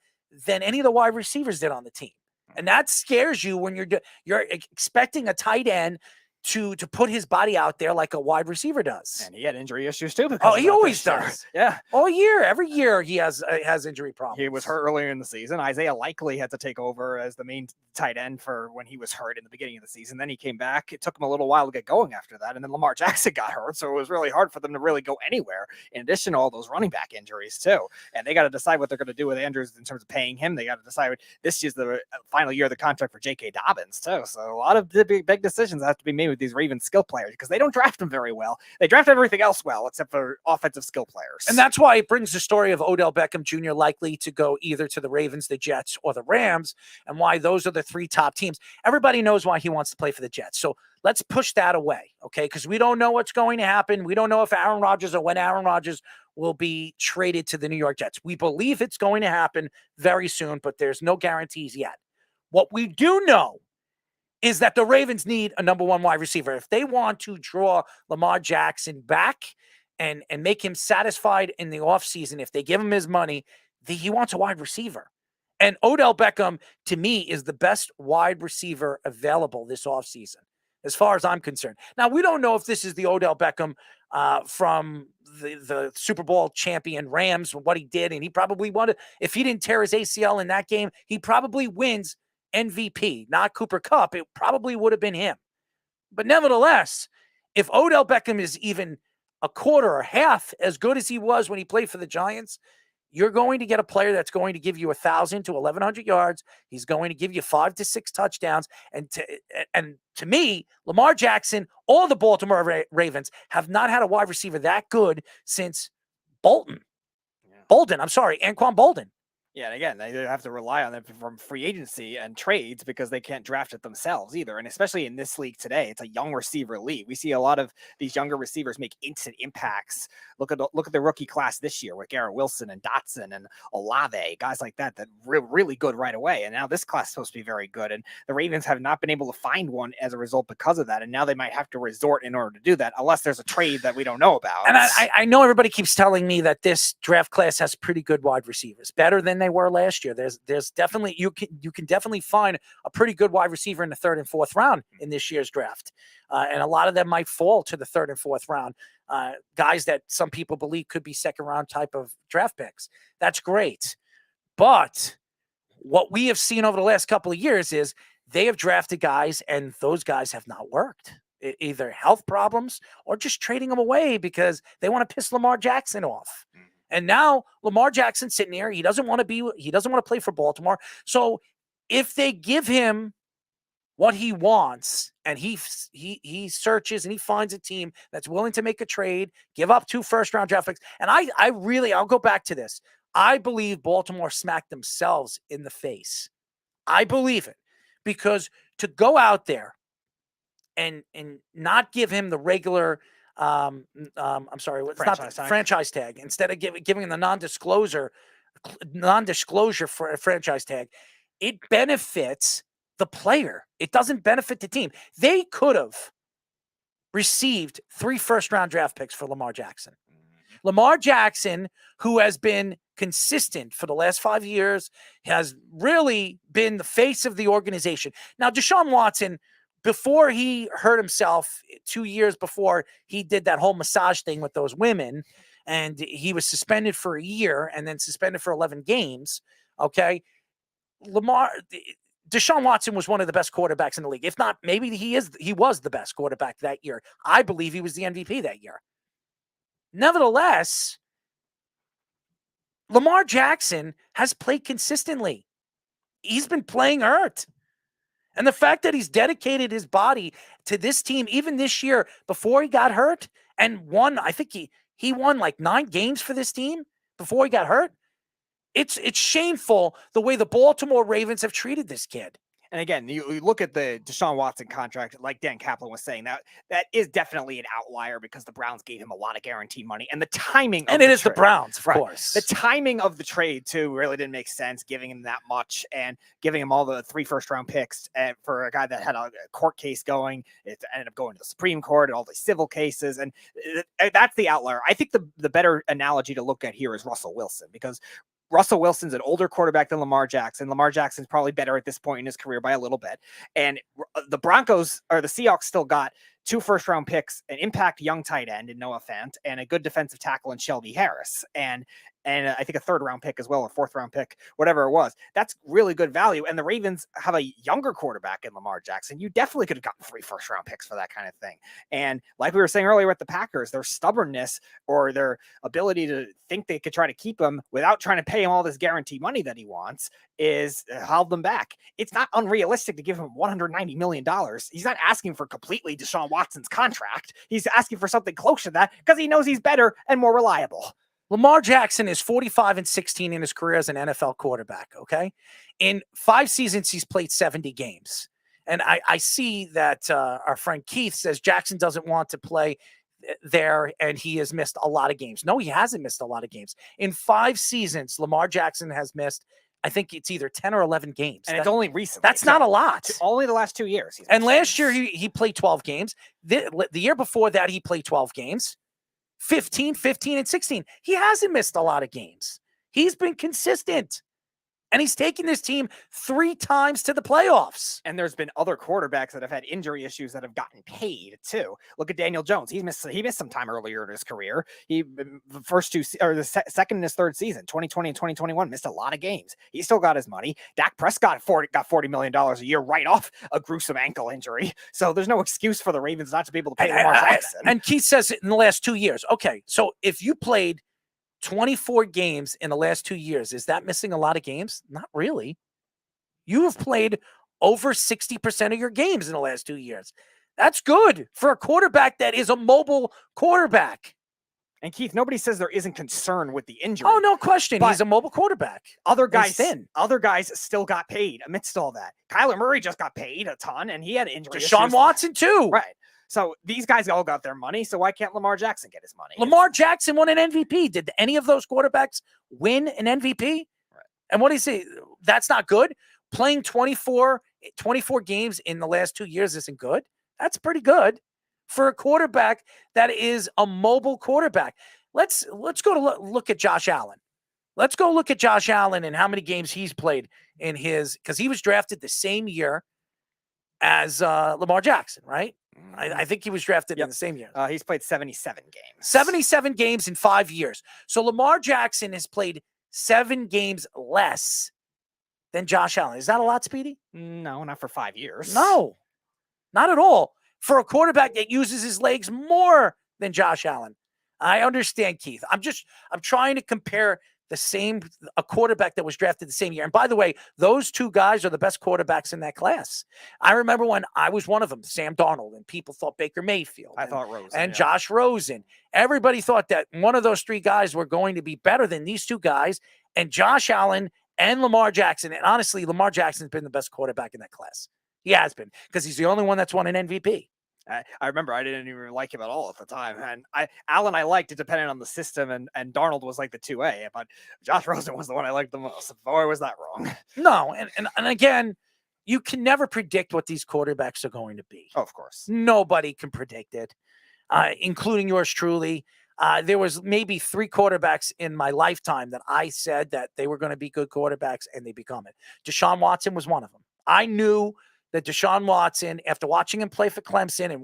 than any of the wide receivers did on the team. And that scares you when you're expecting a tight end to put his body out there like a wide receiver does. And he had injury issues too. Oh, he always does. does. Yeah. All year, every year he has injury problems. He was hurt earlier in the season. Isaiah Likely had to take over as the main tight end for when he was hurt in the beginning of the season. Then he came back. It took him a little while to get going after that. And then Lamar Jackson got hurt. So it was really hard for them to really go anywhere, in addition to all those running back injuries too. And they got to decide what they're going to do with Andrews in terms of paying him. They got to decide this is the final year of the contract for J.K. Dobbins too. So a lot of the big decisions have to be made with these Ravens skill players because they don't draft them very well. They draft everything else well except for offensive skill players. And that's why it brings the story of Odell Beckham Jr. likely to go either to the Ravens, the Jets, or the Rams, and why those are the three top teams. Everybody knows why he wants to play for the Jets. So let's push that away, okay? Because we don't know what's going to happen. We don't know if Aaron Rodgers or when Aaron Rodgers will be traded to the New York Jets. We believe it's going to happen very soon, but there's no guarantees yet. What we do know is that the Ravens need a number one wide receiver. If they want to draw Lamar Jackson back and make him satisfied in the offseason, if they give him his money, he wants a wide receiver. And Odell Beckham, to me, is the best wide receiver available this offseason, as far as I'm concerned. Now, we don't know if this is the Odell Beckham from the Super Bowl champion Rams, what he did, and he probably wanted, if he didn't tear his ACL in that game, he probably wins MVP, not Cooper Kupp. It probably would have been him. But nevertheless, if Odell Beckham is even a quarter or half as good as he was when he played for the Giants, you're going to get a player that's going to give you 1,000 to 1,100 yards. He's going to give you 5 to 6 touchdowns. And to me, Lamar Jackson, all the Baltimore Ravens have not had a wide receiver that good since Anquan Bolden. Yeah, and again, they have to rely on them from free agency and trades because they can't draft it themselves either. And especially in this league today, it's a young receiver league. We see a lot of these younger receivers make instant impacts. Look at the rookie class this year with Garrett Wilson and Dotson and Olave, guys like that really good right away. And now this class is supposed to be very good. And the Ravens have not been able to find one as a result because of that. And now they might have to resort in order to do that, unless there's a trade that we don't know about. And I know everybody keeps telling me that this draft class has pretty good wide receivers, better than they were last year. There's definitely, you can definitely find a pretty good wide receiver in the 3rd and 4th round in this year's draft. And a lot of them might fall to the 3rd and 4th round. Guys that some people believe could be 2nd round type of draft picks. That's great. But what we have seen over the last couple of years is they have drafted guys and those guys have not worked. Either health problems or just trading them away because they want to piss Lamar Jackson off. And now Lamar Jackson's sitting here. He doesn't want to play for Baltimore. So if they give him what he wants and he searches and he finds a team that's willing to make a trade, give up 2 first-round draft picks. And I'll go back to this. I believe Baltimore smacked themselves in the face. I believe it because to go out there and not give him the regular franchise tag instead of giving him the non-disclosure for a franchise tag, it benefits the player. It doesn't benefit the team. They could have received 3 first-round draft picks for Lamar Jackson. Lamar Jackson, who has been consistent for the last 5 years, has really been the face of the organization. Now, Deshaun Watson, before he hurt himself 2 years before he did that whole massage thing with those women, and he was suspended for a year and then suspended for 11 games, okay? Deshaun Watson was one of the best quarterbacks in the league. If not, maybe he was the best quarterback that year. I believe he was the MVP that year. Nevertheless, Lamar Jackson has played consistently. He's been playing hurt. And the fact that he's dedicated his body to this team, even this year, before he got hurt, and won, I think he won like 9 games for this team before he got hurt. It's shameful the way the Baltimore Ravens have treated this kid. And again, you look at the Deshaun Watson contract, like Dan Kaplan was saying, that is definitely an outlier because the Browns gave him a lot of guaranteed money. And the timing of the Browns, of course. The timing of the trade, too, really didn't make sense, giving him that much and giving him all the 3 first-round picks for a guy that had a court case going. It ended up going to the Supreme Court and all the civil cases. And that's the outlier. I think the better analogy to look at here is Russell Wilson, because Russell Wilson's an older quarterback than Lamar Jackson. Lamar Jackson's probably better at this point in his career by a little bit. And the Seahawks still got 2 first-round picks, an impact young tight end in Noah Fant, and a good defensive tackle in Shelby Harris. And I think a 3rd-round pick as well, or 4th-round pick, whatever it was. That's really good value. And the Ravens have a younger quarterback in Lamar Jackson. You definitely could have gotten 3 first-round picks for that kind of thing. And like we were saying earlier with the Packers, their stubbornness or their ability to think they could try to keep him without trying to pay him all this guaranteed money that he wants is held them back. It's not unrealistic to give him $190 million. He's not asking for completely Deshaun Watson's contract. He's asking for something close to that because he knows he's better and more reliable. Lamar Jackson is 45-16 in his career as an NFL quarterback, okay? In 5 seasons, he's played 70 games. And I see that our friend Keith says Jackson doesn't want to play there and he has missed a lot of games. No, he hasn't missed a lot of games. In 5 seasons, Lamar Jackson has missed, I think it's either 10 or 11 games. And it's only recently. That's not a lot. Only the last 2 years. And last year, he played 12 games. The year before that, he played 12 games. 15, 15, and 16. He hasn't missed a lot of games. He's been consistent. And he's taken this team 3 times to the playoffs. And there's been other quarterbacks that have had injury issues that have gotten paid too. Look at Daniel Jones. He missed some time earlier in his career. The second in his 3rd season, 2020 and 2021, missed a lot of games. He still got his money. Dak Prescott got $40 million a year right off a gruesome ankle injury. So there's no excuse for the Ravens not to be able to pay Lamar Jackson. And Keith says it in the last 2 years. Okay, so if you played 24 games in the last 2 years, is that missing a lot of games? Not really. You have played over 60% of your games in the last 2 years. That's good for a quarterback that is a mobile quarterback. And Keith, nobody says there isn't concern with the injury. Oh, no question. He's a mobile quarterback. Other guys still got paid amidst all that. Kyler Murray just got paid a ton, and he had injury issues. Deshaun Watson too. Right. So these guys all got their money. So why can't Lamar Jackson get his money? Lamar Jackson won an MVP. Did any of those quarterbacks win an MVP? Right. And what do you say? That's not good. Playing 24 games in the last 2 years isn't good. That's pretty good for a quarterback that is a mobile quarterback. Let's go to look at Josh Allen. Let's go look at Josh Allen and how many games he's played in because he was drafted the same year as Lamar Jackson, right? I think he was drafted in the same year. He's played 77 games. 77 games in 5 years. So Lamar Jackson has played 7 games less than Josh Allen. Is that a lot, Speedy? No, not for 5 years. No, not at all. For a quarterback that uses his legs more than Josh Allen. I understand, Keith. I'm trying to compare a quarterback that was drafted the same year. And by the way, those 2 guys are the best quarterbacks in that class. I remember when I was one of them, Sam Darnold, and people thought Baker Mayfield. I thought Rosen. And Josh Rosen. Everybody thought that one of those 3 guys were going to be better than these 2 guys, and Josh Allen and Lamar Jackson. And honestly, Lamar Jackson's been the best quarterback in that class. He has been, because he's the only one that's won an MVP. I remember I didn't even like him at all at the time. And Allen I liked, it depended on the system, and Darnold was like the 2A, but Josh Rosen was the one I liked the most. Boy, was that wrong. No, and again, you can never predict what these quarterbacks are going to be. Oh, of course. Nobody can predict it, including yours truly. There was maybe 3 quarterbacks in my lifetime that I said that they were going to be good quarterbacks, and they become it. Deshaun Watson was one of them. I knew that Deshaun Watson, after watching him play for Clemson and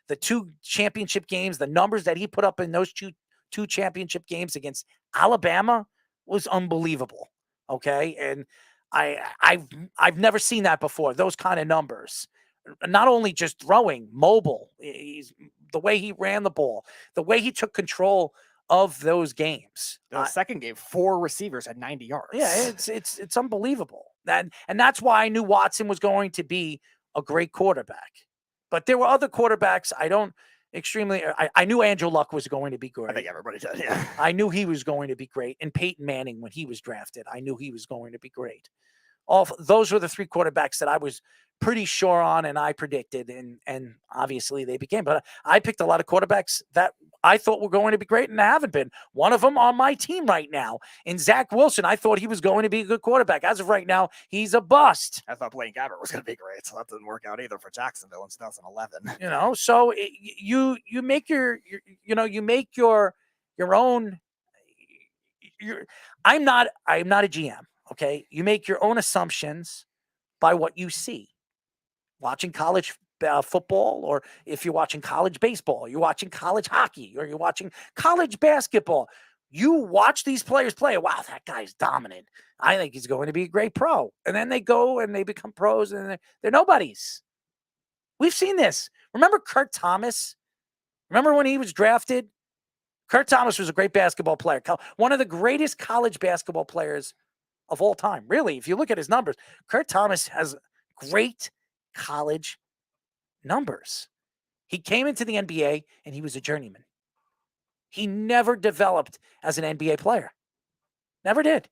the 2 championship games, the numbers that he put up in those two championship games against Alabama was unbelievable. Okay. And I've never seen that before. Those kind of numbers, not only just throwing, mobile, the way he ran the ball, the way he took control of those games. The second game, 4 receivers had 90 yards. Yeah, it's unbelievable. And that's why I knew Watson was going to be a great quarterback. But there were other quarterbacks I knew Andrew Luck was going to be great. I think everybody does, yeah. I knew he was going to be great. And Peyton Manning, when he was drafted, I knew he was going to be great. Those were the 3 quarterbacks that I was pretty sure on and I predicted, and obviously they became. But I picked a lot of quarterbacks that I thought were going to be great and haven't been. One of them on my team right now, in Zach Wilson, I thought he was going to be a good quarterback. As of right now, he's a bust. I thought Blaine Gabbert was going to be great, so that didn't work out either for Jacksonville in 2011. So you make your own. I'm not a GM. Okay, you make your own assumptions by what you see. Watching college football, or if you're watching college baseball, you're watching college hockey, or you're watching college basketball. You watch these players play. Wow, that guy's dominant. I think he's going to be a great pro. And then they go and they become pros, and they're nobodies. We've seen this. Remember Kurt Thomas? Remember when he was drafted? Kurt Thomas was a great basketball player. One of the greatest college basketball players of all time. Really, if you look at his numbers, Kurt Thomas has great college numbers. He came into the NBA and he was a journeyman. He never developed as an NBA player. Never did.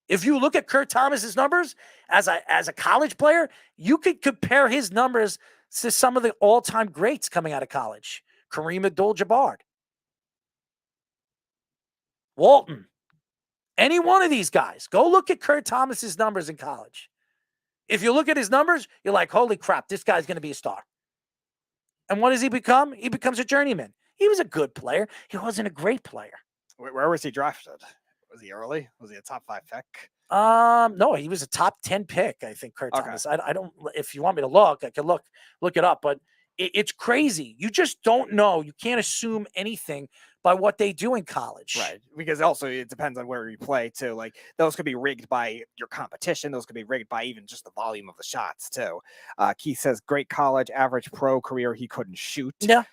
If you look at Kurt Thomas's numbers as a college player, you could compare his numbers to some of the all-time greats coming out of college. Kareem Abdul-Jabbar, Walton, any one of these guys. Go look at Kurt Thomas's numbers in college. If you look at his numbers, you're like, holy crap, this guy's going to be a star. And what does he become? He becomes a journeyman. He was a good player. He wasn't a great player. Where was he drafted? Was he early? Was he a top 5 pick? No, he was a top 10 pick, I think, Kurt Thomas. I don't, if you want me to look, I can look it up, but it's crazy. You just don't know. You can't assume anything by what they do in college. Right. Because also it depends on where you play too. Like those could be rigged by your competition. Those could be rigged by even just the volume of the shots too. Keith says great college, average pro career. He couldn't shoot. Yeah.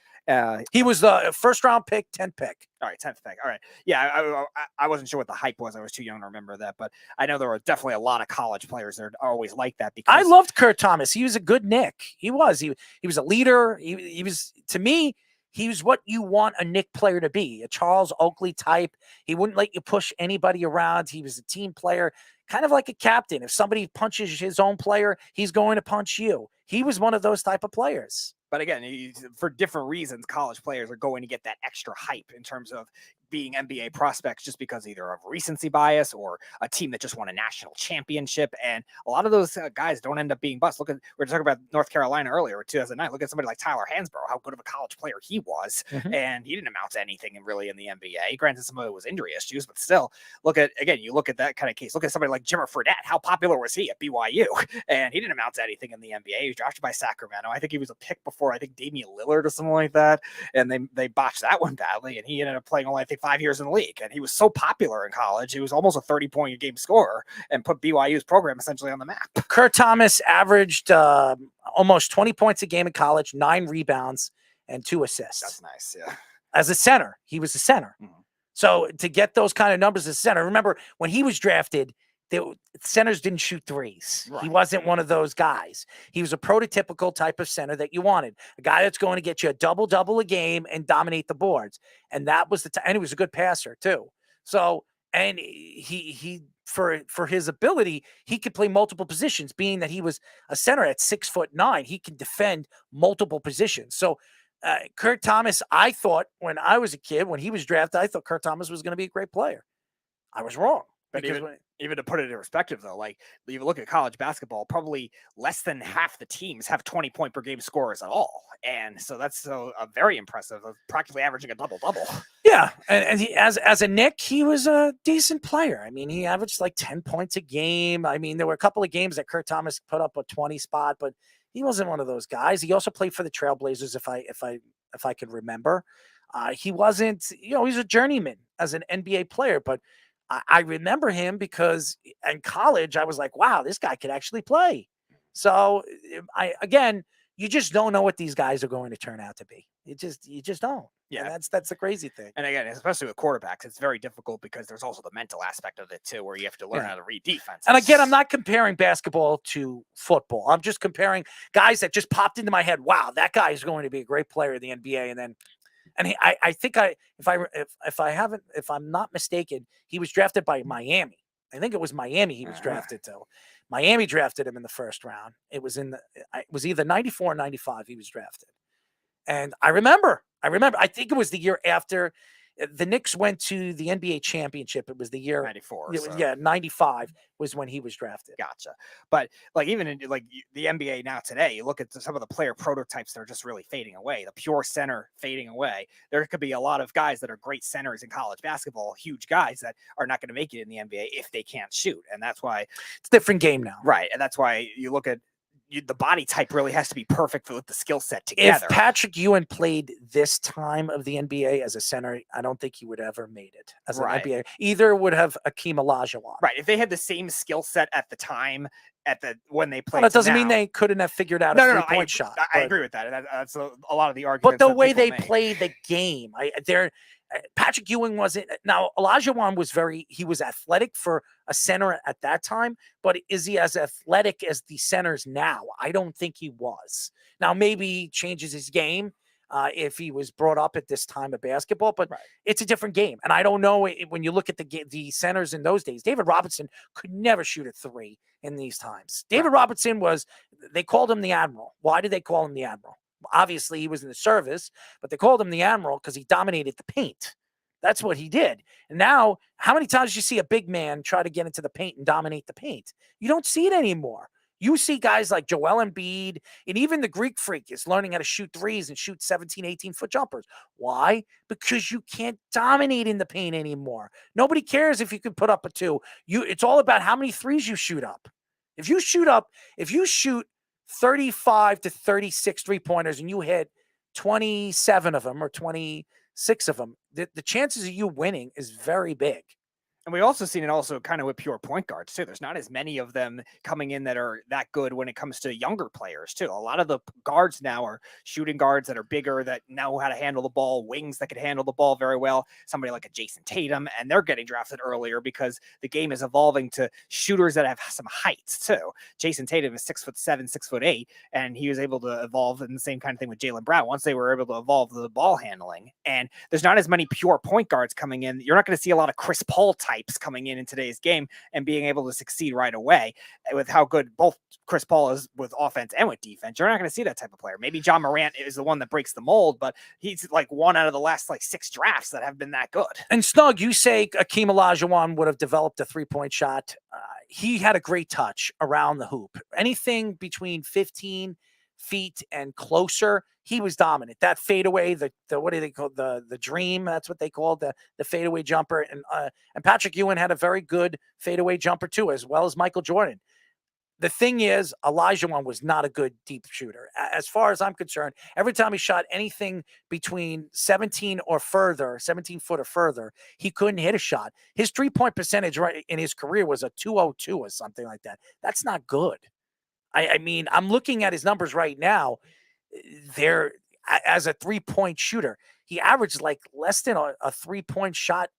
He was the first round pick, 10th pick. All right, 10th pick. All right. Yeah, I wasn't sure what the hype was. I was too young to remember that, but I know there were definitely a lot of college players that are always like that. Because I loved Kurt Thomas. He was a good Nick. He was. He was a leader. He was, to me, he was what you want a Nick player to be, a Charles Oakley type. He wouldn't let you push anybody around. He was a team player, kind of like a captain. If somebody punches his own player, he's going to punch you. He was one of those type of players. But again, for different reasons, college players are going to get that extra hype in terms of being NBA prospects just because either of recency bias or a team that just won a national championship. And a lot of those guys don't end up being busts. Look at, we were talking about North Carolina earlier, 2009. Look at somebody like Tyler Hansbrough, how good of a college player he was. And he didn't amount to anything really in the NBA. Granted, some of it was injury issues, but still, you look at that kind of case. Look at somebody like Jimmer Fredette. How popular was he at BYU? And he didn't amount to anything in the NBA. He was drafted by Sacramento. I think he was a pick before, I think, Damian Lillard or something like that. And they botched that one badly. And he ended up playing only, I think, 5 years in the league. And he was so popular in college. He was almost a 30-point a game scorer and put BYU's program essentially on the map. Kurt Thomas averaged almost 20 points a game in college, 9 rebounds, and 2 assists. That's nice, yeah. As a center, he was a center. So to get those kind of numbers as a center, remember when he was drafted, centers didn't shoot threes. Right. He wasn't one of those guys. He was a prototypical type of center that you wanted, a guy that's going to get you a double a game and dominate the boards. And that was and he was a good passer too. So, and he for his ability, he could play multiple positions, being that he was a center at 6'9". He can defend multiple positions. So Kurt Thomas, I thought when I was a kid, when he was drafted, I thought Kurt Thomas was going to be a great player. I was wrong. But even to put it in perspective, though, like you look at college basketball, probably less than half the teams have 20-point per game scorers at all. And so that's very impressive, practically averaging a double-double. Yeah. And he, as a Nick, he was a decent player. I mean, he averaged like 10 points a game. I mean, there were a couple of games that Kurt Thomas put up a 20 spot, but he wasn't one of those guys. He also played for the Trailblazers, if I could remember. He wasn't, he's a journeyman as an NBA player, but I remember him because in college, I was like, wow, this guy could actually play. So you just don't know what these guys are going to turn out to be. You just don't. Yeah. And that's the crazy thing. And again, especially with quarterbacks, it's very difficult because there's also the mental aspect of it too, where you have to learn how to read defense. And again, I'm not comparing basketball to football. I'm just comparing guys that just popped into my head. Wow, that guy is going to be a great player in the NBA. And I think if I'm not mistaken, he was drafted by Miami. I think it was Miami he was drafted to. Miami drafted him in the first round. It was either 94 or 95 he was drafted. And I remember, I think it was the year after the Knicks went to the NBA championship. It was the year 94. It was, yeah, 95 was when he was drafted. Gotcha. But like even in like the NBA now today, you look at some of the player prototypes that are just really fading away. The pure center fading away. There could be a lot of guys that are great centers in college basketball, huge guys that are not going to make it in the NBA if they can't shoot. And that's why it's a different game now. Right. And that's why you look at the body type really has to be perfect with the skill set together. If Patrick Ewing played this time of the NBA as a center, I don't think he would ever made it as an NBA. Either would have Akeem Olajuwon. Right. If they had the same skill set at the time, when they played, Well, that doesn't mean they couldn't have figured out a three-point shot. I agree with that. That's a lot of the But arguments. the way they play the game, Patrick Ewing wasn't. Now, Olajuwon he was athletic for a center at that time, but is he as athletic as the centers now? I don't think he was. Now, maybe he changes his game if he was brought up at this time of basketball, but it's a different game. And I don't know when you look at the centers in those days, David Robinson could never shoot a three in these times. David Robinson they called him the Admiral. Why did they call him the Admiral? Obviously, he was in the service, but they called him the Admiral because he dominated the paint. That's what he did. And now, how many times do you see a big man try to get into the paint and dominate the paint? You don't see it anymore. You see guys like Joel Embiid, and even the Greek Freak is learning how to shoot threes and shoot 17, 18-foot jumpers. Why? Because you can't dominate in the paint anymore. Nobody cares if you can put up a two. It's all about how many threes you shoot up. If you shoot 35 to 36 three-pointers and you hit 27 of them or 26 of them, the chances of you winning is very big. And we also seen it also kind of with pure point guards too. There's not as many of them coming in that are that good when it comes to younger players too. A lot of the guards now are shooting guards that are bigger, that know how to handle the ball, wings that could handle the ball very well. Somebody like a Jason Tatum, and they're getting drafted earlier because the game is evolving to shooters that have some height too. Jason Tatum is 6'7", 6'8", and he was able to evolve in the same kind of thing with Jaylen Brown once they were able to evolve the ball handling. And there's not as many pure point guards coming in. You're not going to see a lot of Chris Paul types coming in today's game and being able to succeed right away with how good both Chris Paul is with offense and with defense. You're not going to see that type of player. Maybe John Morant is the one that breaks the mold, but he's like one out of the last 6 drafts that have been that good. And Snug, you say Akeem Olajuwon would have developed a three-point shot. He had a great touch around the hoop. Anything between 15 feet and closer, he was dominant. That fadeaway, the what do they call the dream? That's what they called the fadeaway jumper. And Patrick Ewing had a very good fadeaway jumper too, as well as Michael Jordan. The thing is, Olajuwon was not a good deep shooter. As far as I'm concerned, every time he shot anything between 17 foot or further, he couldn't hit a shot. His three-point percentage right in his career was a 202 or something like that. That's not good. I mean, I'm looking at his numbers right now. They're as a three-point shooter, he averaged less than a three-point shot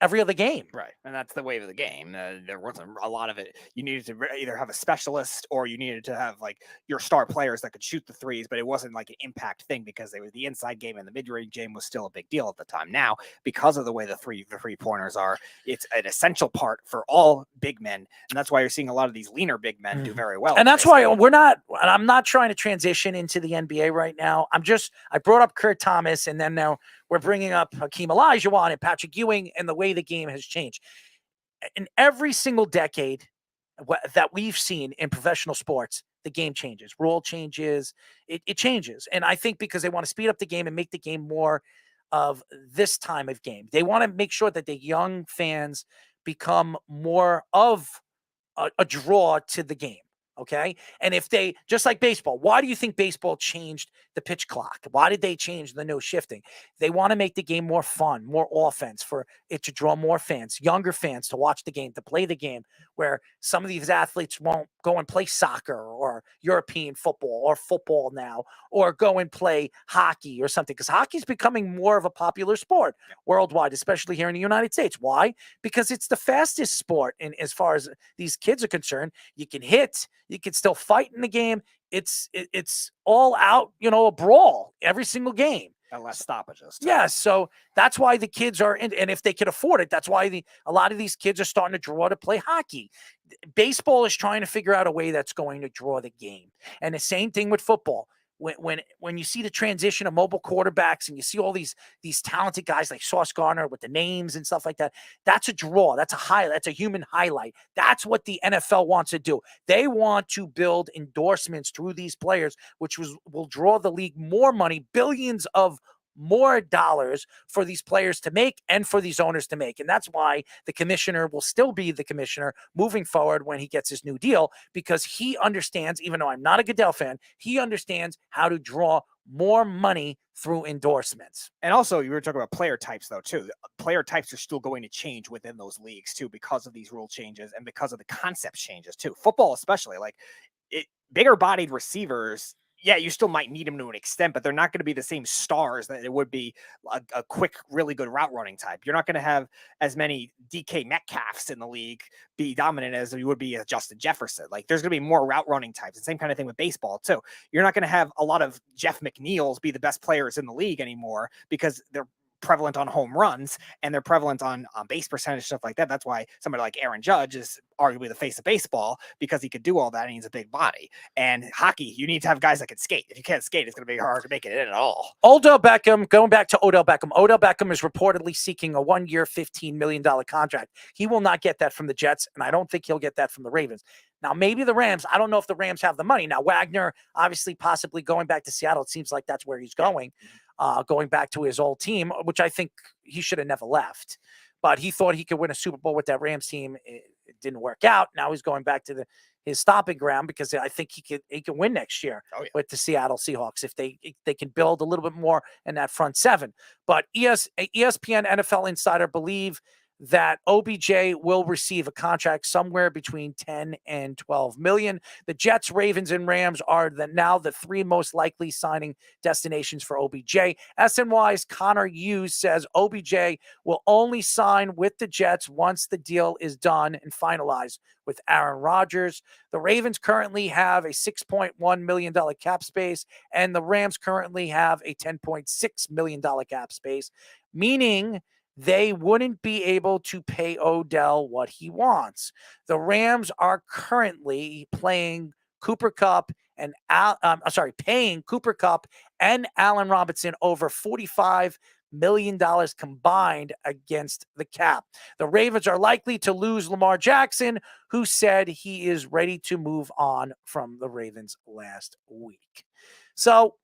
every other game. Right. And that's the wave of the game. There wasn't a lot of it. You needed to either have a specialist or you needed to have your star players that could shoot the threes, but it wasn't like an impact thing because they were the inside game and the mid-range game was still a big deal at the time. Now, because of the way the three-pointers are, it's an essential part for all big men. And that's why you're seeing a lot of these leaner big men do very well. And that's why I'm not trying to transition into the NBA right now. I brought up Kurt Thomas, and then now we're bringing up Akeem Olajuwon and Patrick Ewing and the way the game has changed. In every single decade that we've seen in professional sports, the game changes, rule changes, it changes. And I think because they want to speed up the game and make the game more of this time of game. They want to make sure that the young fans become more of a draw to the game. Okay. And if they, just like baseball, why do you think baseball changed the pitch clock? Why did they change the no shifting? They want to make the game more fun, more offense, for it to draw more fans, younger fans to watch the game, to play the game, where some of these athletes won't go and play soccer or European football or football now, or go and play hockey or something, because hockey is becoming more of a popular sport worldwide, especially here in the United States. Why? Because it's the fastest sport. And as far as these kids are concerned, you can hit, you can still fight in the game. It's all out, a brawl every single game. And less stoppages. Yeah, so that's why the kids are, and if they could afford it, that's why a lot of these kids are starting to draw to play hockey. Baseball is trying to figure out a way that's going to draw the game. And the same thing with football. when you see the transition of mobile quarterbacks and you see all these talented guys like Sauce Gardner with the names and stuff like that, that's a draw. That's a highlight. That's a human highlight. That's what the NFL wants to do. They want to build endorsements through these players, which will draw the league more money, billions of more dollars for these players to make and for these owners to make. And that's why the commissioner will still be the commissioner moving forward when he gets his new deal, because he understands, even though I'm not a Goodell fan, he understands how to draw more money through endorsements. And also, you were talking about player types, though, too. Player types are still going to change within those leagues, too, because of these rule changes and because of the concept changes, too. Football, especially, like bigger bodied receivers. Yeah, you still might need them to an extent, but they're not going to be the same stars that it would be a quick, really good route running type. You're not going to have as many DK Metcalfs in the league be dominant as you would be a Justin Jefferson. Like, there's going to be more route running types. The same kind of thing with baseball, too. You're not going to have a lot of Jeff McNeils be the best players in the league anymore because they're prevalent on home runs and they're prevalent on base percentage, stuff like that. That's why somebody like Aaron Judge is arguably the face of baseball, because he could do all that and he's a big body. And hockey, you need to have guys that can skate. If you can't skate, it's going to be hard to make it in at all. Odell Beckham, going back to Odell Beckham is reportedly seeking a 1-year, $15 million contract. He will not get that from the Jets, and I don't think he'll get that from the Ravens. Now, maybe the Rams. I don't know if the Rams have the money. Now, Wagner, obviously, possibly going back to Seattle. It seems like that's where he's going. Going back to his old team, which I think he should have never left. But he thought he could win a Super Bowl with that Rams team. It didn't work out. Now he's going back to his stomping ground, because I think he can win next year with the Seattle Seahawks if they can build a little bit more in that front seven. But ESPN NFL Insider believe that OBJ will receive a contract somewhere between 10 and 12 million. The Jets, Ravens, and Rams are now the three most likely signing destinations for OBJ. SNY's Connor Hughes says OBJ will only sign with the Jets once the deal is done and finalized with Aaron Rodgers. The Ravens currently have a $6.1 million cap space, and the Rams currently have a $10.6 million cap space, meaning they wouldn't be able to pay Odell what he wants. The Rams are currently paying Cooper Kupp and Allen Robinson over $45 million combined against the cap. The Ravens are likely to lose Lamar Jackson, who said he is ready to move on from the Ravens last week. So,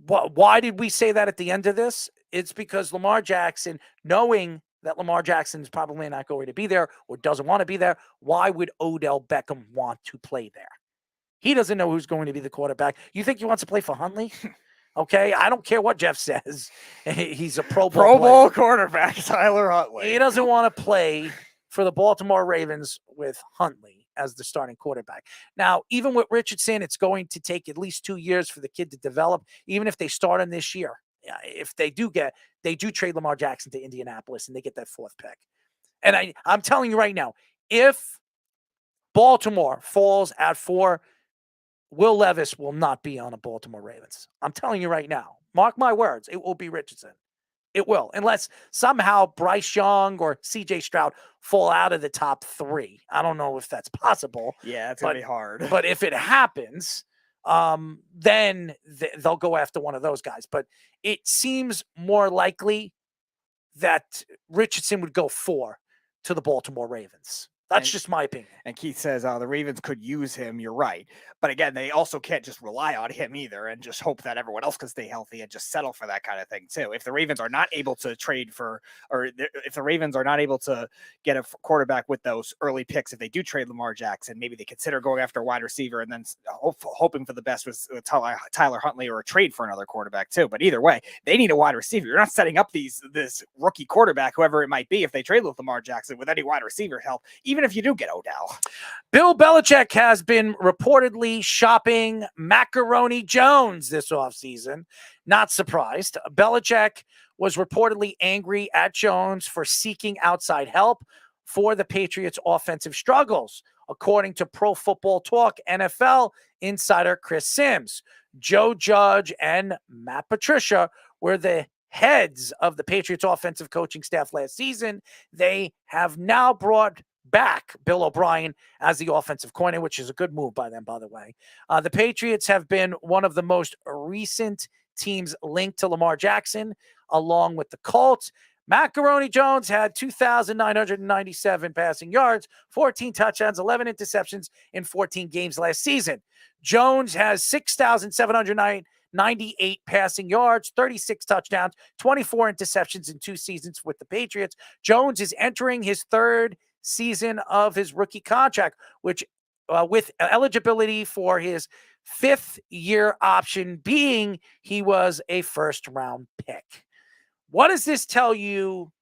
why did we say that at the end of this? It's because Lamar Jackson, knowing that Lamar Jackson is probably not going to be there or doesn't want to be there, why would Odell Beckham want to play there? He doesn't know who's going to be the quarterback. You think he wants to play for Huntley? Okay, I don't care what Jeff says. He's a Pro Bowl quarterback, Tyler Huntley. He doesn't want to play for the Baltimore Ravens with Huntley as the starting quarterback. Now, even with Richardson, it's going to take at least 2 years for the kid to develop, even if they start him this year. If they do trade Lamar Jackson to Indianapolis and they get that 4th pick. And I'm telling you right now, if Baltimore falls at 4, Will Levis will not be on the Baltimore Ravens. I'm telling you right now. Mark my words, it will be Richardson. It will, unless somehow Bryce Young or C.J. Stroud fall out of the top 3. I don't know if that's possible. Yeah, it's going to be hard. But if it happens, then they'll go after one of those guys. But it seems more likely that Richardson would go 4 to the Baltimore Ravens. That's just my opinion. And Keith says the Ravens could use him. You're right. But again, they also can't just rely on him either and just hope that everyone else can stay healthy and just settle for that kind of thing too. If the Ravens are not able to trade for, or if the Ravens are not able to get a quarterback with those early picks, if they do trade Lamar Jackson, maybe they consider going after a wide receiver and then hoping for the best with Tyler Huntley, or a trade for another quarterback too. But either way, they need a wide receiver. You're not setting up this rookie quarterback, whoever it might be, if they trade with Lamar Jackson, with any wide receiver help, even if you do get Odell. Bill Belichick has been reportedly shopping Macaroni Jones this offseason. Not surprised. Belichick was reportedly angry at Jones for seeking outside help for the Patriots' offensive struggles, according to Pro Football Talk NFL insider Chris Sims. Joe Judge and Matt Patricia were the heads of the Patriots offensive coaching staff last season. They have now brought back Bill O'Brien as the offensive coordinator, which is a good move by them, by the way. The Patriots have been one of the most recent teams linked to Lamar Jackson, along with the Colts. Macaroni Jones had 2,997 passing yards, 14 touchdowns, 11 interceptions in 14 games last season. Jones has 6,798 passing yards, 36 touchdowns, 24 interceptions in 2 seasons with the Patriots. Jones is entering his 3rd season of his rookie contract, which with eligibility for his 5th year option, being he was a first-round pick. What does this tell you,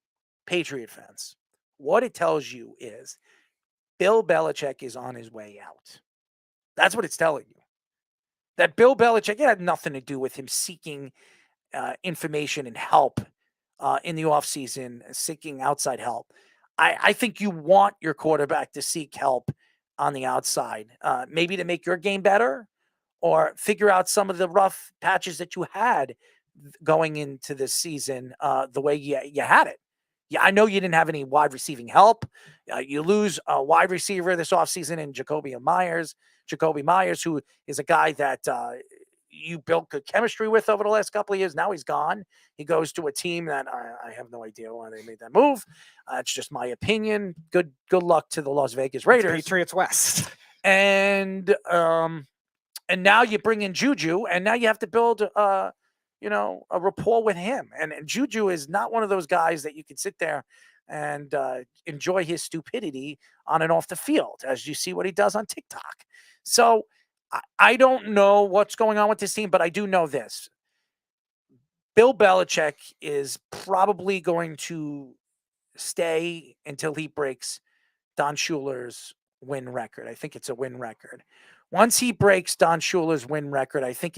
Patriot fans? What it tells you is Bill Belichick is on his way out. That's what it's telling you. That Bill Belichick, it had nothing to do with him seeking information and help in the offseason, seeking outside help. I think you want your quarterback to seek help on the outside, maybe to make your game better or figure out some of the rough patches that you had going into this season the way you had it. Yeah, I know you didn't have any wide receiving help. You lose a wide receiver this offseason in Jacoby Myers, who is a guy that you built good chemistry with over the last couple of years. Now he's gone. He goes to a team that I have no idea why they made that move. It's just my opinion. Good luck to the Las Vegas Raiders. It's Patriots West. And now you bring in Juju, and now you have to build a rapport with him. And Juju is not one of those guys that you can sit there and enjoy his stupidity on and off the field, as you see what he does on TikTok. So I don't know what's going on with this team, but I do know this. Bill Belichick is probably going to stay until he breaks Don Shuler's win record. I think it's a win record. Once he breaks Don Shuler's win record, I think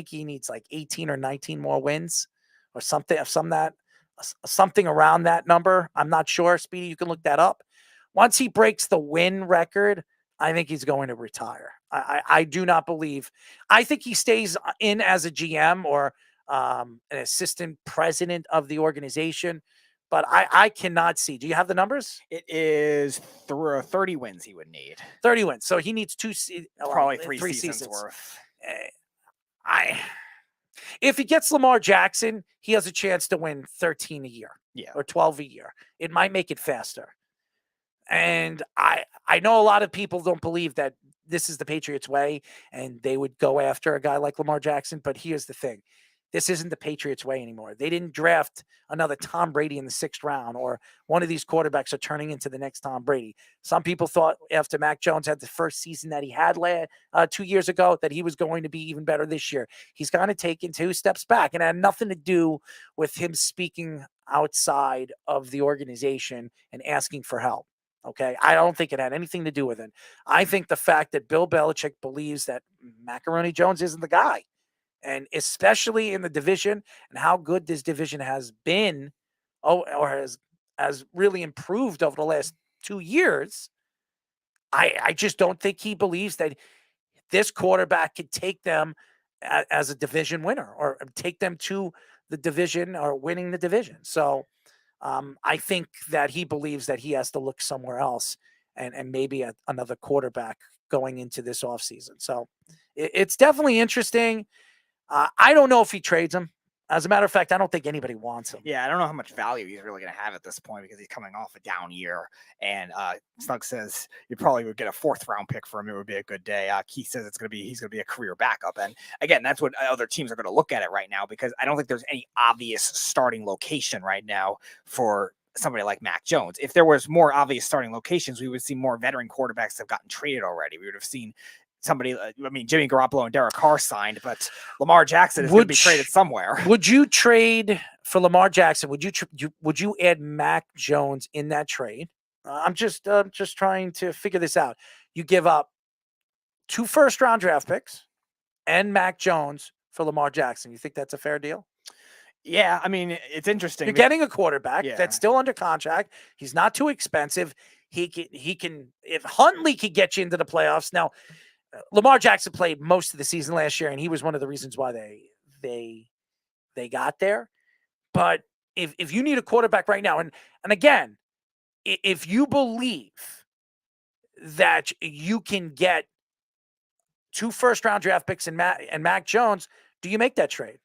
he needs like 18 or 19 more wins or something around that number. I'm not sure. Speedy, you can look that up. Once he breaks the win record, I think he's going to retire. I do not believe. I think he stays in as a GM or an assistant president of the organization, but I cannot see. Do you have the numbers? It is 30 wins he would need. 30 wins. So he needs probably three seasons worth. If he gets Lamar Jackson, he has a chance to win 13 a year, or 12 a year. It might make it faster. And I know a lot of people don't believe that this is the Patriots way and they would go after a guy like Lamar Jackson. But here's the thing. This isn't the Patriots way anymore. They didn't draft another Tom Brady in the 6th round, or one of these quarterbacks are turning into the next Tom Brady. Some people thought after Mac Jones had the first season that he had 2 years ago that he was going to be even better this year. He's kind of taken 2 steps back, and it had nothing to do with him speaking outside of the organization and asking for help. Okay, I don't think it had anything to do with it. I think the fact that Bill Belichick believes that Macaroni Jones isn't the guy, and especially in the division and how good this division has been, or has really improved over the last 2 years, I just don't think he believes that this quarterback could take them as a division winner or take them to the division or winning the division. So I think that he believes that he has to look somewhere else and maybe another quarterback going into this offseason. So it's definitely interesting. I don't know if he trades him. As a matter of fact, I don't think anybody wants him. Yeah, I don't know how much value he's really going to have at this point because he's coming off a down year. And Snug says you probably would get a 4th round pick for him. It would be a good day. Keith says he's going to be a career backup. And again, that's what other teams are going to look at it right now, because I don't think there's any obvious starting location right now for somebody like Mac Jones. If there was more obvious starting locations, we would see more veteran quarterbacks have gotten traded already. We would have seen somebody, Jimmy Garoppolo and Derek Carr signed, but Lamar Jackson is going to be traded somewhere. Would you trade for Lamar Jackson? Would you add Mac Jones in that trade? I'm just trying to figure this out. You give up 2 first-round draft picks and Mac Jones for Lamar Jackson. You think that's a fair deal? Yeah, I mean, it's interesting. You're getting a quarterback that's still under contract. He's not too expensive. He can if Huntley could get you into the playoffs. Now, Lamar Jackson played most of the season last year, and he was one of the reasons why they got there. But if you need a quarterback right now, and again, if you believe that you can get 2 first-round draft picks and Mac Jones, do you make that trade?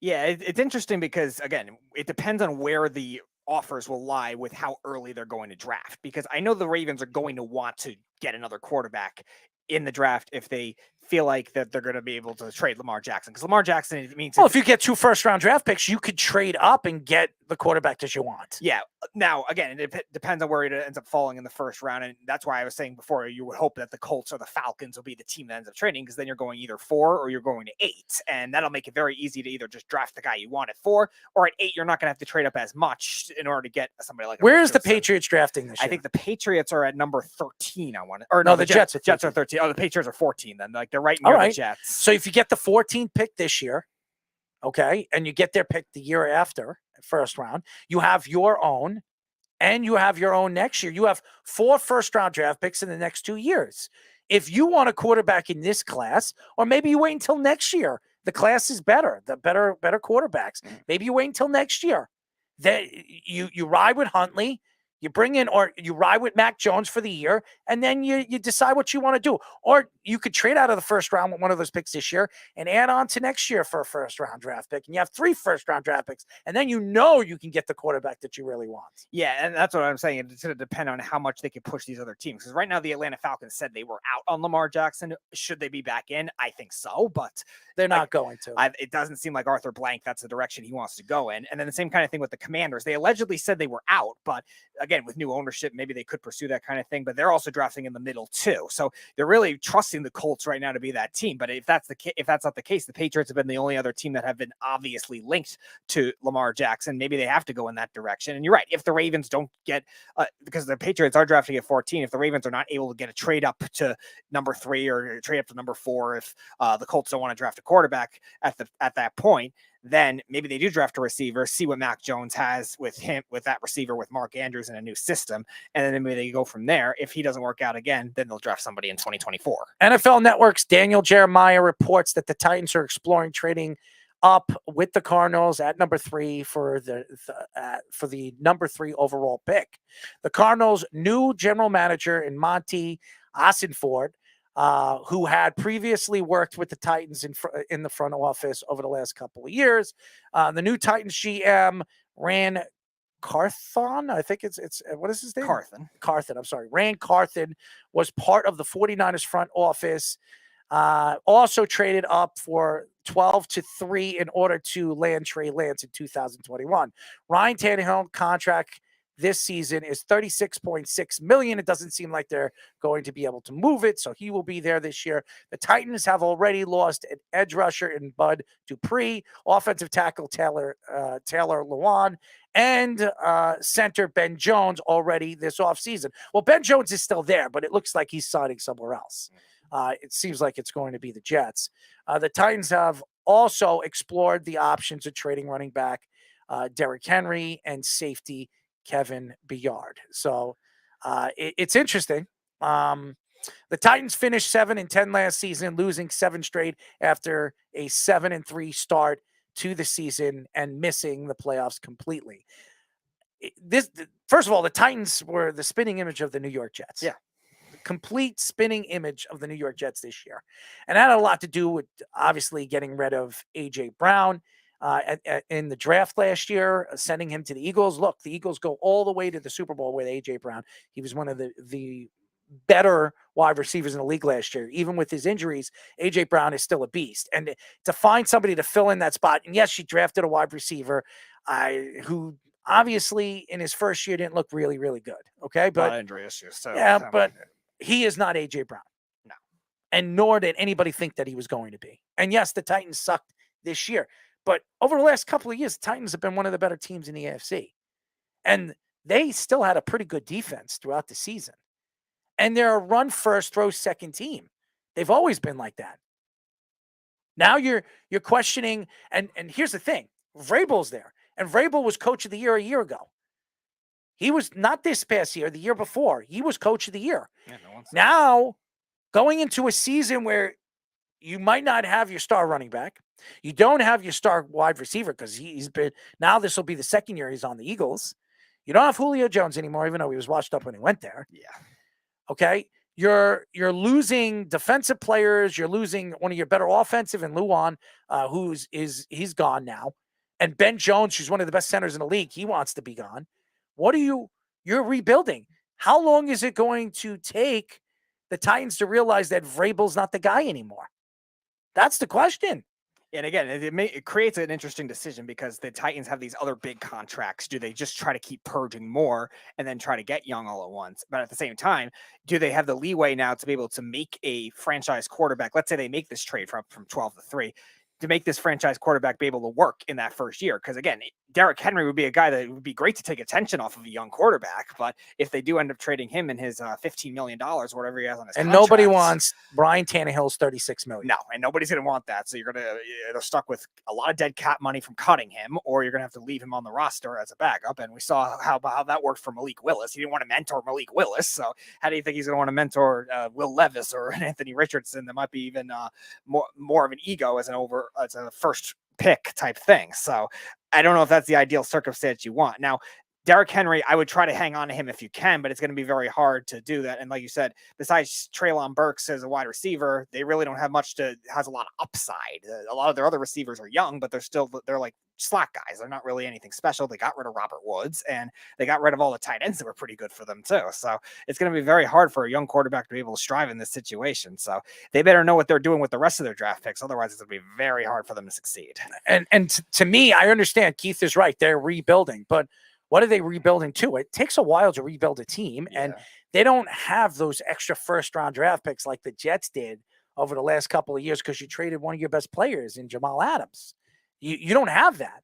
Yeah, it's interesting because, again, it depends on where the offers will lie with how early they're going to draft. Because I know the Ravens are going to want to get another quarterback in the draft if they feel like that they're going to be able to trade Lamar Jackson. Because Lamar Jackson, it means... Well, if you get 2 first-round draft picks, you could trade up and get the quarterback that you want. Yeah. Now, again, it depends on where it ends up falling in the first round. And that's why I was saying before, you would hope that the Colts or the Falcons will be the team that ends up trading, because then you're going either 4 or you're going to 8. And that'll make it very easy to either just draft the guy you want at 4, or at 8, you're not going to have to trade up as much in order to get somebody like... Where is the Patriots drafting this year? I think the Patriots are at number 13, No, the Jets are 13. Oh, the Patriots are 14 then. Like, they're right near the Jets. So if you get the 14th pick this year, okay, and you get their pick the year after, first round, you have your own, and you have your own next year. You have 4 first-round draft picks in the next 2 years. If you want a quarterback in this class, or maybe you wait until next year, the class is better, the better quarterbacks. Maybe you wait until next year. Then you ride with Huntley. You bring in, or you ride with Mac Jones for the year, and then you decide what you want to do. Or you could trade out of the first round with one of those picks this year and add on to next year for a first-round draft pick. And you have 3 first-round draft picks, and then you can get the quarterback that you really want. Yeah, and that's what I'm saying. It's going to depend on how much they can push these other teams. Because right now, the Atlanta Falcons said they were out on Lamar Jackson. Should they be back in? I think so, but they're not going to. It doesn't seem like Arthur Blank, that's the direction he wants to go in. And then the same kind of thing with the Commanders. They allegedly said they were out, but again, with new ownership, maybe they could pursue that kind of thing, but they're also drafting in the middle too. So they're really trusting the Colts right now to be that team. But if that's not the case, the Patriots have been the only other team that have been obviously linked to Lamar Jackson. Maybe they have to go in that direction. And you're right. If the Ravens don't get, because the Patriots are drafting at 14, if the Ravens are not able to get a trade up to number 3 or trade up to number 4, if the Colts don't want to draft a quarterback at that point, then maybe they do draft a receiver, see what Mac Jones has with that receiver, with Mark Andrews in a new system, and then maybe they go from there. If he doesn't work out again, then they'll draft somebody in 2024. NFL Network's Daniel Jeremiah reports that the Titans are exploring trading up with the Cardinals at number 3 for the number 3 overall pick. The Cardinals' new general manager in Monty Ossenford, who had previously worked with the Titans in the front office over the last couple of years. The new Titans GM, Ran Carthon, I think it's what is his name? Carthon, I'm sorry. Ran Carthon was part of the 49ers front office, also traded up for 12-3 in order to land Trey Lance in 2021. Ryan Tannehill contract this season is $36.6 million. It doesn't seem like they're going to be able to move it, so he will be there this year. The Titans have already lost an edge rusher in Bud Dupree, offensive tackle Taylor Lewan, and center Ben Jones already this offseason. Well, Ben Jones is still there, but it looks like he's signing somewhere else. It seems like it's going to be the Jets. The Titans have also explored the options of trading running back Derrick Henry and safety Kevin Byard. So it's interesting. The Titans finished 7-10 last season, losing 7 straight after a 7-3 start to the season and missing the playoffs completely. First of all, the Titans were the spinning image of the New York Jets. Yeah. Complete spinning image of the New York Jets this year. And that had a lot to do with obviously getting rid of A.J. Brown in the draft last year, sending him to the Eagles. Look, the Eagles go all the way to the Super Bowl with A.J. Brown. He was one of the better wide receivers in the league last year. Even with his injuries, A.J. Brown is still a beast. And to find somebody to fill in that spot, and yes, she drafted a wide receiver who obviously in his first year didn't look really, really good. Okay, but injury issues. So yeah, but he is not A.J. Brown. No. And nor did anybody think that he was going to be. And yes, the Titans sucked this year. But over the last couple of years, the Titans have been one of the better teams in the AFC. And they still had a pretty good defense throughout the season. And they're a run-first, throw-second team. They've always been like that. Now you're questioning, and here's the thing. Vrabel's there. And Vrabel was coach of the year a year ago. He was not this past year, the year before. He was coach of the year. Yeah, now, going into a season where you might not have your star running back, you don't have your star wide receiver because now this will be the second year he's on the Eagles. You don't have Julio Jones anymore, even though he was washed up when he went there. Yeah. Okay. You're losing defensive players. You're losing one of your better offensive in Luan, he's gone now. And Ben Jones, who's one of the best centers in the league, he wants to be gone. You're rebuilding. How long is it going to take the Titans to realize that Vrabel's not the guy anymore? That's the question. And again, it creates an interesting decision because the Titans have these other big contracts. Do they just try to keep purging more and then try to get young all at once? But at the same time, do they have the leeway now to be able to make a franchise quarterback? Let's say they make this trade from 12 to 3 to make this franchise quarterback be able to work in that first year. Because again, Derrick Henry would be a guy that would be great to take attention off of a young quarterback. But if they do end up trading him and his $15 million, whatever he has on his and contracts, nobody wants Brian Tannehill's $36 million. no, and nobody's going to want that. So you're stuck with a lot of dead cap money from cutting him, or you're going to have to leave him on the roster as a backup. And we saw how that worked for Malik Willis. He didn't want to mentor Malik Willis. So how do you think he's going to want to mentor Will Levis or Anthony Richardson? That might be even more of an ego as a first pick type thing. So I don't know if that's the ideal circumstance you want. Now, Derrick Henry, I would try to hang on to him if you can, but it's going to be very hard to do that. And like you said, besides Treylon Burks as a wide receiver, they really don't have has a lot of upside. A lot of their other receivers are young, but they're like slack guys. They're not really anything special. They got rid of Robert Woods and they got rid of all the tight ends that were pretty good for them too. So it's going to be very hard for a young quarterback to be able to strive in this situation. So they better know what they're doing with the rest of their draft picks. Otherwise, it's going to be very hard for them to succeed. And to me, I understand Keith is right. They're rebuilding, but what are they rebuilding to? It takes a while to rebuild a team, and they don't have those extra first-round draft picks like the Jets did over the last couple of years because you traded one of your best players in Jamal Adams. You don't have that,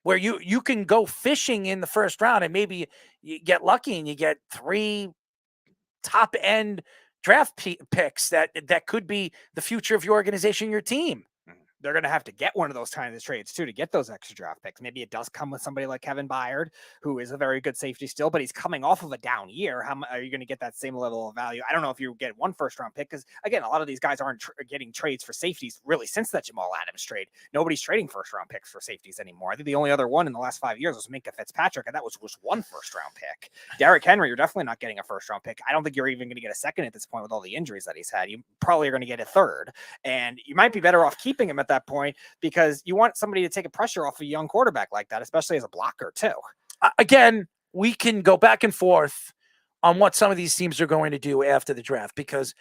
where you can go fishing in the first round and maybe you get lucky and you get 3 top-end draft picks that could be the future of your organization, your team. They're going to have to get one of those kind of trades too to get those extra draft picks. Maybe it does come with somebody like Kevin Byard, who is a very good safety still, but he's coming off of a down year. How are you going to get that same level of value? I don't know if you get one first round pick because again, a lot of these guys aren't getting trades for safeties really since that Jamal Adams trade. Nobody's trading first round picks for safeties anymore. I think the only other one in the last 5 years was Minkah Fitzpatrick, and that was one first round pick. Derrick Henry, you're definitely not getting a first round pick. I don't think you're even going to get a second at this point with all the injuries that he's had. You probably are going to get a third, and you might be better off keeping him at that point, because you want somebody to take a pressure off a young quarterback like that, especially as a blocker too. Again, we can go back and forth on what some of these teams are going to do after the draft, because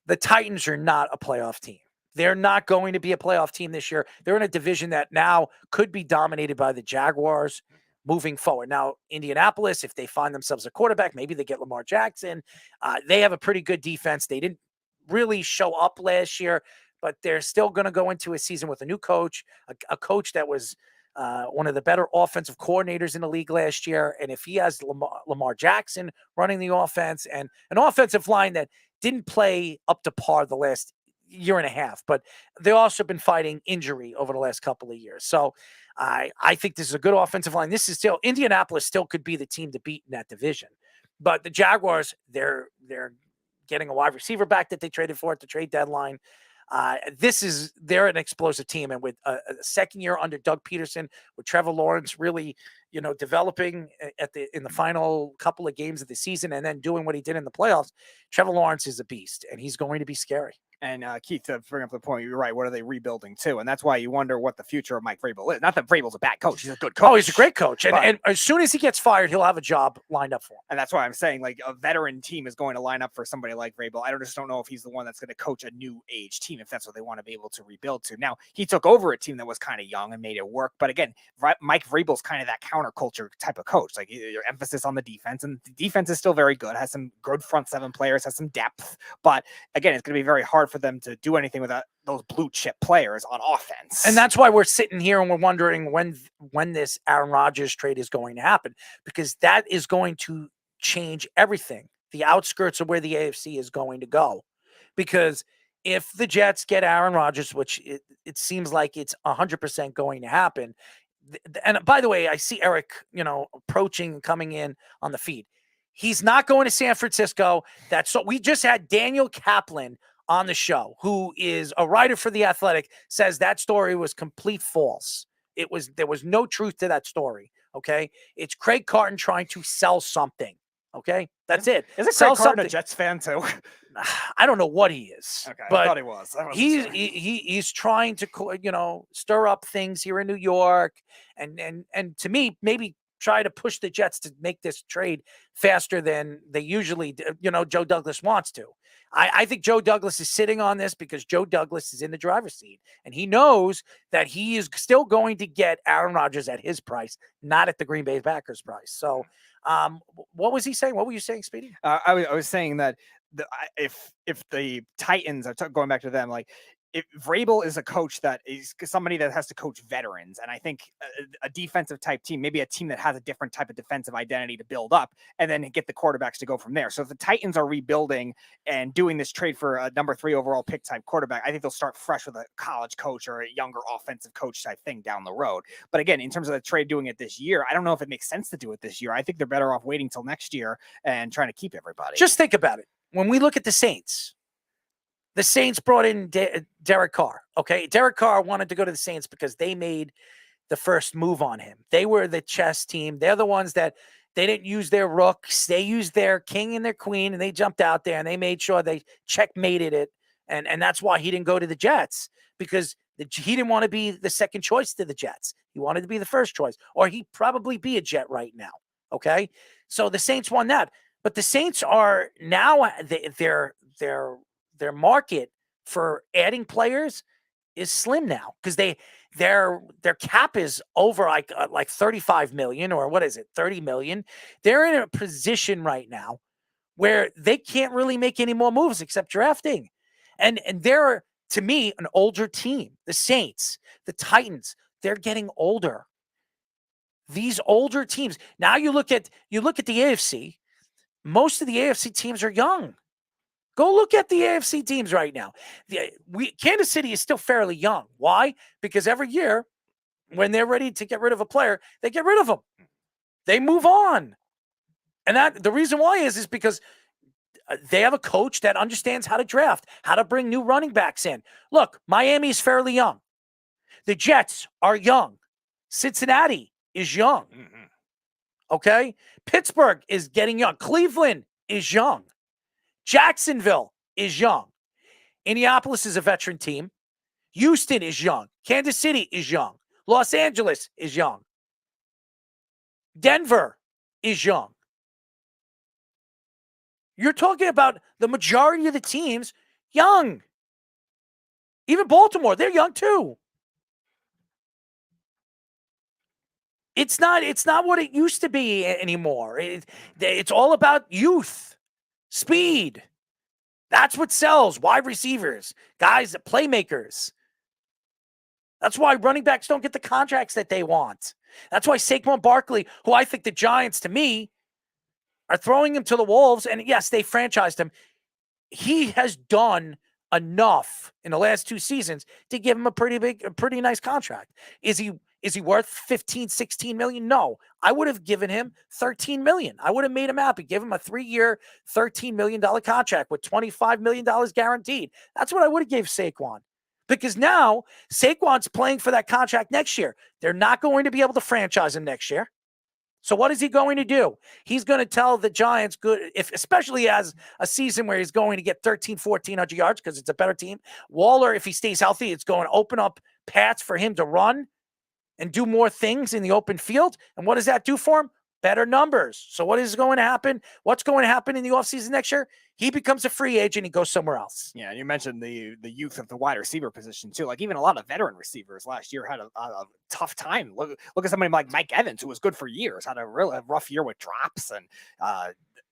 the Titans are not a playoff team. They're not going to be a playoff team this year. They're in a division that now could be dominated by the Jaguars moving forward. Now, Indianapolis, if they find themselves a quarterback, maybe they get Lamar Jackson. They have a pretty good defense. They didn't really show up last year, but they're still going to go into a season with a new coach, a coach that was one of the better offensive coordinators in the league last year. And if he has Lamar Jackson running the offense and an offensive line that didn't play up to par the last year and a half, but they've also been fighting injury over the last couple of years. So I think this is a good offensive line. This is still, Indianapolis still could be the team to beat in that division. But the Jaguars, they're getting a wide receiver back that they traded for at the trade deadline. They're an explosive team, and with a second year under Doug Peterson, with Trevor Lawrence really, developing in the final couple of games of the season, and then doing what he did in the playoffs, Trevor Lawrence is a beast, and he's going to be scary. And Keith, to bring up the point, you're right. What are they rebuilding to? And that's why you wonder what the future of Mike Vrabel is. Not that Vrabel's a bad coach; he's a good coach. Oh, he's a great coach, and as soon as he gets fired, he'll have a job lined up for him. And that's why I'm saying, like, a veteran team is going to line up for somebody like Vrabel. I just don't know if he's the one that's going to coach a new age team, if that's what they want to be able to rebuild to. Now, he took over a team that was kind of young and made it work. But again, Mike Vrabel's kind of that counterculture type of coach. Like, your emphasis on the defense, and the defense is still very good. Has some good front seven players, has some depth. But again, it's going to be very hard for them to do anything without those blue chip players on offense. And that's why we're sitting here and we're wondering when this Aaron Rodgers trade is going to happen, because that is going to change everything. The outskirts of where the AFC is going to go. Because if the Jets get Aaron Rodgers, which it seems like it's 100% going to happen. And by the way, I see Eric, approaching and coming in on the feed. He's not going to San Francisco. We just had Daniel Kaplan on the show, who is a writer for The Athletic, says that story was complete false. There was no truth to that story. Okay. It's Craig Carton trying to sell something. Okay, that's it. Isn't Sell Craig Carton something. a Jets fan too? I don't know what he is. Okay, but I thought he was. I wasn't sure. he's trying to stir up things here in New York, and to me maybe try to push the Jets to make this trade faster than they usually Joe Douglas wants to. I think Joe Douglas is sitting on this because Joe Douglas is in the driver's seat, and he knows that he is still going to get Aaron Rodgers at his price, not at the Green Bay Packers price. So, what was he saying? What were you saying, Speedy? I was saying that if the Titans are going back to them, like if Vrabel is a coach that is somebody that has to coach veterans, and I think a defensive type team, maybe a team that has a different type of defensive identity to build up, and then get the quarterbacks to go from there. So if the Titans are rebuilding and doing this trade for a number 3 overall pick type quarterback, I think they'll start fresh with a college coach or a younger offensive coach type thing down the road. But again, in terms of the trade doing it this year, I don't know if it makes sense to do it this year. I think they're better off waiting till next year and trying to keep everybody. Just think about it. When we look at the Saints brought in Derek Carr. Okay, Derek Carr wanted to go to the Saints because they made the first move on him. They were the chess team. They're the ones that they didn't use their rooks. They used their king and their queen, and they jumped out there and they made sure they checkmated it. And that's why he didn't go to the Jets, because he didn't want to be the second choice to the Jets. He wanted to be the first choice, or he'd probably be a Jet right now. Okay, so the Saints won that. But the Saints are now their market for adding players is slim now, because their cap is over like 35 million, or what is it, 30 million. They're in a position right now where they can't really make any more moves except drafting. And they're, to me, an older team. The Saints, the Titans, they're getting older. These older teams. Now you look at the AFC. Most of the AFC teams are young. Go look at the AFC teams right now. Kansas City is still fairly young. Why? Because every year, when they're ready to get rid of a player, they get rid of them. They move on. And that the reason why is because they have a coach that understands how to draft, how to bring new running backs in. Look, Miami is fairly young. The Jets are young. Cincinnati is young. Okay? Pittsburgh is getting young. Cleveland is young. Jacksonville is young. Indianapolis is a veteran team. Houston is young. Kansas City is young. Los Angeles is young. Denver is young. You're talking about the majority of the teams young. Even Baltimore, they're young too. It's not what it used to be anymore. It's all about youth, speed. That's what sells. Wide receivers, guys, playmakers. That's why running backs don't get the contracts that they want. That's why Saquon Barkley, who I think the Giants, to me, are throwing him to the wolves. And yes, they franchised him. He has done enough in the last 2 seasons to give him a pretty nice contract. Is he worth 15, 16 million? No. I would have given him 13 million. I would have made him happy. Give him a 3-year, $13 million contract with $25 million guaranteed. That's what I would have gave Saquon. Because now Saquon's playing for that contract next year. They're not going to be able to franchise him next year. So what is he going to do? He's going to tell the Giants, especially as a season where he's going to get 1,400 yards because it's a better team. Waller, if he stays healthy, it's going to open up paths for him to run and do more things in the open field. And what does that do for him? Better numbers. So what is going to happen? What's going to happen in the offseason next year? He becomes a free agent. He goes somewhere else. Yeah, and you mentioned the youth of the wide receiver position too. Like even a lot of veteran receivers last year had a tough time. Look at somebody like Mike Evans, who was good for years, had a really rough year with drops, and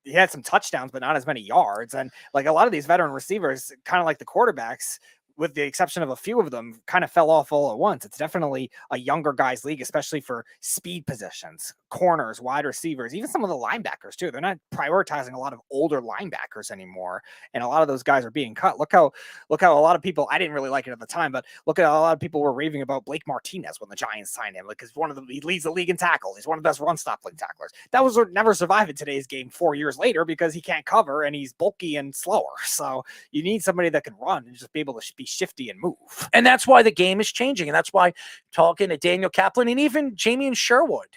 he had some touchdowns, but not as many yards. And like a lot of these veteran receivers, kind of like the quarterbacks, with the exception of a few of them, kind of fell off all at once. It's definitely a younger guys league, especially for speed positions, corners, wide receivers, even some of the linebackers too. They're not prioritizing a lot of older linebackers anymore. And a lot of those guys are being cut. Look how a lot of people, I didn't really like it at the time, but look at how a lot of people were raving about Blake Martinez when the Giants signed him. Like, he leads the league in tackles. He's one of the best run stopping tacklers. That was never survive in today's game 4 years later because he can't cover and he's bulky and slower. So you need somebody that can run and just be able to be shifty and move. And that's why the game is changing. And that's why talking to Daniel Kaplan and even Jamien Sherwood.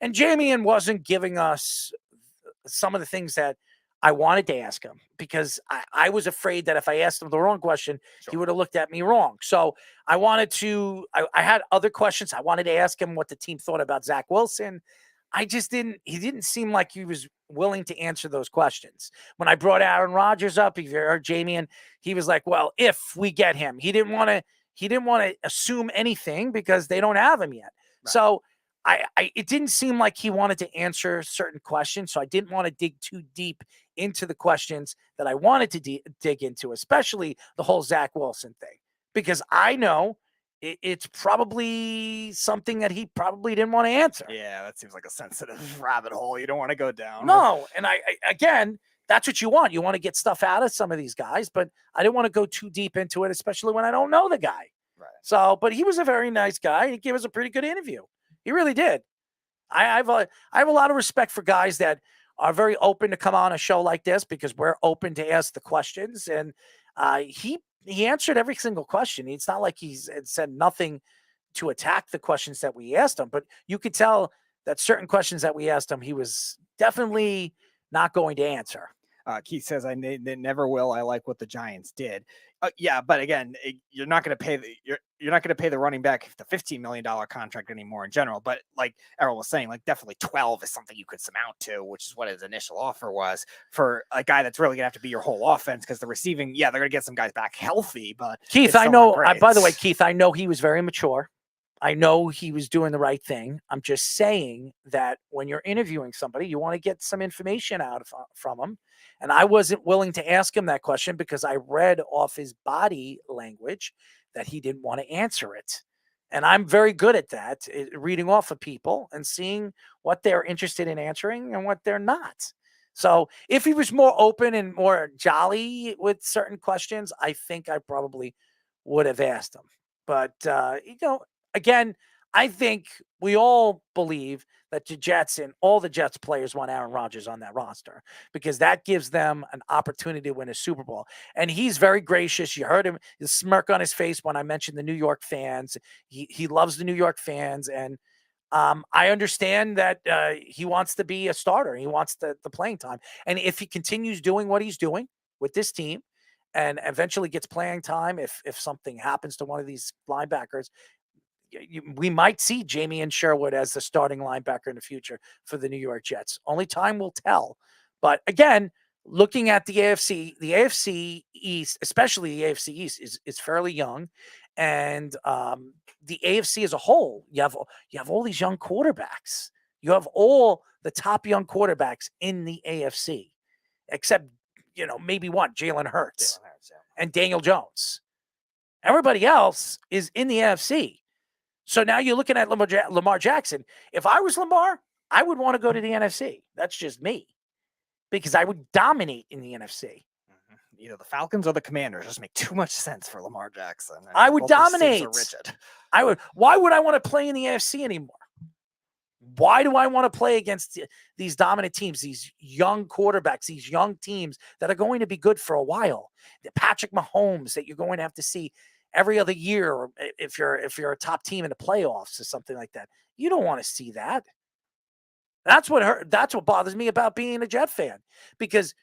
And Jamien wasn't giving us some of the things that I wanted to ask him, because I was afraid that if I asked him the wrong question, he would have looked at me wrong. So I wanted to, I had other questions. I wanted to ask him what the team thought about Zach Wilson. He didn't seem like he was willing to answer those questions. When I brought Aaron Rodgers up, if you heard Jamien, he was like, well, if we get him, he didn't want to assume anything because they don't have him yet. Right. So it didn't seem like he wanted to answer certain questions. So I didn't want to dig too deep into the questions that I wanted to dig into, especially the whole Zach Wilson thing, because I know it's probably something that he probably didn't want to answer. Yeah, that seems like a sensitive rabbit hole you don't want to go down. No, and I again, that's what you want. You want to get stuff out of some of these guys, but I didn't want to go too deep into it, especially when I don't know the guy. Right. So, but he was a very nice guy. He gave us a pretty good interview. He really did. I have a lot of respect for guys that are very open to come on a show like this, because we're open to ask the questions, and he answered every single question. It's not like he's said nothing to attack the questions that we asked him, but you could tell that certain questions that we asked him, he was definitely not going to answer. Keith says, I never will. I like what the Giants did. Yeah, but again, you're not going to pay you're not going to pay the running back the $15 million contract anymore in general. But like Errol was saying, like definitely 12 is something you could surmount to, which is what his initial offer was for a guy that's really going to have to be your whole offense, because the receiving, yeah, they're going to get some guys back healthy. But Keith, I know. By the way, Keith, I know he was very mature. I know he was doing the right thing. I'm just saying that when you're interviewing somebody, you want to get some information out from them. And I wasn't willing to ask him that question because I read off his body language that he didn't want to answer it. And I'm very good at that, reading off of people and seeing what they're interested in answering and what they're not. So if he was more open and more jolly with certain questions, I think I probably would have asked him. But, again, I think we all believe that the Jets and all the Jets players want Aaron Rodgers on that roster, because that gives them an opportunity to win a Super Bowl. And he's very gracious. You heard him, the smirk on his face when I mentioned the New York fans. He loves the New York fans. And I understand that he wants to be a starter. He wants the playing time. And if he continues doing what he's doing with this team and eventually gets playing time, if something happens to one of these linebackers, we might see Jamien Sherwood as the starting linebacker in the future for the New York Jets. Only time will tell. But again, looking at the AFC East, especially the AFC East, is fairly young, and the AFC as a whole, you have all these young quarterbacks. You have all the top young quarterbacks in the AFC, except maybe Jalen Hurts and Daniel Jones. Everybody else is in the NFC. So now you're looking at Lamar Jackson. If I was Lamar, I would want to go to the NFC. That's just me, because I would dominate in the NFC. Either the Falcons or the Commanders just make too much sense for Lamar Jackson. I would dominate. Rigid. Why would I want to play in the AFC anymore? Why do I want to play against these dominant teams, these young quarterbacks, these young teams that are going to be good for a while? The Patrick Mahomes that you're going to have to see every other year, or if you're a top team in the playoffs or something like that. You don't want to see that. That's what bothers me about being a Jet fan, because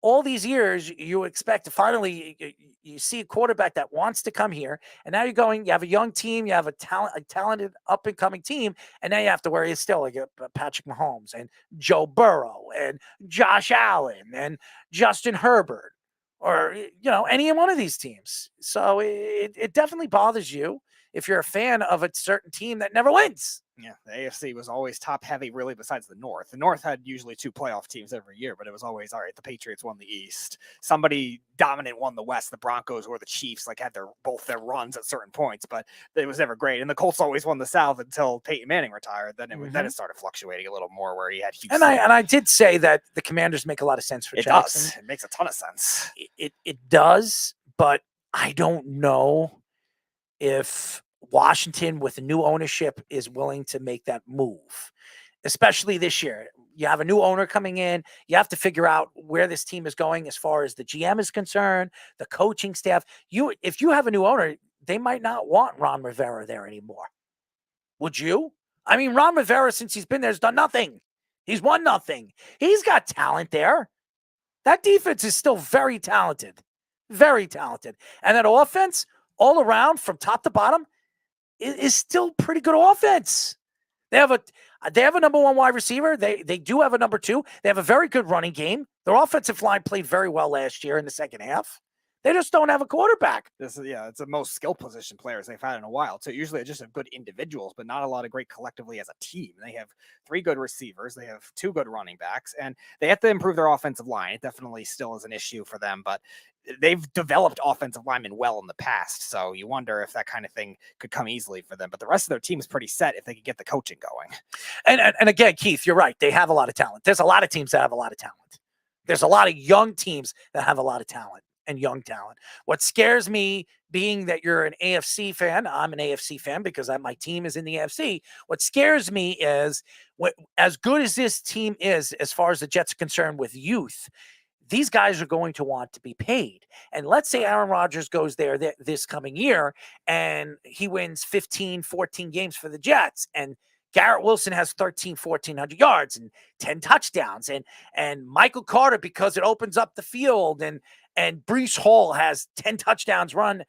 all these years you expect to finally you see a quarterback that wants to come here, and now you have a young team, you have a talented up and coming team, and now you have to worry still like Patrick Mahomes and Joe Burrow and Josh Allen and Justin Herbert, or any one of these teams. So it definitely bothers you if you're a fan of a certain team that never wins. Yeah, the AFC was always top heavy, really, besides the North. The North had usually 2 playoff teams every year, but it was always, all right, the Patriots won the East. Somebody dominant won the West. The Broncos or the Chiefs had both their runs at certain points, but it was never great. And the Colts always won the South until Peyton Manning retired. Then it started fluctuating a little more, where he had Houston. And I did say that the Commanders make a lot of sense for Jackson. It does. It makes a ton of sense. It does, but I don't know if Washington with new ownership is willing to make that move, especially this year. You have a new owner coming in. You have to figure out where this team is going as far as the GM is concerned, the coaching staff. If you have a new owner, they might not want Ron Rivera there anymore. Would you? I mean, Ron Rivera, since he's been there, has done nothing He's 1-0. He's got talent there. That defense is still very talented. Very talented. And that offense, all around, from top to bottom, is still pretty good offense. They have a number 1 wide receiver. They do have a number 2. They have a very good running game. Their offensive line played very well last year in the second half. They just don't have a quarterback. It's the most skill position players they've had in a while. So usually it's just have good individuals, but not a lot of great collectively as a team. They have 3 good receivers. They have 2 good running backs, and they have to improve their offensive line. It definitely still is an issue for them, but they've developed offensive linemen well in the past. So you wonder if that kind of thing could come easily for them. But the rest of their team is pretty set if they could get the coaching going. And again, Keith, you're right. They have a lot of talent. There's a lot of teams that have a lot of talent. There's a lot of young teams that have a lot of talent. And young talent. What scares me, being that you're an AFC fan, I'm an AFC fan because my team is in the AFC. What scares me is as good as this team is, as far as the Jets are concerned with youth, these guys are going to want to be paid. And let's say Aaron Rodgers goes there this coming year and he wins 15, 14 games for the Jets, and Garrett Wilson has 1,400 yards and 10 touchdowns, and Michael Carter, because it opens up the field, and Breece Hall has 10 touchdowns running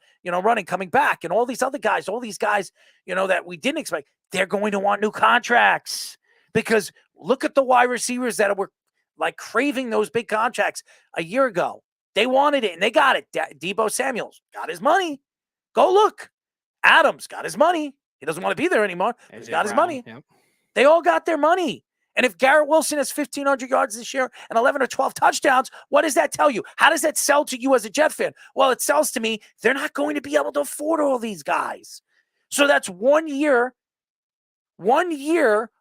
coming back, and all these guys, that we didn't expect, they're going to want new contracts, because look at the wide receivers that were like craving those big contracts a year ago. They wanted it and they got it. Deebo Samuels got his money. Go look. Adams got his money. He doesn't want to be there anymore. He's got his money. Yep. They all got their money. And if Garrett Wilson has 1,500 yards this year and 11 or 12 touchdowns, what does that tell you? How does that sell to you as a Jet fan? Well, it sells to me they're not going to be able to afford all these guys. So that's 1 year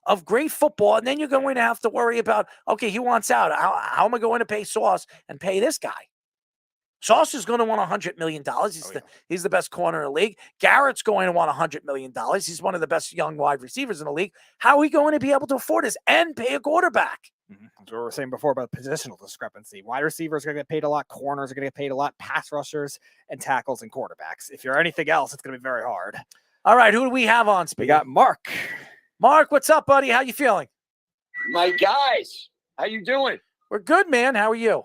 of great football, and then you're going to have to worry about, okay, he wants out. How am I going to pay Sauce and pay this guy? Sauce is going to want $100 million. He's the best corner in the league. Garrett's going to want $100 million. He's one of the best young wide receivers in the league. How are we going to be able to afford this and pay a quarterback? That's what we were saying before about positional discrepancy. Wide receivers are going to get paid a lot. Corners are going to get paid a lot. Pass rushers and tackles and quarterbacks. If you're anything else, it's going to be very hard. All right, who do we have on speed? We got Mark. Mark, what's up, buddy? How you feeling? My guys, how you doing? We're good, man. How are you?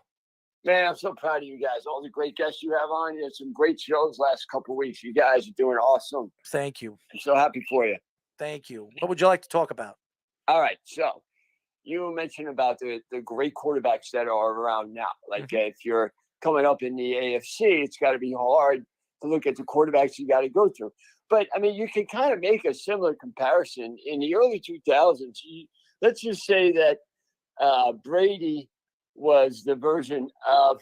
Man, I'm so proud of you guys. All the great guests you have on. You had some great shows last couple of weeks. You guys are doing awesome. Thank you. I'm so happy for you. Thank you. What would you like to talk about? All right. So you mentioned about the great quarterbacks that are around now. Like if you're coming up in the AFC, it's got to be hard to look at the quarterbacks you got to go through. But, I mean, you can kind of make a similar comparison. In the early 2000s, let's just say that Brady was the version of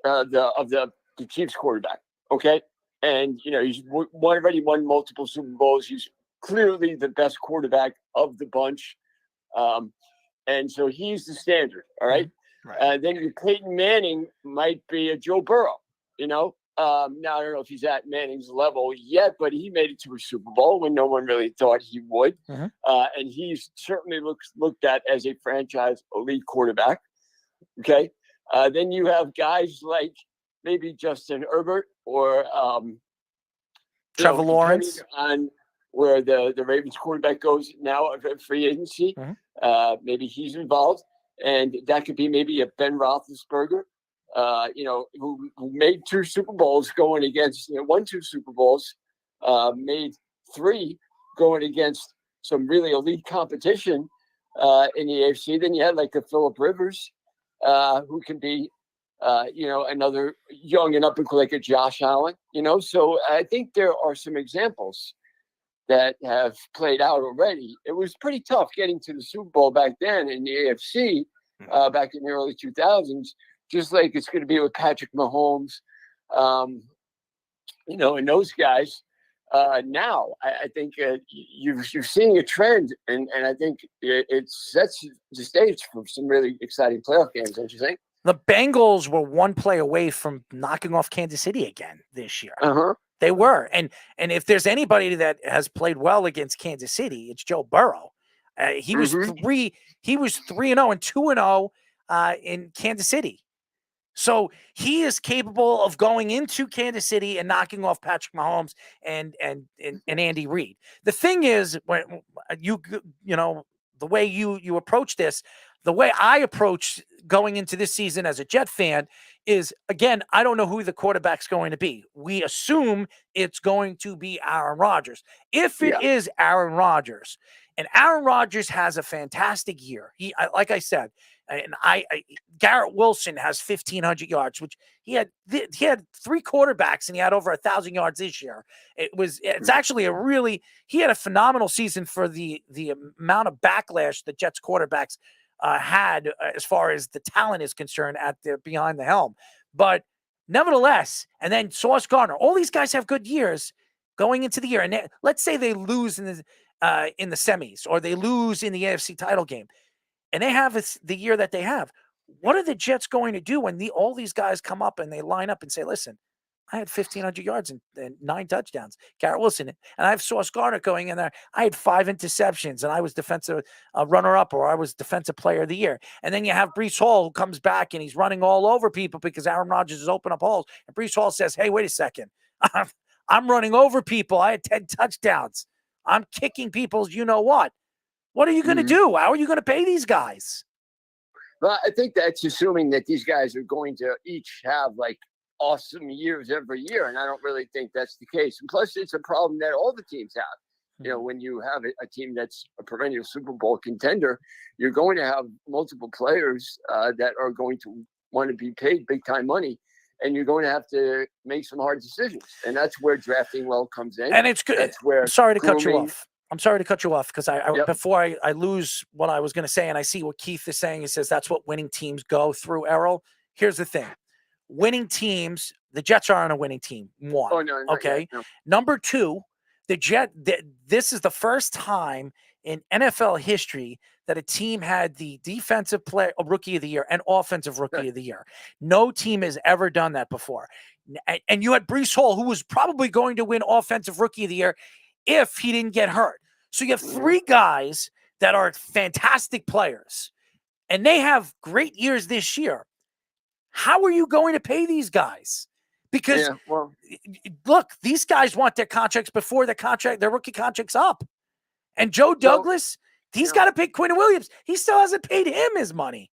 the Chiefs quarterback, okay? And, he's already won multiple Super Bowls. He's clearly the best quarterback of the bunch. And so he's the standard, all right? Right. Then your Peyton Manning might be a Joe Burrow, Now, I don't know if he's at Manning's level yet, but he made it to a Super Bowl when no one really thought he would. And he's certainly looked at as a franchise elite quarterback. Okay. Then you have guys like maybe Justin Herbert or Trevor Lawrence, on where the Ravens quarterback goes now at free agency. Maybe he's involved, and that could be maybe a Ben Roethlisberger. Who made 2 Super Bowls going against, won 2 Super Bowls, made 3 going against some really elite competition in the AFC. Then you had like a Phillip Rivers, who can be, another young and up and like a Josh Allen, So I think there are some examples that have played out already. It was pretty tough getting to the Super Bowl back then in the AFC, back in the early 2000s. Just like it's going to be with Patrick Mahomes, and those guys. Now, I think you're seeing a trend, and I think it sets the stage for some really exciting playoff games, don't you think? The Bengals were 1 play away from knocking off Kansas City again this year. They were. And if there's anybody that has played well against Kansas City, it's Joe Burrow. He was 3-0 and 2-0 in Kansas City. So he is capable of going into Kansas City and knocking off Patrick Mahomes and Andy Reid. The thing is, when the way you approach this, the way I approach going into this season as a Jet fan is, again, I don't know who the quarterback's going to be. We assume it's going to be Aaron Rodgers. If it is Aaron Rodgers, and Aaron Rodgers has a fantastic year, like I said, and Garrett Wilson has 1,500 yards, which he had 3 quarterbacks and he had over 1,000 yards this year. It's actually he had a phenomenal season for the amount of backlash the Jets quarterbacks had as far as the talent is concerned behind the helm. But nevertheless, and then Sauce Gardner, all these guys have good years going into the year. And let's say they lose in the semis, or they lose in the AFC title game, and they have the year that they have. What are the Jets going to do when all these guys come up and they line up and say, listen, I had 1,500 yards and 9 touchdowns. Garrett Wilson, and I have Sauce Gardner going in there. I had 5 interceptions, and I was defensive runner-up, or I was defensive player of the year. And then you have Breece Hall, who comes back and he's running all over people because Aaron Rodgers is opening up holes. And Breece Hall says, hey, wait a second. I'm running over people. I had 10 touchdowns. I'm kicking people's you-know-what. What are you going to do? How are you going to pay these guys? Well, I think that's assuming that these guys are going to each have, like, awesome years every year, and I don't really think that's the case. And plus, it's a problem that all the teams have. You know, when you have a team that's a perennial Super Bowl contender, you're going to have multiple players that are going to want to be paid big time money, and you're going to have to make some hard decisions. And that's where drafting well comes in. And it's good. That's where I'm sorry to cut you off because before I lose what I was going to say, and I see what Keith is saying. He says that's what winning teams go through, Errol. Here's the thing. Winning teams, the Jets aren't a winning team. One. Oh, no, okay. No. Number 2, this is the first time in NFL history that a team had the defensive player rookie of the year and offensive rookie of the year. No team has ever done that before. And you had Breece Hall, who was probably going to win offensive rookie of the year if he didn't get hurt. So you have 3 guys that are fantastic players, and they have great years this year. How are you going to pay these guys? Because look, these guys want their contracts before their rookie contract's up. And Joe Douglas, he's got to pay Quinn Williams. He still hasn't paid him his money.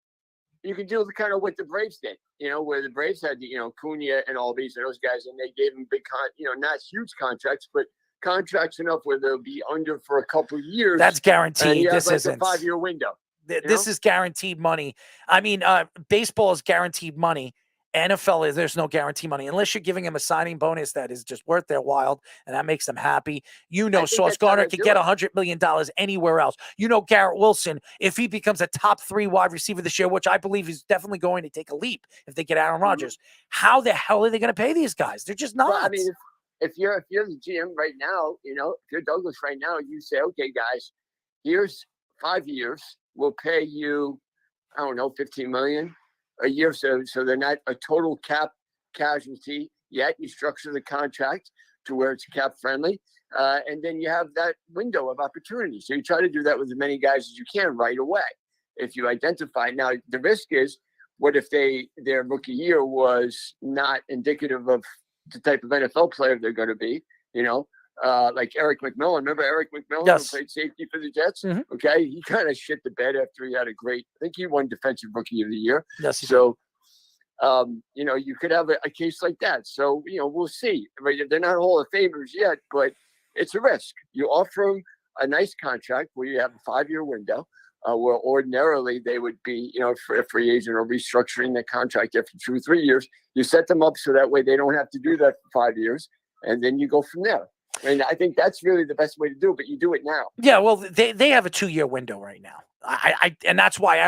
You can do kind of what the Braves did, where the Braves had, Cunha and all these and those guys, and they gave them big, not huge contracts, but contracts enough where they'll be under for a couple of years. That's guaranteed. This isn't a 5-year window. This is guaranteed money. I mean, baseball is guaranteed money. NFL there's no guarantee money unless you're giving him a signing bonus that is just worth their while, and that makes them happy. Sauce Gardner could get $100 million anywhere else. Garrett Wilson, if he becomes a top 3 wide receiver this year, which I believe is definitely going to take a leap if they get Aaron Rodgers, how the hell are they going to pay these guys? They're just not. Well, I mean, if you're the GM right now, if you're Douglas right now, you say, okay, guys, here's 5 years. We'll pay you, I don't know, $15 million a year. So they're not a total cap casualty yet. You structure the contract to where it's cap friendly. And then you have that window of opportunity. So you try to do that with as many guys as you can right away. If you identify, now the risk is, what if their rookie year was not indicative of the type of NFL player they're going to be, like Eric McMillan. Remember Eric McMillan, yes, who played safety for the Jets? Mm-hmm. Okay. He kind of shit the bed after he had I think he won defensive rookie of the year. Yes. So, you could have a case like that. So, we'll see. Right? They're not Hall of Famers yet, but it's a risk. You offer them a nice contract where you have a 5-year window, where ordinarily they would be, for a free agent or restructuring the contract after 2 or 3 years. You set them up so that way they don't have to do that for 5 years, and then you go from there. And I think that's really the best way to do it, but you do it now. Yeah, well, they have a 2-year window right now. And that's why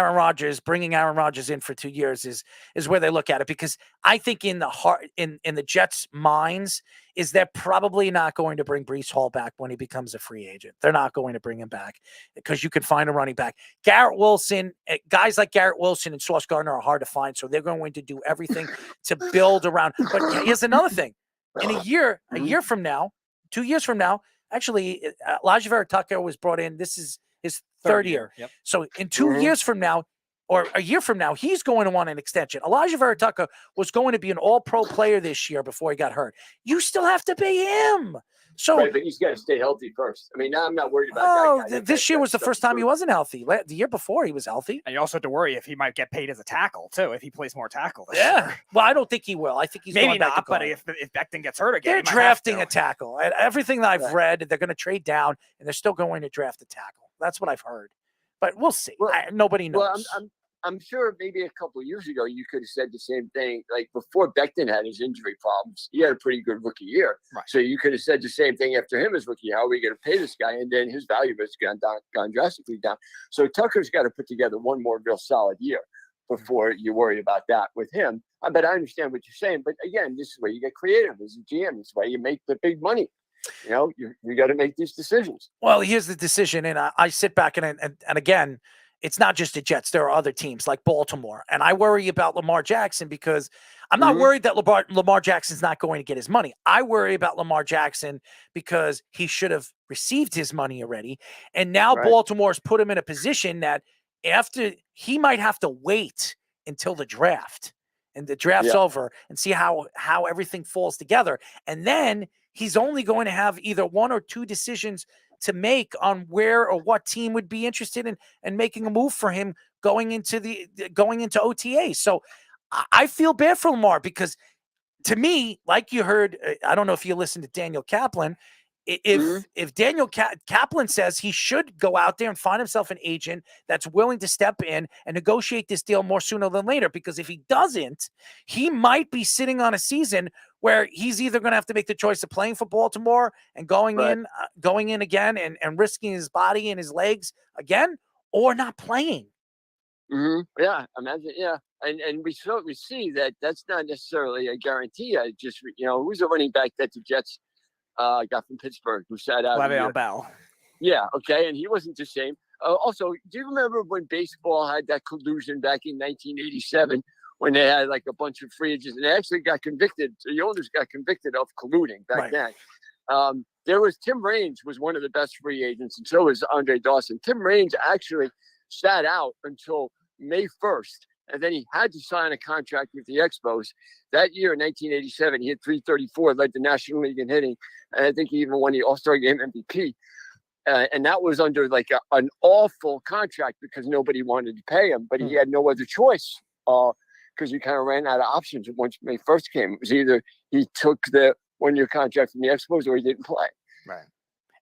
bringing Aaron Rodgers in for 2 years is where they look at it, because I think in the Jets' minds is they're probably not going to bring Breece Hall back when he becomes a free agent. They're not going to bring him back because you can find a running back. Garrett Wilson, guys like Garrett Wilson and Sauce Gardner are hard to find, so they're going to do everything to build around. But here's another thing: in a year from now, 2 years from now, actually, Elijah Vera Tucker was brought in. This is his third year. Yep. So in 2 years from now, or a year from now, he's going to want an extension. Elijah Vera Tucker was going to be an all-pro player this year before he got hurt. You still have to pay him. So, right, but he's got to stay healthy first. I mean, now I'm not worried about that guy. This year was the first time he wasn't healthy. The year before, he was healthy. And you also have to worry if he might get paid as a tackle, too, if he plays more tackle this year. Well, I don't think he will. I think he's maybe going back not, to but guard. if Becton gets hurt again, They're he might drafting have a tackle. And everything that I've read, they're going to trade down, and they're still going to draft a tackle. That's what I've heard. But we'll see. Nobody knows. Well, I'm sure maybe a couple of years ago you could have said the same thing. Like before Becton had his injury problems, he had a pretty good rookie year. Right. So you could have said the same thing after him as rookie. How are we going to pay this guy? And then his value has gone drastically down. So Tucker's got to put together one more real solid year before you worry about that with him. But I understand what you're saying. But again, this is where you get creative as a GM. This is why you make the big money. You know, you got to make these decisions. Well, here's the decision. And I sit back and again, it's not just the Jets. There are other teams like Baltimore. And I worry about Lamar Jackson because I'm not worried that Lamar Jackson's not going to get his money. I worry about Lamar Jackson because he should have received his money already. And now Baltimore's put him in a position that after he might have to wait until the draft and the draft's over and see how everything falls together. And then he's only going to have either one or two decisions to make on where or what team would be interested in making a move for him going into OTA. So I feel bad for Lamar because to me, like you heard, I don't know if you listened to Daniel Kaplan. If Daniel Kaplan says he should go out there and find himself an agent that's willing to step in and negotiate this deal more sooner than later, because if he doesn't, he might be sitting on a season where he's either going to have to make the choice of playing for Baltimore and going in again and risking his body and his legs again, or not playing. Yeah, imagine. Yeah, and we see that that's not necessarily a guarantee. I just who's a running back that the Jets got from Pittsburgh who sat out. Le'Veon Bell. Yeah, okay, and he wasn't the same. Also, do you remember when baseball had that collusion back in 1987 when they had like a bunch of free agents and they actually got convicted? The owners got convicted of colluding back then. There was Tim Raines was one of the best free agents, and so was Andre Dawson. Tim Raines actually sat out until May 1st. And then he had to sign a contract with the Expos. That year in 1987, he hit .334, led the National League in hitting. And I think he even won the All-Star Game MVP. And that was under like an awful contract because nobody wanted to pay him. But he had no other choice because he kind of ran out of options once May 1st came. It was either he took the one-year contract from the Expos or he didn't play. Right.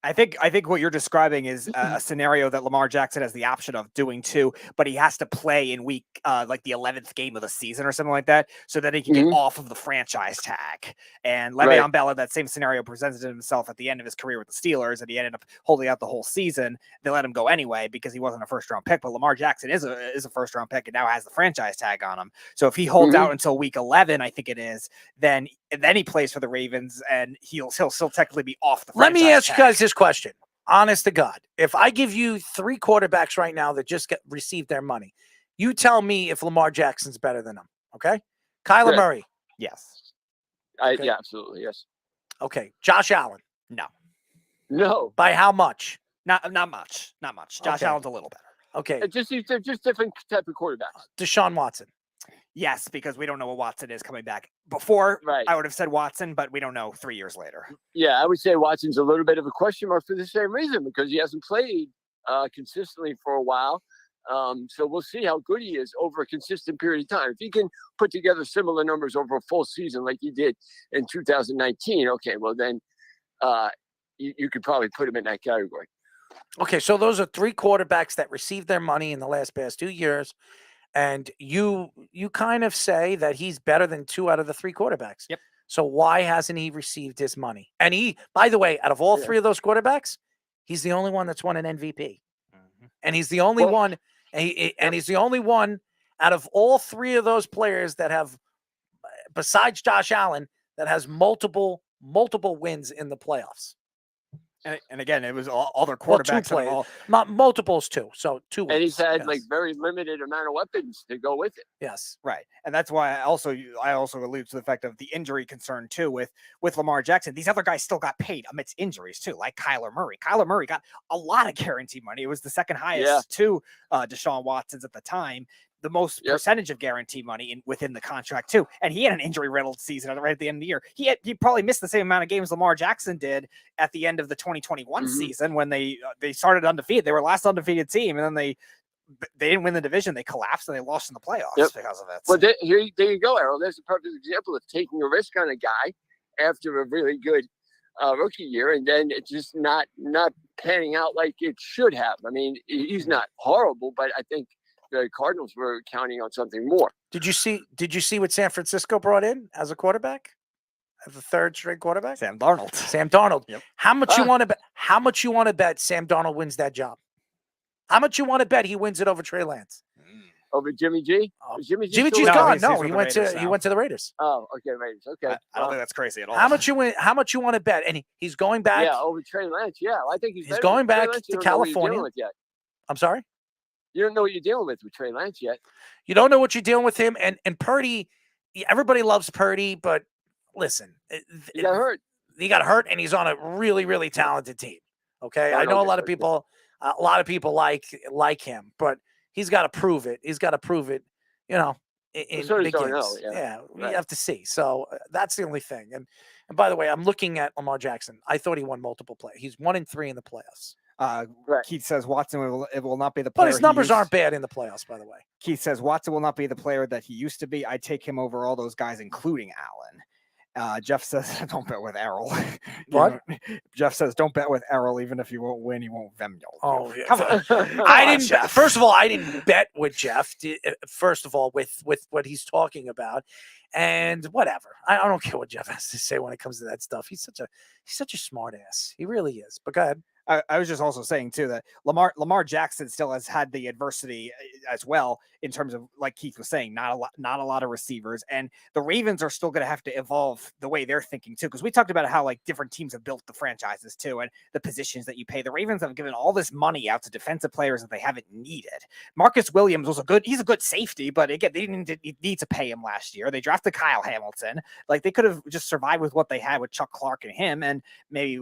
I think what you're describing is a scenario that Lamar Jackson has the option of doing too, but he has to play in week like the 11th game of the season or something like that, so that he can get off of the franchise tag. And Le'Veon Bell, that same scenario presented himself at the end of his career with the Steelers, and he ended up holding out the whole season. They let him go anyway because he wasn't a first-round pick. But Lamar Jackson is a first-round pick and now has the franchise tag on him. So if he holds out until week 11, I think it is, then he plays for the Ravens and he'll still technically be off the franchise Let me ask tag. you guys this question. Honest to God, if I give you 3 quarterbacks right now that just received their money, you tell me if Lamar Jackson's better than them. Okay. Kyler Murray. Yes. Okay. Yeah, absolutely. Yes. Okay. Josh Allen. No. By how much? Not much. Josh Allen's a little better. Okay. They're just different type of quarterbacks. Deshaun Watson. Yes, because we don't know what Watson is coming back. Before, I would have said Watson, but we don't know 3 years later. Yeah, I would say Watson's a little bit of a question mark for the same reason, because he hasn't played consistently for a while. So we'll see how good he is over a consistent period of time. If he can put together similar numbers over a full season like he did in 2019, okay, well then you could probably put him in that category. Okay, so those are 3 quarterbacks that received their money in the past 2 years. And you kind of say that he's better than 2 out of the 3 quarterbacks. Yep. So why hasn't he received his money? And he, by the way, out of all 3 of those quarterbacks, he's the only one that's won an MVP. And he's the only one. And he's the only one out of all 3 of those players that have, besides Josh Allen, that has multiple wins in the playoffs. And again, it was all their quarterbacks. Well, 2 players. Multiples too. So 2 wins. And he's had like very limited amount of weapons to go with it. Yes. Right. And that's why I also allude to the fact of the injury concern too with Lamar Jackson. These other guys still got paid amidst injuries too, like Kyler Murray. Kyler Murray got a lot of guarantee money. It was the second highest to Deshaun Watson's at the time. the most percentage of guarantee money within the contract too. And he had an injury-riddled season right at the end of the year. He probably missed the same amount of games Lamar Jackson did at the end of the 2021 season when they started undefeated. They were last undefeated team, and then they didn't win the division. They collapsed and they lost in the playoffs because of it. Well, there you go, Errol. There's a perfect example of taking a risk on a guy after a really good rookie year, and then it's just not panning out like it should have. I mean, he's not horrible, but I think the Cardinals were counting on something more. Did you see what San Francisco brought in as a quarterback? As a third string quarterback? Sam Darnold. Yep. How much you want to bet? How much you want to bet Sam Darnold wins that job? How much you want to bet he wins it over Trey Lance? Over Jimmy G? Jimmy G's gone. No, he went to the Raiders. Oh, okay, Raiders. Okay. I don't think that's crazy at all. How much you want to bet? And he's going back. Yeah, over Trey Lance. Yeah, I think he's going back Lance, to California. I'm sorry? You don't know what you're dealing with Trey Lance yet. You don't know what you're dealing with him. And Purdy, everybody loves Purdy, but listen. He got hurt. He got hurt, and he's on a really, really talented team. Okay? I know a lot of people like him, but he's got to prove it. He's got to prove it, in big games. We have to see. So that's the only thing. And by the way, I'm looking at Lamar Jackson. I thought he won multiple plays. He's 1-3 in the playoffs. Keith says Watson will not be the player. But his numbers aren't bad in the playoffs, by the way. Keith says Watson will not be the player that he used to be. I'd take him over all those guys, including Allen. Jeff says, don't bet with Errol. What? Jeff says, don't bet with Errol. Even if you won't win, he won't Venmo. Oh, yeah. Come on. First of all, I didn't bet with Jeff. First of all, with what he's talking about. And whatever. I don't care what Jeff has to say when it comes to that stuff. He's such a smart ass. He really is. But go ahead. I was just also saying too that Lamar Jackson still has had the adversity as well in terms of, like Keith was saying, not a lot of receivers, and the Ravens are still going to have to evolve the way they're thinking too, because we talked about how like different teams have built the franchises too, and the positions that you pay. The Ravens have given all this money out to defensive players that they haven't needed. Marcus Williams was he's a good safety, but again, they didn't need to pay him last year. They drafted Kyle Hamilton. Like they could have just survived with what they had with Chuck Clark and him, and maybe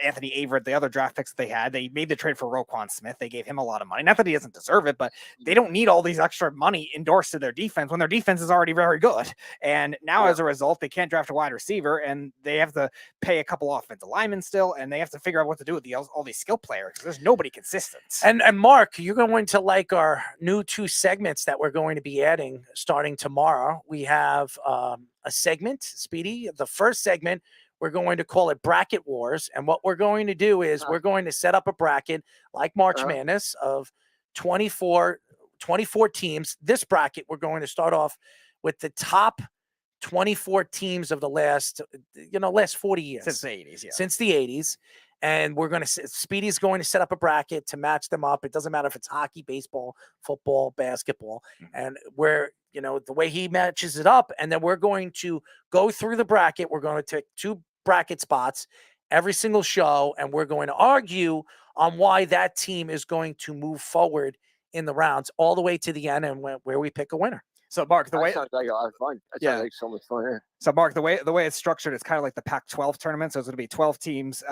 Anthony Averett, the other draft picks that they had. They made the trade for Roquan Smith. They gave him a lot of money. Not that he doesn't deserve it, but they don't need all these extra money endorsed to their defense when their defense is already very good. And now as a result, they can't draft a wide receiver, and they have to pay a couple offensive linemen still, and they have to figure out what to do with all these skill players. There's nobody consistent. And Mark, you're going to like our new 2 segments that we're going to be adding starting tomorrow. We have a segment, Speedy. The first segment, we're going to call it Bracket Wars. And what we're going to do is we're going to set up a bracket like March Madness of 24 teams. This bracket, we're going to start off with the top 24 teams of the last 40 years. Since the 80s, yeah. Since the 80s. And Speedy's going to set up a bracket to match them up. It doesn't matter if it's hockey, baseball, football, basketball. And the way he matches it up. And then we're going to go through the bracket. We're going to take 2 bracket spots every single show, and we're going to argue on why that team is going to move forward in the rounds all the way to the end, and where we pick a winner. So Mark, that sounds like a lot of fun. That sounds like so much fun here. So Mark, the way it's structured, it's kind of like the Pac-12 tournament. So it's going to be 12 teams,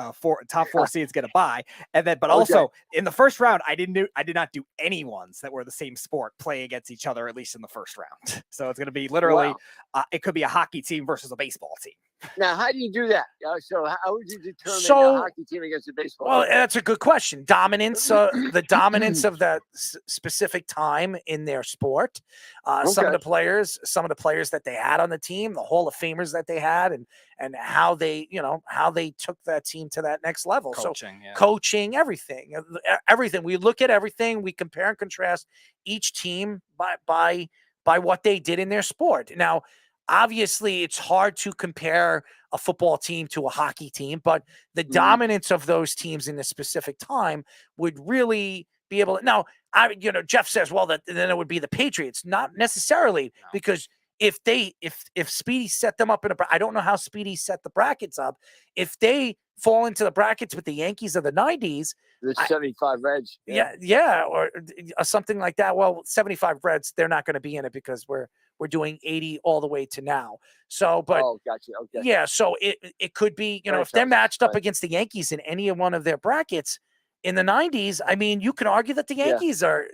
top 4 seeds get a bye, and then also in the first round, I did not do any ones that were the same sport play against each other, at least in the first round. So it's going to be literally, it could be a hockey team versus a baseball team. Now, how do you do that? So how would you determine a hockey team against a baseball team? Well, that's a good question. Dominance, the dominance of that specific time in their sport. Some of the players that they had on the team, the Hall of Famers that they had, and how they took that team to that next level. Coaching, everything. We look at everything. We compare and contrast each team by what they did in their sport. Now, obviously, it's hard to compare a football team to a hockey team, but the dominance of those teams in a specific time would really be able to. Now, Jeff says, well, then it would be the Patriots. Not necessarily, because if Speedy set them up I don't know how Speedy set the brackets up. If they fall into the brackets with the Yankees of the 90s, the 75 Reds. Yeah, or something like that. Well, 75 Reds, they're not going to be in it because we're doing 80 all the way to now. So, but gotcha. Okay. Yeah, so it could be, if they're matched up against the Yankees in any one of their brackets, in the 90s, I mean, you can argue that the Yankees are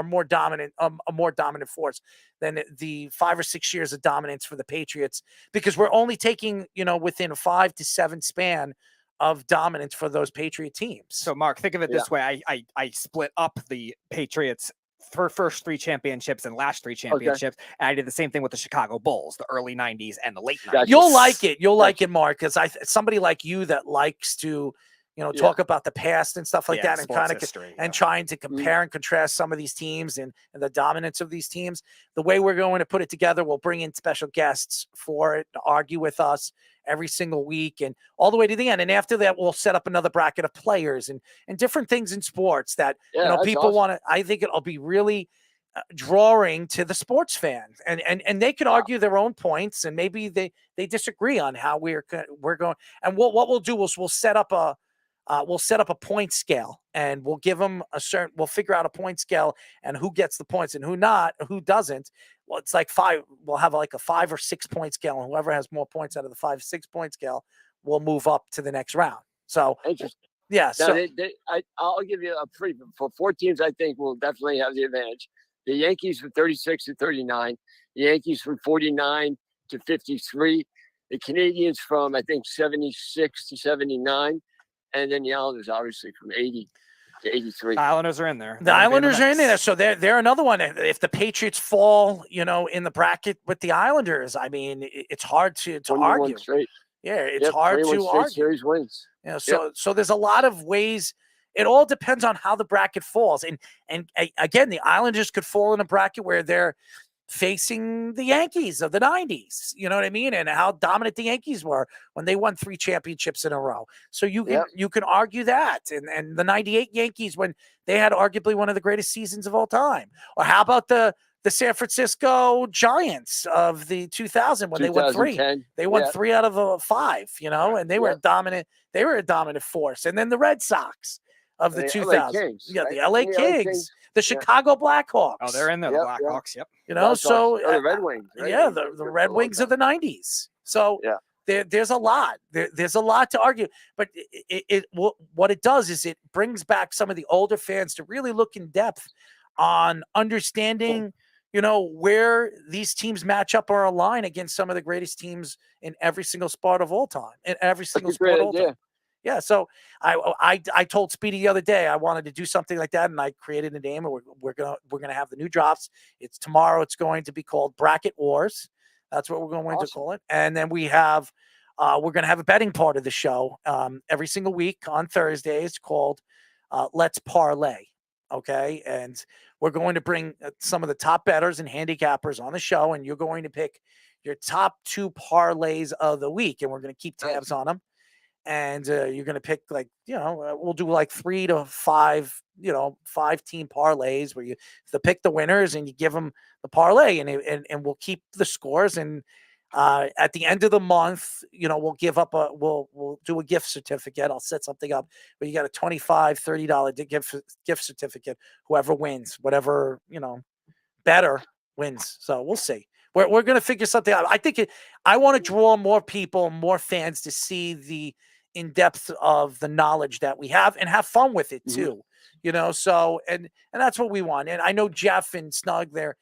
more dominant, a more dominant force than the 5 or 6 years of dominance for the Patriots, because we're only taking, within a 5 to 7 span of dominance for those Patriot teams. So, Mark, think of it this way. I split up the Patriots for first 3 championships and last 3 championships. And I did the same thing with the Chicago Bulls, the early 90s and the late 90s. You'll like it. You'll like it, Mark, because somebody like you that likes to, talk about the past and stuff like that, and kind of trying to compare and contrast some of these teams and the dominance of these teams. The way we're going to put it together, we'll bring in special guests for it to argue with us every single week and all the way to the end. And after that, we'll set up another bracket of players and different things in sports that people want to. I think it'll be really drawing to the sports fan, and they can argue their own points, and maybe they disagree on how we're going. And what we'll do is we'll set up a point scale, and we'll give them we'll figure out a point scale and who gets the points and who doesn't. Well, it's like 5. We'll have like a 5 or 6 point scale, and whoever has more points out of the 5-6 point scale will move up to the next round. So interesting. Yeah. Now, So I'll give you a preview. For 4 teams, I think will definitely have the advantage. The Yankees from 36 to 39. The Yankees from 49 to 53. The Canadians from, I think, 76 to 79. And then the Islanders, obviously, from 80 to 83. The Islanders are in there. The Islanders are in there. So they're another one. If the Patriots fall, in the bracket with the Islanders, I mean, it's hard to argue. Straight. Yeah, it's hard to argue. Series wins. So there's a lot of ways. It all depends on how the bracket falls. And again, the Islanders could fall in a bracket where they're facing the Yankees of the 90s, you know what I mean? And how dominant the Yankees were when they won 3 championships in a row. So you can argue that. And the 98 Yankees, when they had arguably one of the greatest seasons of all time. Or how about the San Francisco Giants of the 2000 when they won 3? They won 3 out of 5, and they were dominant. They were a dominant force. And then the Red Sox of the 2000s. The LA Kings. The Chicago Blackhawks. Oh, they're in there, the Blackhawks, yep. The Red Wings. Right? Yeah, the Red Wings of the 90s. So there's a lot. There's a lot to argue. But what it does is it brings back some of the older fans to really look in depth on understanding, where these teams match up or align against some of the greatest teams in every single sport of all time. In every single sport of all time. Yeah, so I told Speedy the other day I wanted to do something like that, and I created a name, and we're gonna have the new drops. It's tomorrow. It's going to be called Bracket Wars. That's what we're going to call it. And then we're gonna have a betting part of the show every single week on Thursdays called Let's Parlay. Okay, and we're going to bring some of the top bettors and handicappers on the show, and you're going to pick your top 2 parlays of the week, and we're going to keep tabs on them. And you're going to pick we'll do like 3 to 5, 5-team parlays where you pick the winners and you give them the parlay and we'll keep the scores. And at the end of the month, we'll give up we'll do a gift certificate. I'll set something up where you got a $25, $30 gift certificate. Whoever wins, whatever, better wins. So we'll see. We're going to figure something out. I want to draw more people, more fans to see the in-depth of the knowledge that we have and have fun with it too. So, and that's what we want. And I know Jeff and Snug, their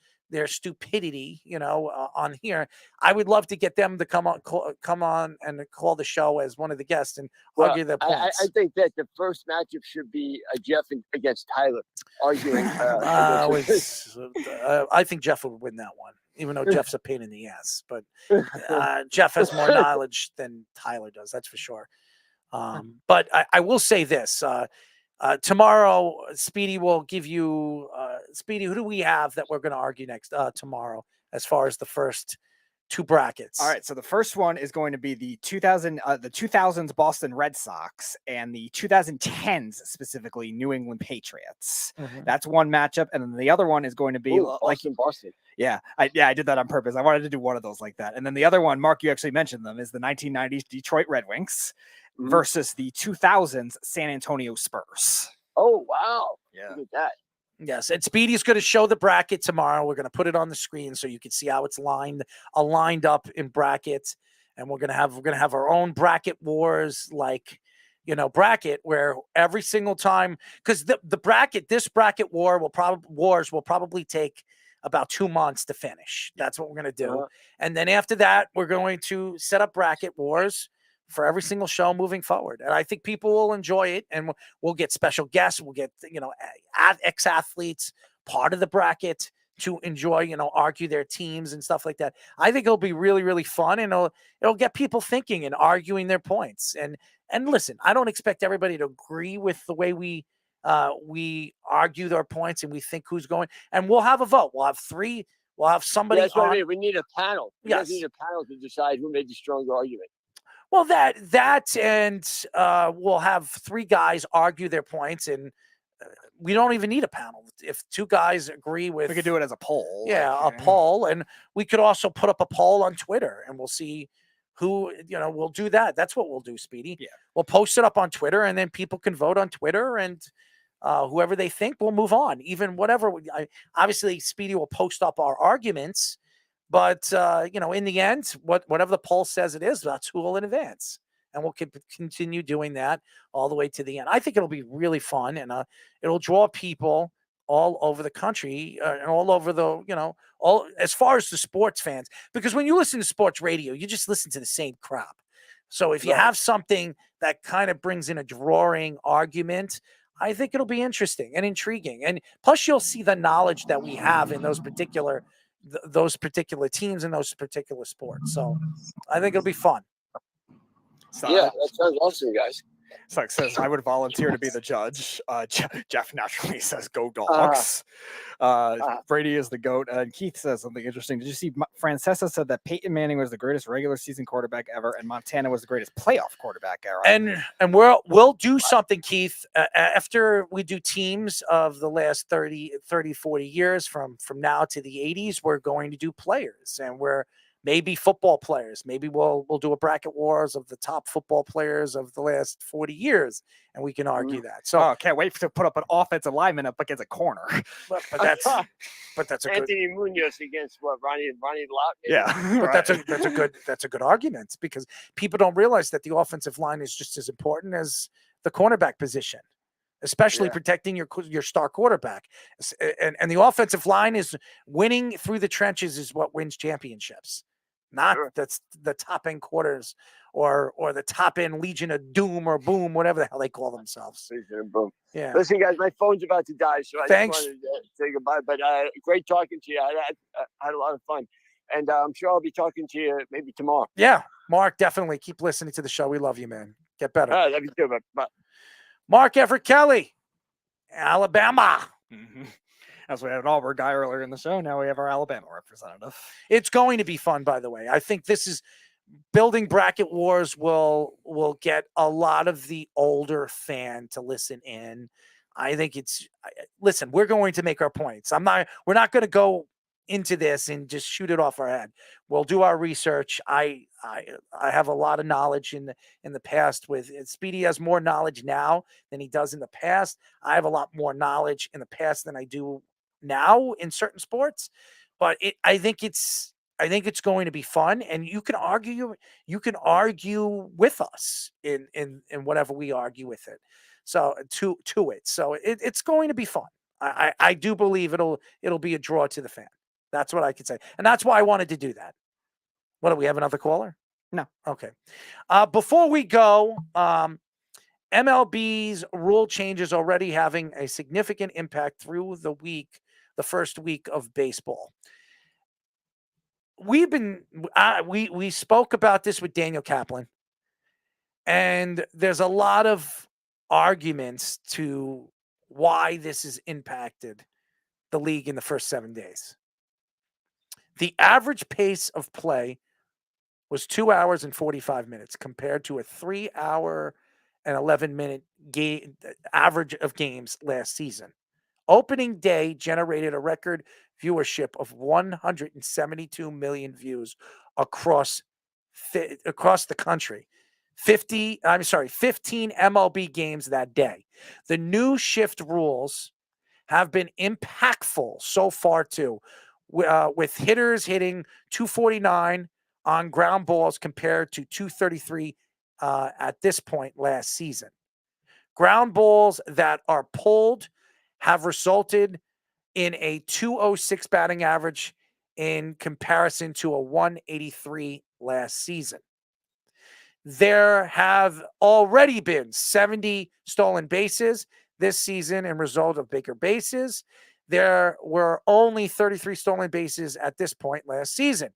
stupidity, on here. I would love to get them to come on and call the show as one of the guests and argue their points. I think that the first matchup should be Jeff against Tyler arguing. I think Jeff would win that one, even though Jeff's a pain in the ass. But Jeff has more knowledge than Tyler does, that's for sure. But I will say this. Tomorrow, Speedy will give you Speedy. Who do we have that we're going to argue next tomorrow as far as the first 2 brackets? All right, so the first one is going to be the 2000s Boston Red Sox and the 2010s specifically New England Patriots. That's one matchup, and then the other one is going to be Boston. Yeah, I did that on purpose. I wanted to do one of those like that, and then the other one, Mark, you actually mentioned them, is the 1990s Detroit Red Wings versus the 2000s San Antonio Spurs. Oh wow! Yeah, look at that. Yes, and Speedy's going to show the bracket tomorrow. We're going to put it on the screen so you can see how it's aligned up in brackets, and we're going to have our own bracket wars, like bracket where every single time, because this bracket wars will probably take about 2 months to finish. That's what we're going to do. And then after that, we're going to set up bracket wars for every single show moving forward. And I think people will enjoy it, and we'll get special guests. We'll get, ex-athletes part of the bracket to enjoy, argue their teams and stuff like that. I think it'll be really, really fun, and it'll get people thinking and arguing their points. And listen, I don't expect everybody to agree with the way we argue their points and we think who's going. And we'll have a vote. We'll have three. We'll have somebody. That's what I mean. We need a panel. Yes. We need a panel to decide who made the stronger argument. Well, and we'll have three guys argue their points, and we don't even need a panel. If two guys agree with, we could do it as a poll. Yeah, a poll, and we could also put up a poll on Twitter, and we'll see who, we'll do that. That's what we'll do, Speedy. Yeah. We'll post it up on Twitter, and then people can vote on Twitter, and whoever they think will move on. Even whatever. Obviously, Speedy will post up our arguments, but in the end, whatever the poll says it is, that's who will advance. And we'll continue doing that all the way to the end. I think it'll be really fun, and it'll draw people all over the country and all over the, all as far as the sports fans. Because when you listen to sports radio, you just listen to the same crap. So if you have something that kind of brings in a drawing argument, I think it'll be interesting and intriguing. And plus, you'll see the knowledge that we have in those particular teams and those particular sports. So I think it'll be fun. So, yeah, that sounds awesome, guys. Like says, I would volunteer to be the judge. Jeff naturally says, "Go Dogs." Brady is the GOAT. And Keith says something interesting. Did you see Francesa said that Peyton Manning was the greatest regular season quarterback ever, and Montana was the greatest playoff quarterback ever? And we'll do something, Keith, after we do teams of the last 30, 40 years from now to the 80s. We're going to do players, and we're maybe football players. Maybe we'll do a bracket wars of the top football players of the last 40 years, and we can argue that. So can't wait to put up an offensive lineman up against a corner. But that's a Anthony Munoz against Ronnie Lott. Yeah, but that's a good argument, because people don't realize that the offensive line is just as important as the cornerback position, especially protecting your star quarterback. And the offensive line is winning through the trenches is what wins championships. Not that's the top end quarters or the top end Legion of Doom or Boom, whatever the hell they call themselves. Legion of Boom. Yeah. Listen, guys, my phone's about to die, so I Thanks. just wanted to say goodbye. But great talking to you. I had a lot of fun, and I'm sure I'll be talking to you maybe tomorrow. Yeah, Mark, definitely keep listening to the show. We love you, man. Get better. All right, love you too. Bye. Mark Everett Kelly, Alabama. Mm-hmm. As we had an Auburn guy earlier in the show, now we have our Alabama representative. It's going to be fun, by the way. I think this is building bracket wars will get a lot of the older fan to listen in. I think listen, we're going to make our points. We're not going to go into this and just shoot it off our head. We'll do our research. I have a lot of knowledge in the past. With Speedy has more knowledge now than he does in the past. I have a lot more knowledge in the past than I do now in certain sports. But I think it's going to be fun, and you can argue with us in whatever we argue with it. So to it. So it's going to be fun. I do believe it'll be a draw to the fan. That's what I could say. And that's why I wanted to do that. What, do we have another caller? No. Okay. Before we go, MLB's rule changes already having a significant impact through the first week of baseball. We spoke about this with Daniel Kaplan, and there's a lot of arguments to why this has impacted the league in the first 7 days. The average pace of play was 2 hours and 45 minutes compared to a 3 hour and 11-minute average of games last season. Opening day generated a record viewership of 172 million views across the country. 15 MLB games that day. The new shift rules have been impactful so far too, with hitters hitting 249 on ground balls compared to 233 at this point last season. Ground balls that are pulled have resulted in a 206 batting average in comparison to a 183 last season. There have already been 70 stolen bases this season in result of Baker bases. There were only 33 stolen bases at this point last season.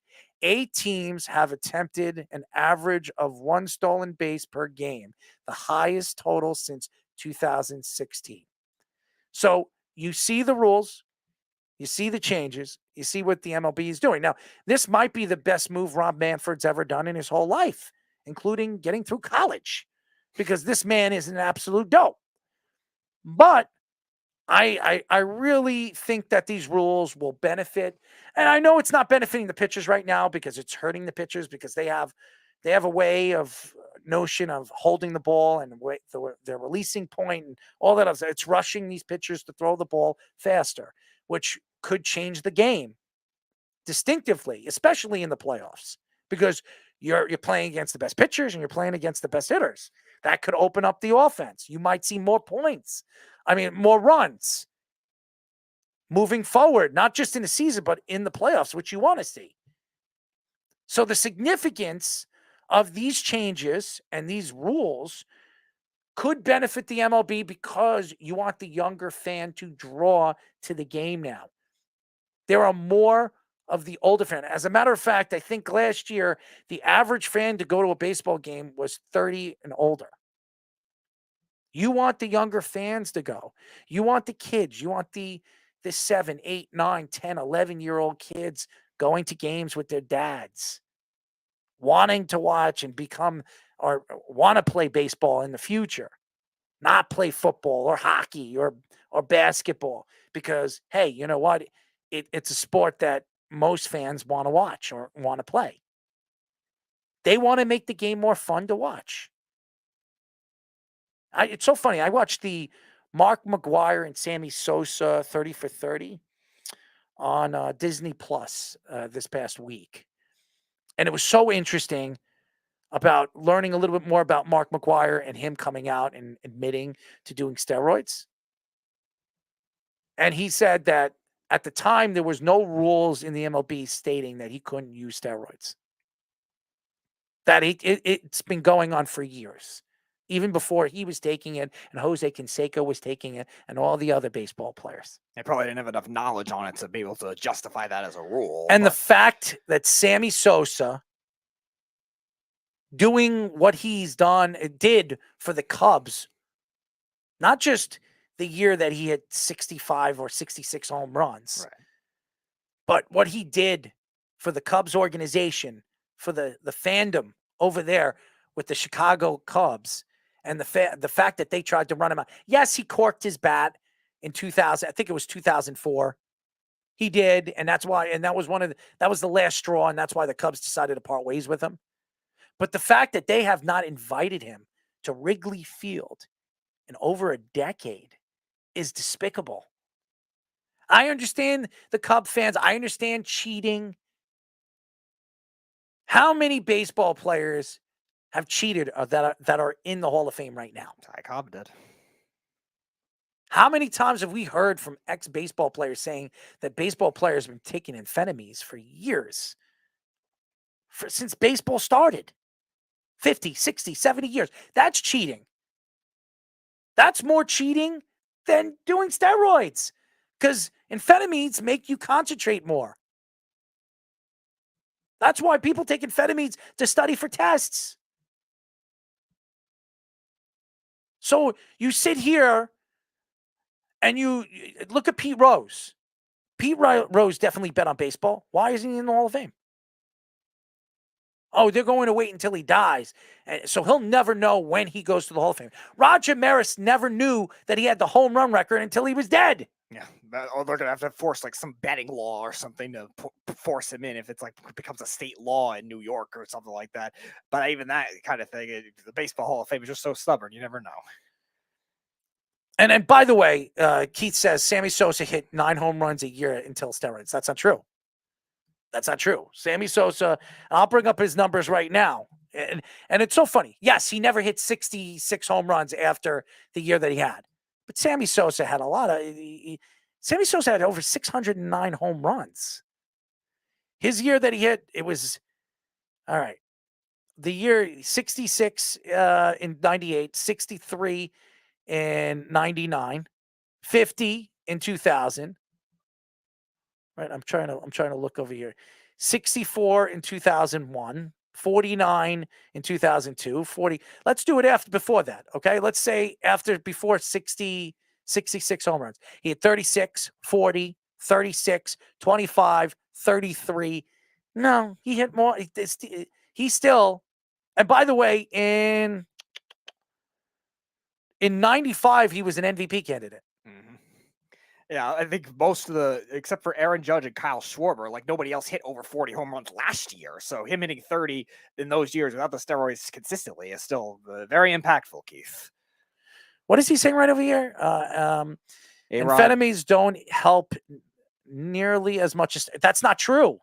8 teams have attempted an average of 1 stolen base per game, the highest total since 2016. So you see the rules, you see the changes, you see what the MLB is doing. Now, this might be the best move Rob Manfred's ever done in his whole life, including getting through college, because this man is an absolute dope. But I really think that these rules will benefit, and I know it's not benefiting the pitchers right now because it's hurting the pitchers because they have a way of notion of holding the ball and their releasing point and all that. It's rushing these pitchers to throw the ball faster, which could change the game distinctively, especially in the playoffs, because you're playing against the best pitchers and you're playing against the best hitters. That could open up the offense. You might see more points. More runs moving forward, not just in the season, but in the playoffs, which you want to see. So the significance of these changes and these rules could benefit the MLB because you want the younger fan to draw to the game now. There are more of the older fan. As a matter of fact, I think last year, the average fan to go to a baseball game was 30 and older. You want the younger fans to go. You want the kids. You want the 7, 8, 9, 10, 11-year-old kids going to games with their dads, wanting to watch and become or want to play baseball in the future, not play football or hockey or basketball because, hey, you know what? It's a sport that most fans want to watch or want to play. They want to make the game more fun to watch. It's so funny. I watched the Mark McGwire and Sammy Sosa 30 for 30 on Disney Plus this past week. And it was so interesting about learning a little bit more about Mark McGwire and him coming out and admitting to doing steroids. And he said that at the time, there was no rules in the MLB stating that he couldn't use steroids. That it's been going on for years. Even before he was taking it and Jose Canseco was taking it and all the other baseball players. They probably didn't have enough knowledge on it to be able to justify that as a rule. And the fact that Sammy Sosa doing what he's did for the Cubs, not just the year that he had 65 or 66 home runs, right, but what he did for the Cubs organization, for the fandom over there with the Chicago Cubs, and the fact that they tried to run him out. Yes, he corked his bat in 2000. I think it was 2004. He did, and that's why. And that was that was the last straw, and that's why the Cubs decided to part ways with him. But the fact that they have not invited him to Wrigley Field in over a decade is despicable. I understand the Cub fans. I understand cheating. How many baseball players have cheated that are in the Hall of Fame right now? Ty Cobb did. How many times have we heard from ex-baseball players saying that baseball players have been taking amphetamines for years? Since baseball started. 50, 60, 70 years. That's cheating. That's more cheating than doing steroids. Because amphetamines make you concentrate more. That's why people take amphetamines to study for tests. So you sit here and you look at Pete Rose. Pete Rose definitely bet on baseball. Why isn't he in the Hall of Fame? Oh, they're going to wait until he dies. So he'll never know when he goes to the Hall of Fame. Roger Maris never knew that he had the home run record until he was dead. Yeah, or they're going to have to force like some betting law or something to force him in if it's like becomes a state law in New York or something like that. But even that kind of thing, the Baseball Hall of Fame is just so stubborn. You never know. And by the way, Keith says Sammy Sosa hit 9 home runs a year until steroids. That's not true. That's not true. Sammy Sosa, I'll bring up his numbers right now. And it's so funny. Yes, he never hit 66 home runs after the year that he had. But Sammy Sosa had a lot of Sammy Sosa had over 609 home runs. His year that he hit, it was all right. The year 66 in 98, 63 in 99, 50 in 2000. Right, I'm trying to look over here. 64 in 2001, 49 in 2002, 40. Let's do it before that, okay? Let's say before 60, 66 home runs. He had 36, 40, 36, 25, 33. No, he hit more. He still, and by the way, in 95, he was an MVP candidate. Yeah, I think most of except for Aaron Judge and Kyle Schwarber, like nobody else hit over 40 home runs last year. So him hitting 30 in those years without the steroids consistently is still very impactful, Keith. What is he saying right over here? Amphetamines don't help nearly as much as... That's not true.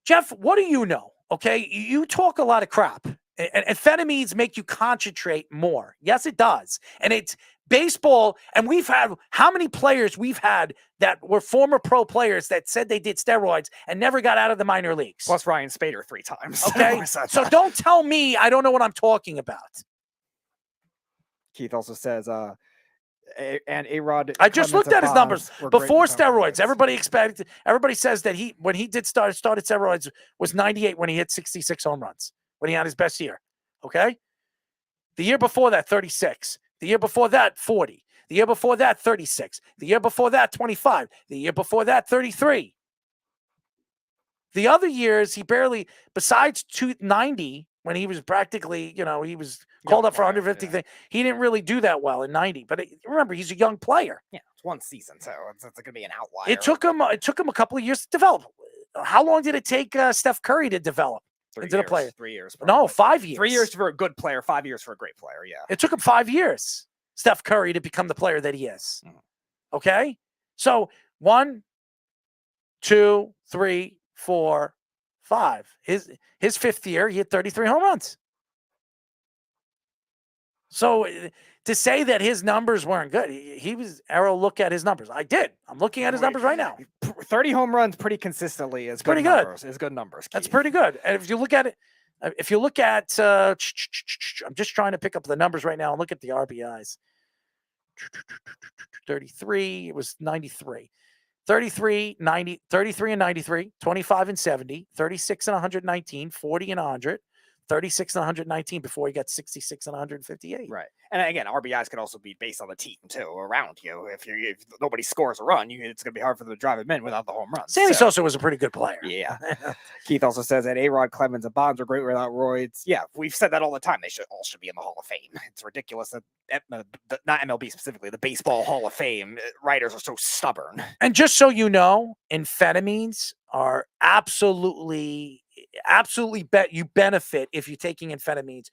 Jeff, what do you know? Okay, you talk a lot of crap. And amphetamines make you concentrate more. Yes, it does. And it's baseball. And we've had how many players we've had that were former pro players that said they did steroids and never got out of the minor leagues. Plus Ryan Spader 3 times. Okay, so don't tell me I don't know what I'm talking about. Keith also says, and A-Rod. I just looked at his numbers before steroids. Everybody says that when he started steroids was 98 when he hit 66 home runs, when he had his best year. Okay. The year before that, 36. The year before that, 40. The year before that, 36. The year before that, 25. The year before that, 33. The other years, he barely, besides 290, when he was practically, he was called up for 150 thing. He didn't really do that well in 90. But remember, he's a young player. Yeah, it's one season, so it's going to be an outlier. It took him a couple of years to develop. How long did it take Steph Curry to develop into the player? 3 years. Probably. No, 5 years. 3 years for a good player, 5 years for a great player, yeah. It took him 5 years, Steph Curry, to become the player that he is. Okay? So 1, 2, 3, 4, 5. His fifth year, he had 33 home runs. So to say that his numbers weren't good, he was, Arrow, look at his numbers. I did. I'm looking at his numbers right now. 30 home runs pretty consistently is pretty good. Is good numbers. Keith. That's pretty good. And if you look at it, I'm just trying to pick up the numbers right now and look at the RBIs. 33, it was 93. 33, 90, 33 and 93, 25 and 70, 36 and 119, 40 and 100, 36 and 119 before he got 66 and 158. Right. And again, RBIs can also be based on the team too, around you. If nobody scores a run, it's going to be hard for them to drive him in without the home runs. Sammy Sosa was a pretty good player. Yeah. Keith also says that A-Rod, Clemens, and Bonds are great without roids. Yeah, we've said that all the time. They should be in the Hall of Fame. It's ridiculous that not MLB specifically, the Baseball Hall of Fame writers are so stubborn. And just so you know, amphetamines are absolutely you benefit if you're taking amphetamines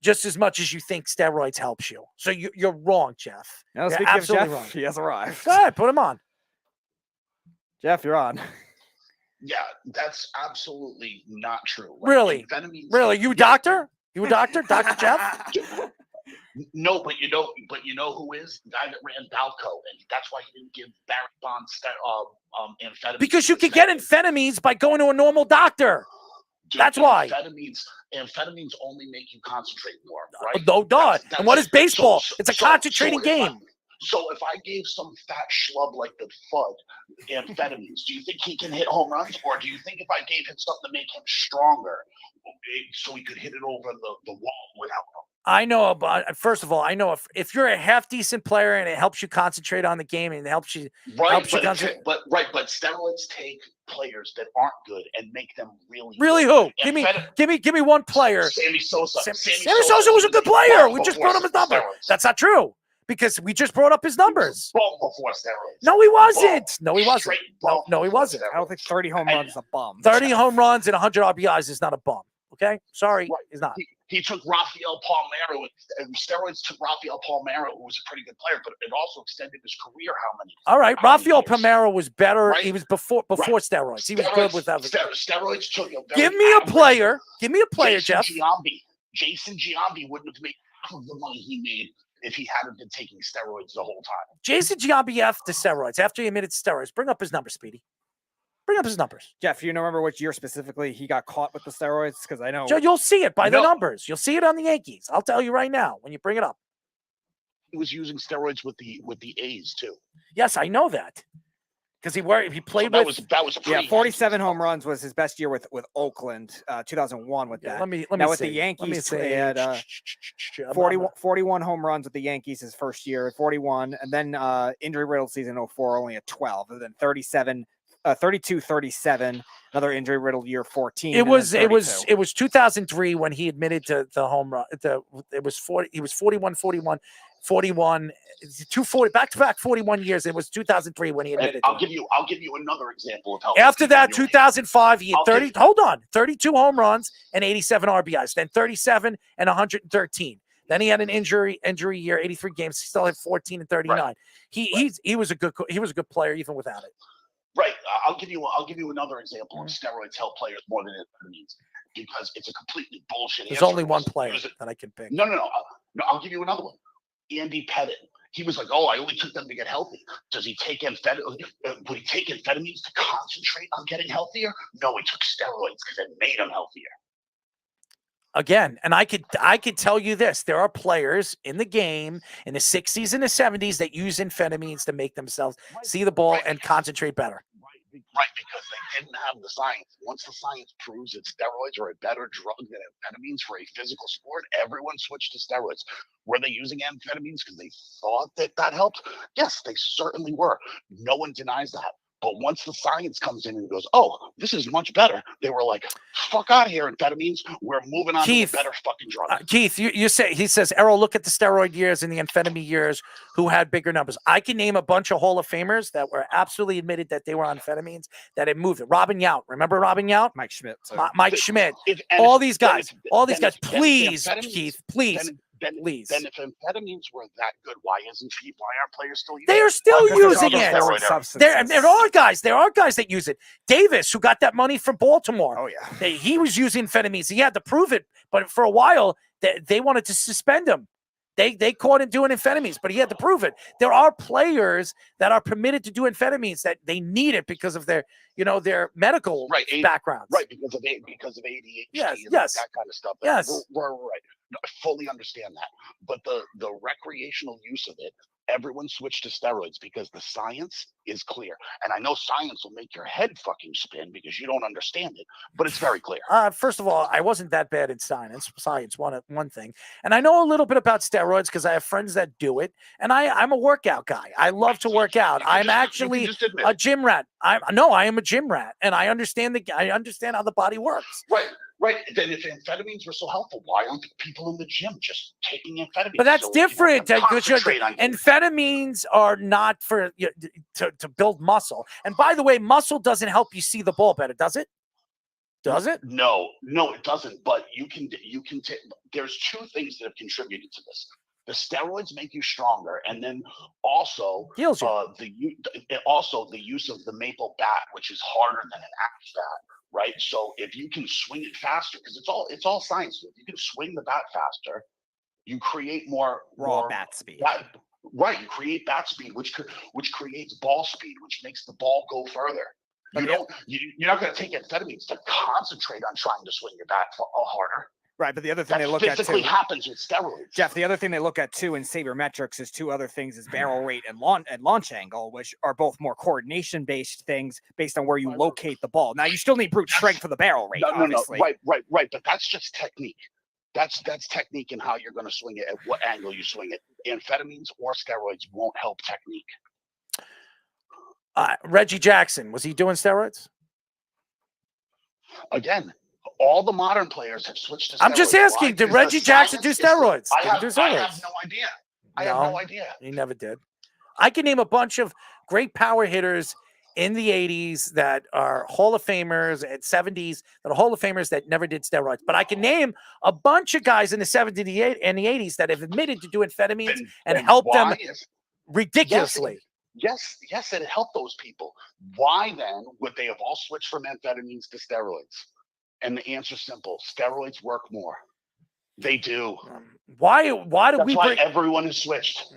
just as much as you think steroids helps you. So you're wrong, Jeff. Now, you're absolutely Jeff, wrong. He has arrived. Go ahead, put him on. Jeff, you're on. Yeah, that's absolutely not true. Like, really? Really? You a doctor? You a doctor? Dr. Jeff? No, but you know who is? The guy that ran Balco, and that's why he didn't give Barry Bonds amphetamines. Because you could get amphetamines by going to a normal doctor. Dude, that's why. Amphetamines only make you concentrate more, right? No, duh. And what is baseball? It's a concentrating game. So if I gave some fat schlub like the Fudd amphetamines, do you think he can hit home runs? Or do you think if I gave him something to make him stronger so he could hit it over the wall without them? I know, but first of all, I know if you're a half decent player and it helps you concentrate on the game and it helps you, but steroids take players that aren't good and make them really good. Who? Give me one player. Sammy Sosa. Sammy Sosa was a good player. We just brought up his number. That's not true because we just brought up his numbers. Before steroids. No, he wasn't. No, he wasn't. No, he wasn't. I don't think 30 home runs is a bum. 30 home runs and 100 RBIs is not a bum. Okay, sorry, he's not. He took Rafael Palmeiro, and steroids took Rafael Palmeiro, who was a pretty good player, but it also extended his career. All right, Rafael Palmeiro was better. Right? He was before steroids. He was good without steroids. Took a Give me a player. Give me a player, Jeff. Jason Giambi wouldn't have made half of the money he made if he hadn't been taking steroids the whole time. Jason Giambi after steroids, after he admitted steroids. Bring up his number, Speedy. Bring up his numbers. Jeff, you remember which year specifically he got caught with the steroids? Because I know. Joe, you'll see it by the numbers. You'll see it on the Yankees. I'll tell you right now when you bring it up. He was using steroids with the A's too. Yes, I know that. Because he played that with was 47 home runs was his best year with Oakland, 2001 with that. Let me now with see. the Yankees, he had 41 home runs with the Yankees his first year, 41, and then injury riddled season 04 only at 12, and then 32, 37, another injury riddled year 14. It was 2003 when he admitted to the home run. It was 40. He was 41, 240 back-to-back 41 years. It was 2003 when he admitted. I'll give you another example of how. After that, 2005, he had 32 home runs and 87 RBIs. Then 37 and 113. Then he had an injury year, 83 games. He still had 14 and 39. Right. He was a good player even without it. Right. I'll give you another example of steroids help players more than amphetamines, because it's a completely bullshit. There's only one player that I can pick. No. I'll give you another one. Andy Pettit. He was like, "Oh, I only took them to get healthy." Does he take amphetamines? Would he take amphetamines to concentrate on getting healthier? No, he took steroids because it made him healthier. Again, and I could tell you this: there are players in the game in the 60s and the 70s that use amphetamines to make themselves see the ball and concentrate better. Right, because they didn't have the science. Once the science proves that steroids are a better drug than amphetamines for a physical sport, everyone switched to steroids. Were they using amphetamines because they thought that helped? Yes, they certainly were. No one denies that. But once the science comes in and goes, "Oh, this is much better," they were like, "Fuck out of here, amphetamines. We're moving on to a better fucking drug." Keith, he says, Errol, look at the steroid years and the amphetamine years who had bigger numbers. I can name a bunch of Hall of Famers that were absolutely admitted that they were on amphetamines that had moved it. Robin Yount, remember Robin Yount? Mike Schmidt. Mike Schmidt. All these guys. Please, Keith, please. Then if amphetamines were that good, why aren't players still using it? They are still using it. There are guys that use it. Davis, who got that money from Baltimore. Oh, yeah. He was using amphetamines. He had to prove it. But for a while, they wanted to suspend him. They caught him doing amphetamines, but he had to prove it. There are players that are permitted to do amphetamines that they need it because of their medical backgrounds. Right, because of ADHD yes, and that kind of stuff. Yes. We're right. No, I fully understand that. But the recreational use of it, everyone switched to steroids because the science is clear. And I know science will make your head fucking spin because you don't understand it, but it's very clear. First of all, I wasn't that bad in science. Science, one thing. And I know a little bit about steroids because I have friends that do it. And I'm a workout guy. I love to work out. I'm actually a gym rat. I am a gym rat. And I understand how the body works. Right. Then if amphetamines were so helpful, why aren't people in the gym just taking amphetamines? But that's different. Amphetamines are not for to build muscle. And by the way, muscle doesn't help you see the ball better, does it? Does it? No, it doesn't. But you can take. There's two things that have contributed to this. The steroids make you stronger, and then also heals you. The use of the maple bat, which is harder than an axe bat. Right, so if you can swing it faster, because it's all science. If you can swing the bat faster, you create more bat speed. Right, you create bat speed, which creates ball speed, which makes the ball go further. You're not going to take amphetamines to concentrate on trying to swing your bat harder. Right, but the other thing they look at too happens with steroids. Jeff, the other thing they look at too in sabermetrics is two other things: is barrel rate and launch angle, which are both more coordination based things based on where you locate the ball. Now you still need brute strength for the barrel rate, obviously. No, right. But that's just technique. That's technique in how you're going to swing it, at what angle you swing it. Amphetamines or steroids won't help technique. Reggie Jackson, was he doing steroids? Again. All the modern players have switched to steroids. I'm just asking, did Reggie Jackson do steroids? I have no idea. I have no idea. He never did. I can name a bunch of great power hitters in the 80s that are Hall of Famers, at 70s that are Hall of Famers that never did steroids. But I can name a bunch of guys in the 70s and the 80s that have admitted to do amphetamines and helped them ridiculously. Yes, it helped those people. Why then would they have all switched from amphetamines to steroids? And the answer's simple: steroids work more. They do. Why do That's we why bring? everyone is switched.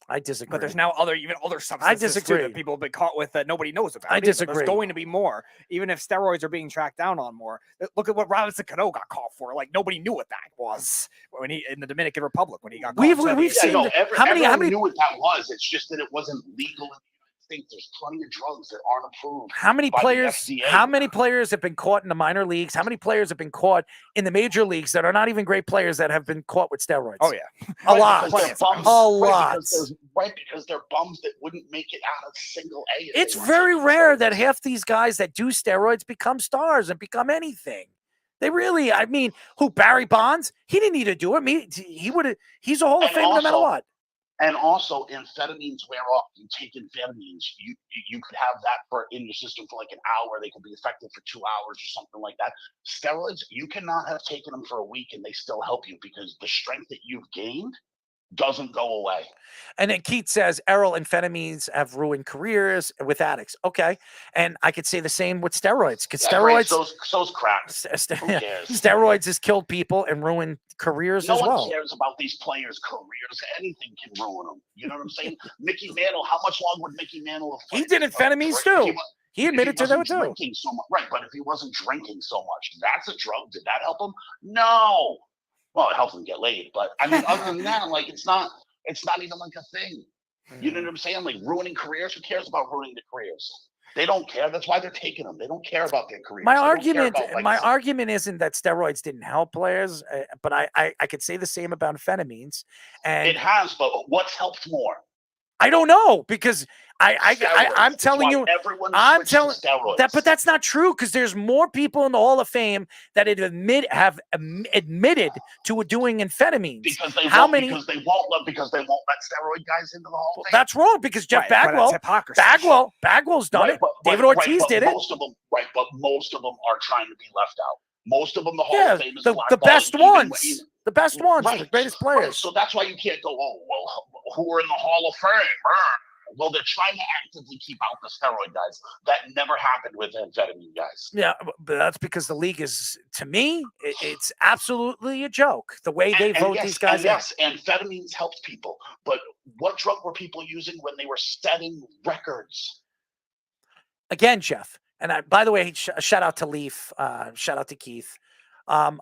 I disagree. But there's now other substances too disagree. that people have been caught with that nobody knows about. I either. disagree. There's going to be more, even if steroids are being tracked down on more. Look at what Robinson Cano got caught for. Like nobody knew what that was when he in the Dominican Republic when he got caught. We've seen how many knew what that was. It's just that it wasn't legal. I think there's plenty of drugs that aren't approved. How many players? How many players have been caught in the minor leagues? How many players have been caught in the major leagues that are not even great players that have been caught with steroids? Oh yeah, a lot, a lot. Because they're bums that wouldn't make it out of single A. It's very rare that half these guys that do steroids become stars and become anything. They really, I mean, Barry Bonds? He didn't need to do it. He would have. He's a Hall of Famer no matter what. And also, amphetamines wear off. You take amphetamines, you could have that in your system for like an hour. They could be effective for 2 hours or something like that. Steroids, you cannot have taken them for a week and they still help you because the strength that you've gained doesn't go away. And then Keith says, Errol, amphetamines have ruined careers with addicts. Okay. And I could say the same with steroids. Because steroids. So's crack. Who cares? Steroids has killed people and ruined careers as well. No one cares about these players' careers. Anything can ruin them. You know what I'm saying? Mickey Mantle, how much longer would Mickey Mantle have He did amphetamines too. He admitted to that too. So much, right, but if he wasn't drinking so much, that's a drug. Did that help him? No. Well, it helps him get laid, but I mean, other than that, like it's not even like a thing. You know what I'm saying? Like ruining careers. Who cares about ruining the careers? They don't care. That's why they're taking them. They don't care about their careers. My argument isn't that steroids didn't help players, but I could say the same about amphetamines. And it has, but what's helped more? I don't know because I'm telling you, I'm telling that, but that's not true because there's more people in the Hall of Fame that have admitted to doing amphetamines. Because they won't let steroid guys into the Hall of Fame. That's wrong because Jeff Bagwell's done it. David Ortiz did it. Most of them, but most of them are trying to be left out. Most of them, the Hall of Fame is the best ones. The best ones, the greatest players. Right. So that's why you can't go, oh, well, who are in the Hall of Fame? Well, they're trying to actively keep out the steroid guys. That never happened with amphetamine guys. Yeah, but that's because the league is, to me, it's absolutely a joke. The way they vote these guys out. Yes, amphetamines helped people. But what drug were people using when they were setting records? Again, Jeff. And by the way, shout out to Leaf. Shout out to Keith.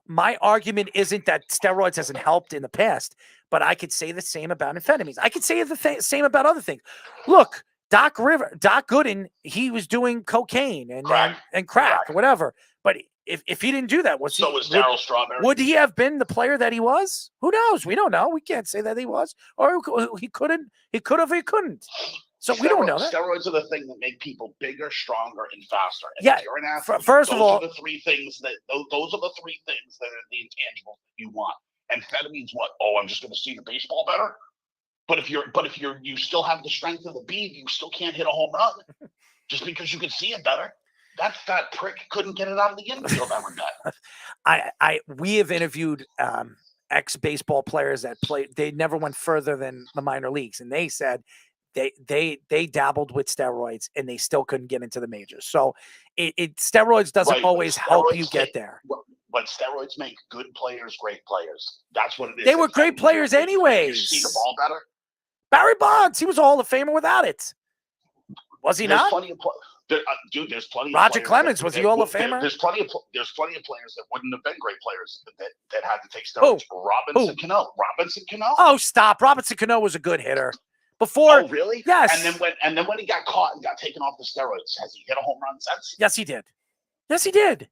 My argument isn't that steroids hasn't helped in the past, but I could say the same about amphetamines. I could say the same about other things. Look, Doc Gooden, he was doing cocaine and crack or whatever. But if he didn't do that, was Darryl Strawberry. Would he have been the player that he was? Who knows? We don't know. We can't say that he was, or he couldn't. He could have. He couldn't. So we don't know that. Steroids are the thing that make people bigger, stronger, and faster. And yeah. If you're an athlete, first of all, those are the three things that are the intangibles that you want. Amphetamines, what? Oh, I'm just going to see the baseball better. But if you still have the strength of the bead, you still can't hit a home run just because you can see it better. That fat prick couldn't get it out of the infield ever bet. We have interviewed ex-baseball players that played. They never went further than the minor leagues, and they said they dabbled with steroids and they still couldn't get into the majors. So steroids doesn't always help you get there. But steroids make good players great players. That's what it is. They were great players anyways. You see the ball better. Barry Bonds, he was a Hall of Famer without it. Was he not? Dude, there's plenty. Roger of Clemens, was he Hall of Famer? There's plenty of players that wouldn't have been great players that had to take steroids. Robinson Cano. Oh, stop! Robinson Cano was a good hitter. Before, oh really? Yes. And then when he got caught and got taken off the steroids, has he hit a home run since? Yes, he did. Yes, he did.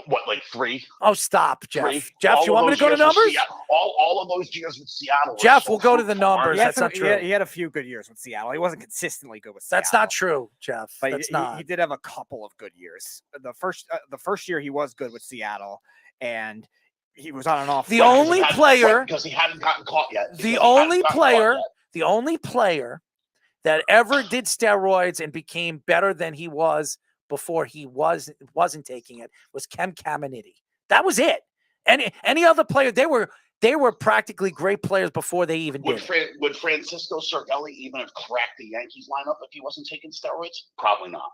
What, like 3? Oh, stop, Jeff. 3? Jeff, you want me to go to numbers? All of those years with Seattle. Jeff, we'll go to the numbers. That's not true. He had a few good years with Seattle. He wasn't consistently good with Seattle. That's not true, Jeff. But That's not. He did have a couple of good years. The first year he was good with Seattle, and he was on and off. The only player because he hadn't gotten caught yet. The only player that ever did steroids and became better than he was before he wasn't taking it was Kem Caminiti. That was it. Any other player, they were practically great players before they even did it. Would Francisco Cervelli even have cracked the Yankees lineup if he wasn't taking steroids? Probably not.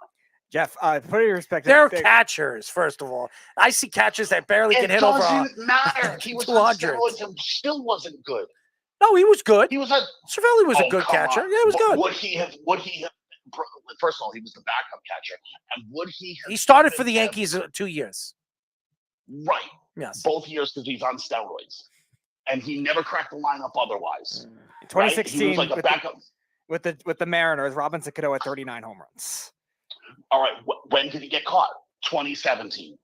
Jeff, put it in perspective. They're catchers, first of all. I see catchers that barely can hit over. It doesn't matter. He was on steroids and still wasn't good. No, he was good. He was Cervelli was a good catcher. Yeah, he was good. Would he have? First of all, he was the backup catcher, and would he? He started for the Yankees 2 years. Right. Yes. Both years because he's on steroids, and he never cracked the lineup otherwise. 2016, He was like a backup. with the Mariners, Robinson Cano had 39 home runs. All right. When did he get caught? 2017.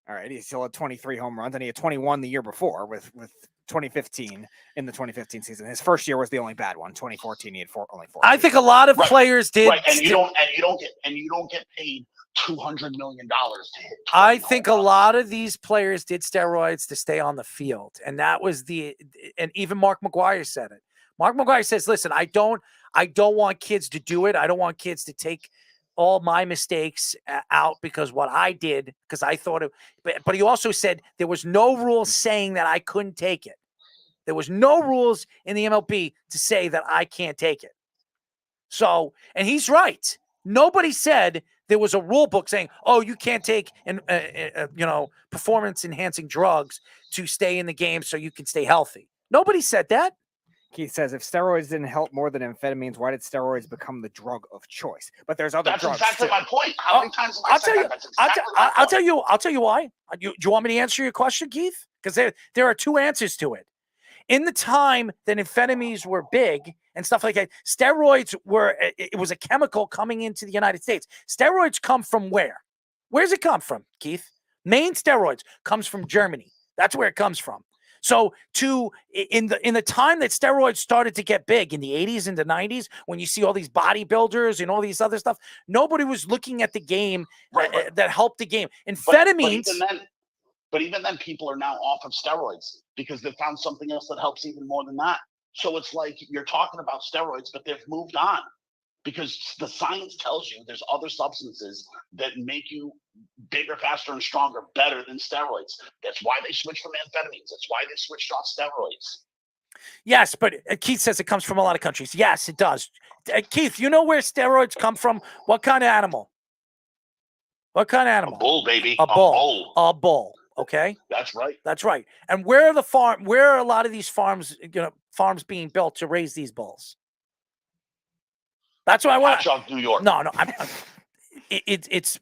All right. He still had 23 home runs, and he had 21 the year before with 2015 in the 2015 season. His first year was the only bad one. 2014, he had only 4. I think a lot of players did. Right, and you don't get paid $200 million to hit. I think a lot of these players did steroids to stay on the field, and that was and even Mark McGwire said it. Mark McGwire says, "Listen, I don't want kids to do it. I don't want kids to take all my mistakes out because what I did, because I thought it." But he also said there was no rules saying that I couldn't take it. There was no rules in the MLB to say that I can't take it. So, and he's right. Nobody said there was a rule book saying, "Oh, you can't take performance-enhancing drugs to stay in the game so you can stay healthy." Nobody said that. Keith says, if steroids didn't help more than amphetamines, why did steroids become the drug of choice? But there's other drugs. That's exactly too. my point. How many times have I said that? That's exactly my point. I'll tell you why. Do you want me to answer your question, Keith? Because there are two answers to it. In the time that amphetamines were big and stuff like that, steroids it was a chemical coming into the United States. Steroids come from where? Where's it come from, Keith? Main steroids comes from Germany. That's where it comes from. So in the time that steroids started to get big in the 80s and the 90s, when you see all these bodybuilders and all these other stuff, nobody was looking at the game that helped the game. Amphetamines. But even then, people are now off of steroids because they found something else that helps even more than that. So it's like you're talking about steroids, but they've moved on because the science tells you there's other substances that make you bigger, faster, and stronger, better than steroids. That's why they switched from amphetamines. That's why they switched off steroids. Yes, but Keith says it comes from a lot of countries. Yes, it does. Keith, you know where steroids come from? What kind of animal? What kind of animal? A bull, baby. A bull. A bull. Okay. That's right. That's right. And where are a lot of these farms being built to raise these bulls? That's what I want. New York. No. It's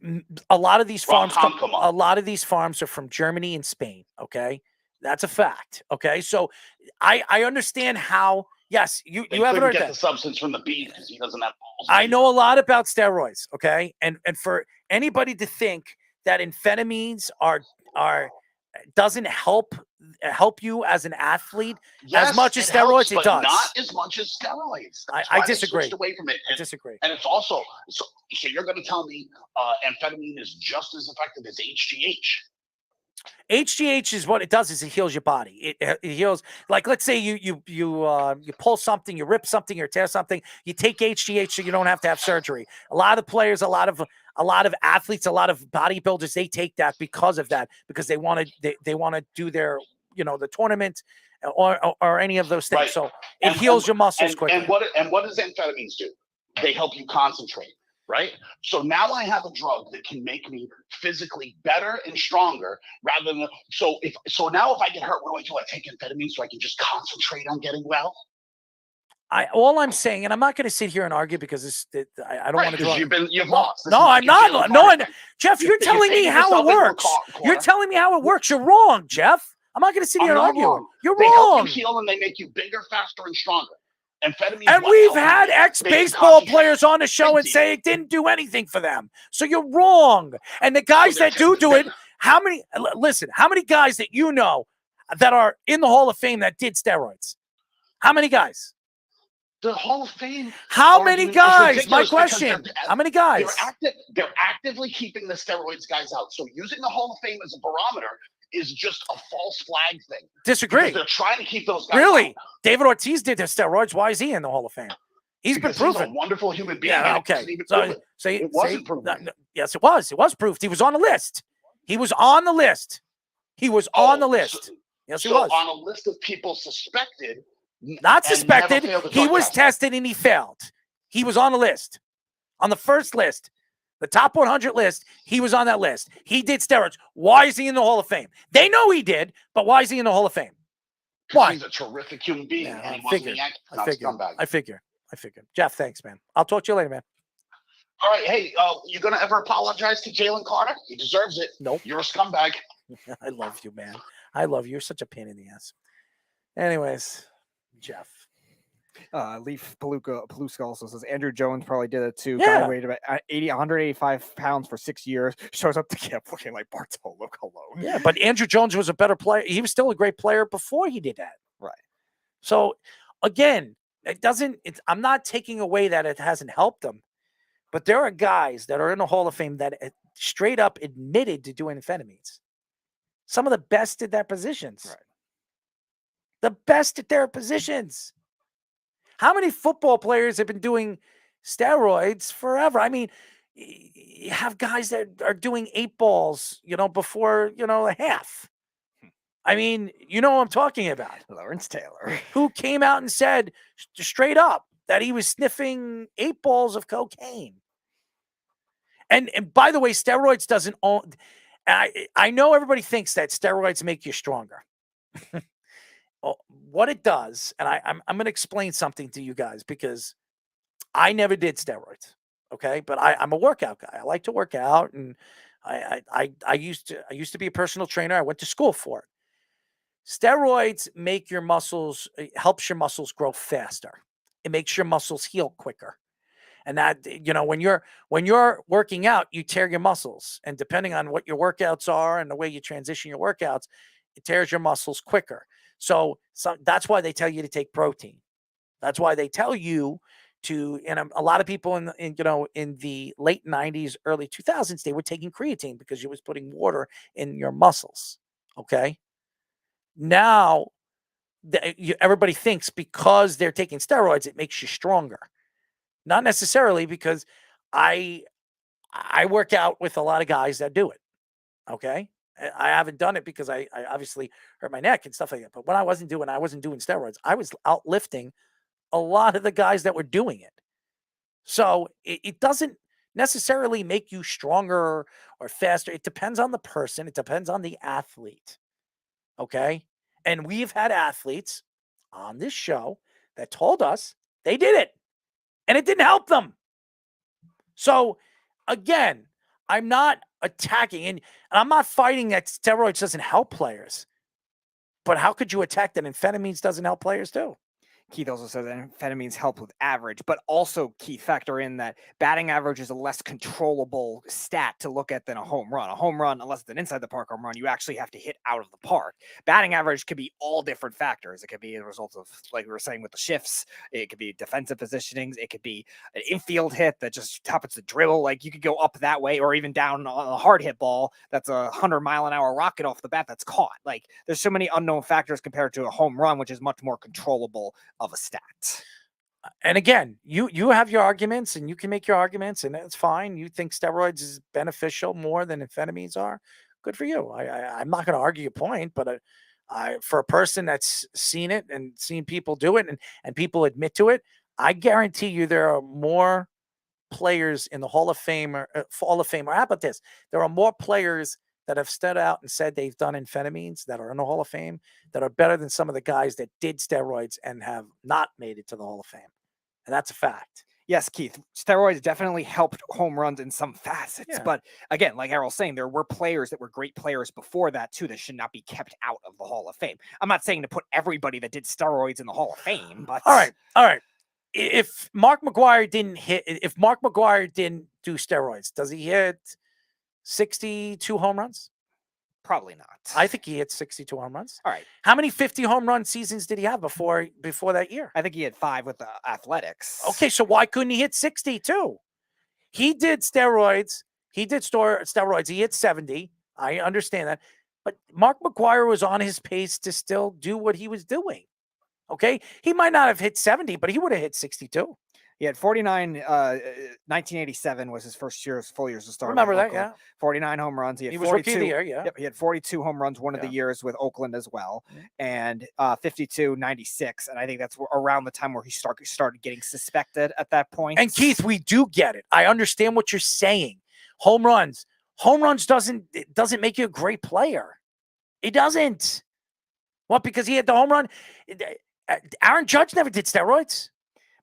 a lot of these farms. A lot of these farms are from Germany and Spain. Okay, that's a fact. Okay, so I understand how. Yes, you haven't heard get that. The substance from the bee because he doesn't have balls. I know a lot about steroids. Okay, and for anybody to think that amphetamines doesn't help you as an athlete as much as steroids, it does. Not as much as steroids. I disagree. Away from it. I disagree. And it's also so you're going to tell me amphetamine is just as effective as HGH. HGH is what it does is it heals your body. It heals, like, let's say you pull something, you rip something, or tear something, you take HGH so you don't have to have surgery. A lot of players, a lot of athletes, a lot of bodybuilders, they take that because of that, because they want to do their, the tournament or any of those things. Right. So it heals your muscles quickly. And what does amphetamines do? They help you concentrate. Right. So now I have a drug that can make me physically better and stronger rather than. So now if I get hurt, what do? I take amphetamine so I can just concentrate on getting well? All I'm saying, and I'm not going to sit here and argue because I don't want to. You've lost. No, I'm not. No, Jeff, you're telling me how it works. You're telling me how it works. You're wrong, Jeff. I'm not going to sit here and argue. You're They wrong. help you heal and they make you bigger, faster, and stronger. And we've had ex-baseball players on the show and say it didn't do anything for them. So you're wrong. And the guys that do it, how many guys that you know that are in the Hall of Fame that did steroids? How many guys? The Hall of Fame. How many guys? My question. How many guys? They're actively keeping the steroids guys out. So using the Hall of Fame as a barometer is just a false flag thing. Disagree. Because they're trying to keep those guys Really? out. David Ortiz did the steroids. Why is he in the Hall of Fame? He's been Because he's proven. a wonderful human being. Yeah, and it okay. wasn't even proven. It wasn't proven. Yes, it was. It was proved. He was on the list. He was on the list. He was on the list. Yes, he was. On a list of people suspected. Not and never suspected. failed the He drug was test. tested and he failed. He was on the list. On the first list. The top 100 list, he was on that list. He did steroids. Why is he in the Hall of Fame? They know he did, but why is he in the Hall of Fame? Why? He's a terrific human being, Yeah, and he wasn't a Yankee, not a scumbag. I figure. Jeff, thanks, man. I'll talk to you later, man. All right, hey, you gonna ever apologize to Jalen Carter? He deserves it. Nope. You're a scumbag. I love you, man. I love you. You're such a pain in the ass. Anyways, Jeff. Leaf Paluska also says Andrew Jones probably did it too. Yeah. Guy weighed about 185 pounds for 6 years. Shows up to camp looking like Bartolo Colon. Yeah, but Andrew Jones was a better player. He was still a great player before he did that. Right. So again, I'm not taking away that it hasn't helped them, but there are guys that are in the Hall of Fame that straight up admitted to doing amphetamines. Some of the best at their positions. Right. The best at their positions. How many football players have been doing steroids forever? I mean, you have guys that are doing 8 balls, before, a half. I mean, you know what I'm talking about. Lawrence Taylor. Who came out and said straight up that he was sniffing 8 balls of cocaine. And by the way, steroids doesn't own. I know everybody thinks that steroids make you stronger. What it does, and I'm going to explain something to you guys because I never did steroids, okay? But I'm a workout guy. I like to work out, and I used to be a personal trainer. I went to school for it. Steroids make your muscles, helps your muscles grow faster. It makes your muscles heal quicker. And that, when you're working out, you tear your muscles. And depending on what your workouts are and the way you transition your workouts, it tears your muscles quicker. So that's why they tell you to take protein. That's why they tell you to, and a lot of people in the late 90s, early 2000s, they were taking creatine because it was putting water in your muscles. Okay. Now, everybody thinks because they're taking steroids, it makes you stronger. Not necessarily, because I work out with a lot of guys that do it. Okay. I haven't done it because I obviously hurt my neck and stuff like that. But when I wasn't doing steroids, I was outlifting a lot of the guys that were doing it. So it doesn't necessarily make you stronger or faster. It depends on the person. It depends on the athlete. Okay. And we've had athletes on this show that told us they did it and it didn't help them. So again, I'm not attacking, and I'm not fighting that steroids doesn't help players. But how could you attack that amphetamines doesn't help players too? Keith also says that amphetamines help with average, but also, Keith, factor in that batting average is a less controllable stat to look at than a home run. A home run, unless it's an inside the park home run, you actually have to hit out of the park. Batting average could be all different factors. It could be a result of, like we were saying with the shifts, it could be defensive positionings, it could be an infield hit that just happens to dribble. Like you could go up that way or even down on a hard hit ball that's a 100-mile-an-hour rocket off the bat that's caught. Like there's so many unknown factors compared to a home run, which is much more controllable of a stat. And again, you have your arguments and you can make your arguments and that's fine. You think steroids is beneficial more than amphetamines are. Good for you. I'm not going to argue your point, but for a person that's seen it and seen people do it and people admit to it, I guarantee you there are more players in the Hall of Fame or how about this? There are more players that have stood out and said they've done amphetamines that are in the Hall of Fame that are better than some of the guys that did steroids and have not made it to the Hall of Fame. And that's a fact. Yes, Keith, steroids definitely helped home runs in some facets. Yeah. But again, like Errol's saying, there were players that were great players before that too that should not be kept out of the Hall of Fame. I'm not saying to put everybody that did steroids in the Hall of Fame, but... All right. If Mark McGwire didn't do steroids, does he hit 62 home runs? Probably not. I think he hit 62 home runs. All right. How many 50 home run seasons did he have before that year? I think he had 5 with the Athletics. Okay, so why couldn't he hit 62? He did steroids. He hit 70. I understand that. But Mark McGwire was on his pace to still do what he was doing. Okay? He might not have hit 70, but he would have hit 62. He had 49. 1987 was his first full year as a starter. Remember with that? Oakland. Yeah. 49 home runs. He had He was 42. rookie of the year. Yeah. Yep, he had 42 home runs one of the years with Oakland as well, and 52, 96. And I think that's around the time where he started getting suspected at that point. And Keith, we do get it. I understand what you're saying. Home runs doesn't make you a great player. It doesn't. What? Because he had the home run. Aaron Judge never did steroids.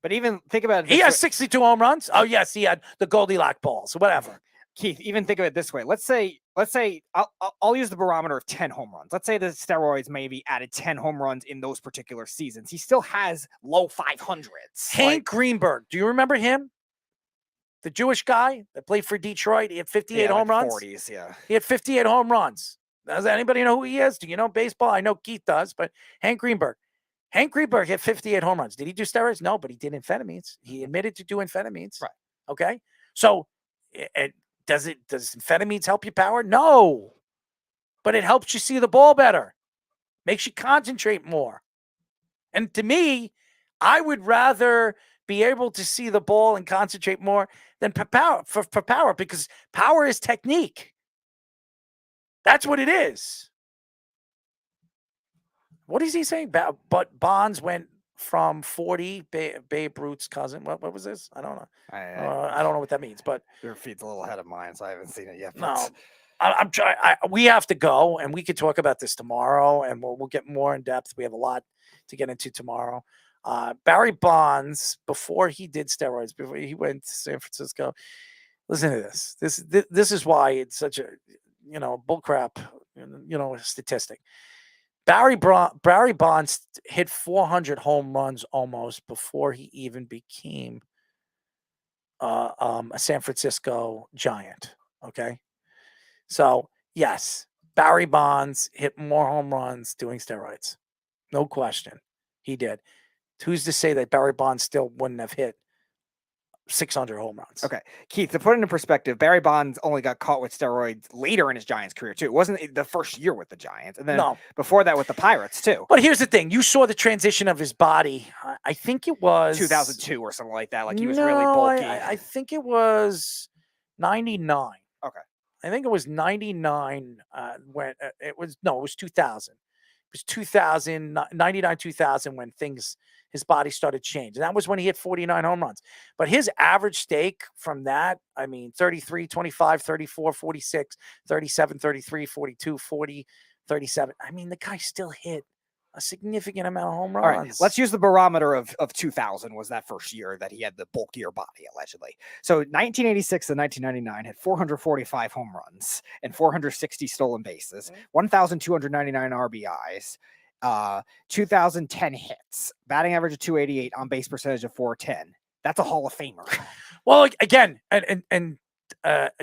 But even think about it. He has 62 home runs. Oh yes, he had the Goldilocks balls. Whatever. Keith, even think of it this way. Let's say I'll use the barometer of 10 home runs. Let's say the steroids maybe added 10 home runs in those particular seasons. He still has low 500s. Hank Greenberg. Do you remember him? The Jewish guy that played for Detroit. He had 58 home runs. 40s, yeah. He had 58 home runs. Does anybody know who he is? Do you know baseball? I know Keith does, but Hank Greenberg. Hank Greenberg hit 58 home runs. Did he do steroids? No, but he did amphetamines. He admitted to doing amphetamines. Right. Okay. So does amphetamines help you power? No. But it helps you see the ball better. Makes you concentrate more. And to me, I would rather be able to see the ball and concentrate more than for power, because power is technique. That's what it is. What is he saying? But Bonds went from 40, Babe Ruth's cousin. What was this? I don't know. I don't know what that means, but your feet's a little ahead of mine, so I haven't seen it yet. No, I'm trying. We have to go, and we could talk about this tomorrow, and we'll get more in depth. We have a lot to get into tomorrow. Barry Bonds, before he did steroids, before he went to San Francisco, listen to this. This is why it's such a bullcrap statistic. Barry Bonds hit 400 home runs almost before he even became a San Francisco Giant. Okay. So, yes, Barry Bonds hit more home runs doing steroids. No question. He did. Who's to say that Barry Bonds still wouldn't have hit 600 home runs? Okay. Keith, to put it in perspective, Barry Bonds only got caught with steroids later in his Giants career, too. It wasn't the first year with the Giants. And then before that with the Pirates, too. But here's the thing. You saw the transition of his body. I think it was 2002 or something like that. Like he was really bulky. I think it was 99. Okay. I think it was 99 when it was 2000. It was 2000, 99, 2000 when his body started changing. And that was when he hit 49 home runs. But his average stake from that, 33, 25, 34, 46, 37, 33, 42, 40, 37. The guy still hit a significant amount of home runs. All right, let's use the barometer of 2000 was that first year that he had the bulkier body, allegedly. So 1986 to 1999 had 445 home runs and 460 stolen bases, 1,299 RBIs, 2,010 hits, batting average of 288, on base percentage of 410. That's a Hall of Famer. Well, again, and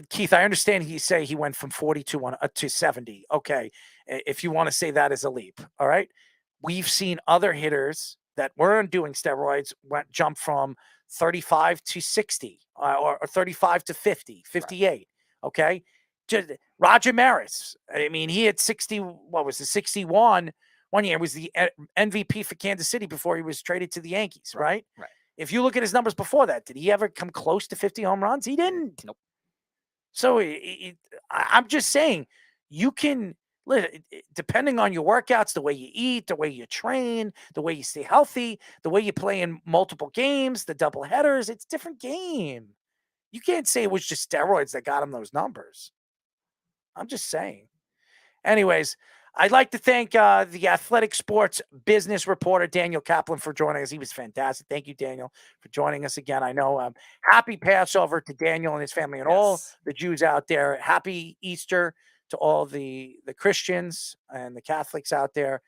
Keith, I understand he went from 40 to 70. Okay, if you want to say that is a leap, all right. We've seen other hitters that weren't doing steroids jump from 35 to 60 or 35 to 50, 58. Right. Okay. Just Roger Maris. He had 60. What was it? 61 one year. Was the MVP for Kansas City before he was traded to the Yankees. Right. Right. If you look at his numbers before that, did he ever come close to 50 home runs? He didn't. Nope. So I'm just saying, you can, depending on your workouts, the way you eat, the way you train, the way you stay healthy, the way you play in multiple games, the double headers, it's a different game. You can't say it was just steroids that got him those numbers. I'm just saying. Anyways, I'd like to thank the Athletic Sports business reporter, Daniel Kaplan, for joining us. He was fantastic. Thank you, Daniel, for joining us again. I know happy Passover to Daniel and his family and all the Jews out there. Happy Easter to all the Christians and the Catholics out there.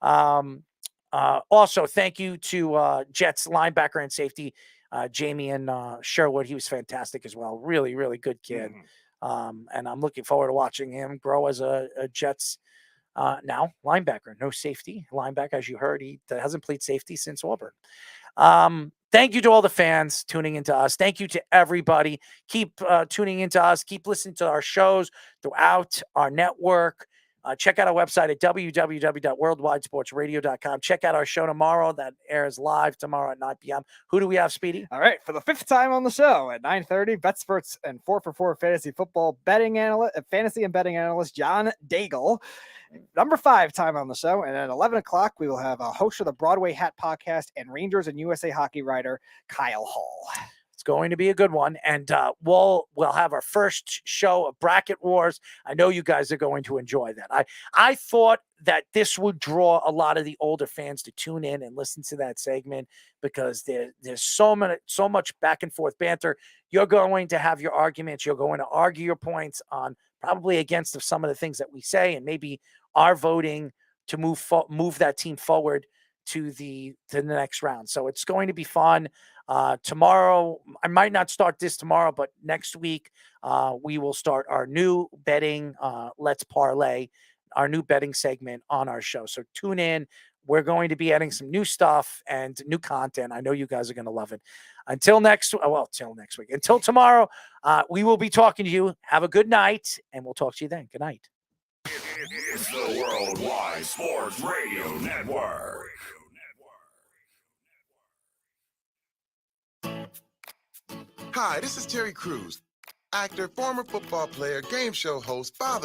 Also, thank you to Jets linebacker and safety, Jamien Sherwood. He was fantastic as well. Really, really good kid. And I'm looking forward to watching him grow as a Jets now linebacker, no safety linebacker. As you heard, he hasn't played safety since Auburn. Thank you to all the fans tuning into us. Thank you to everybody. Keep tuning into us. Keep listening to our shows throughout our network. Check out our website at www.worldwidesportsradio.com. Check out our show tomorrow that airs live tomorrow at 9 p.m. Who do we have, Speedy? All right, for the 5th time on the show at 9:30, BetSperts and 4for4 fantasy football fantasy and betting analyst John Daigle. Number 5 time on the show, and at 11 o'clock we will have a host of the Broadway Hat podcast and Rangers and USA hockey writer Kyle Hall. It's going to be a good one, and we'll have our first show of Bracket Wars. I know you guys are going to enjoy that. I thought that this would draw a lot of the older fans to tune in and listen to that segment because there's so much back and forth banter. You're going to have your arguments. You're going to argue your points on probably against some of the things that we say, and maybe our voting to move that team forward to the next round. So it's going to be fun. Tomorrow, I might not start this tomorrow, but next week we will start our new betting Let's Parlay, our new betting segment on our show. So tune in. We're going to be adding some new stuff and new content. I know you guys are going to love it. Till next week. Until tomorrow, we will be talking to you. Have a good night, and we'll talk to you then. Good night. It's the Worldwide Sports Radio Network. Hi, this is Terry Crews, actor, former football player, game show host, father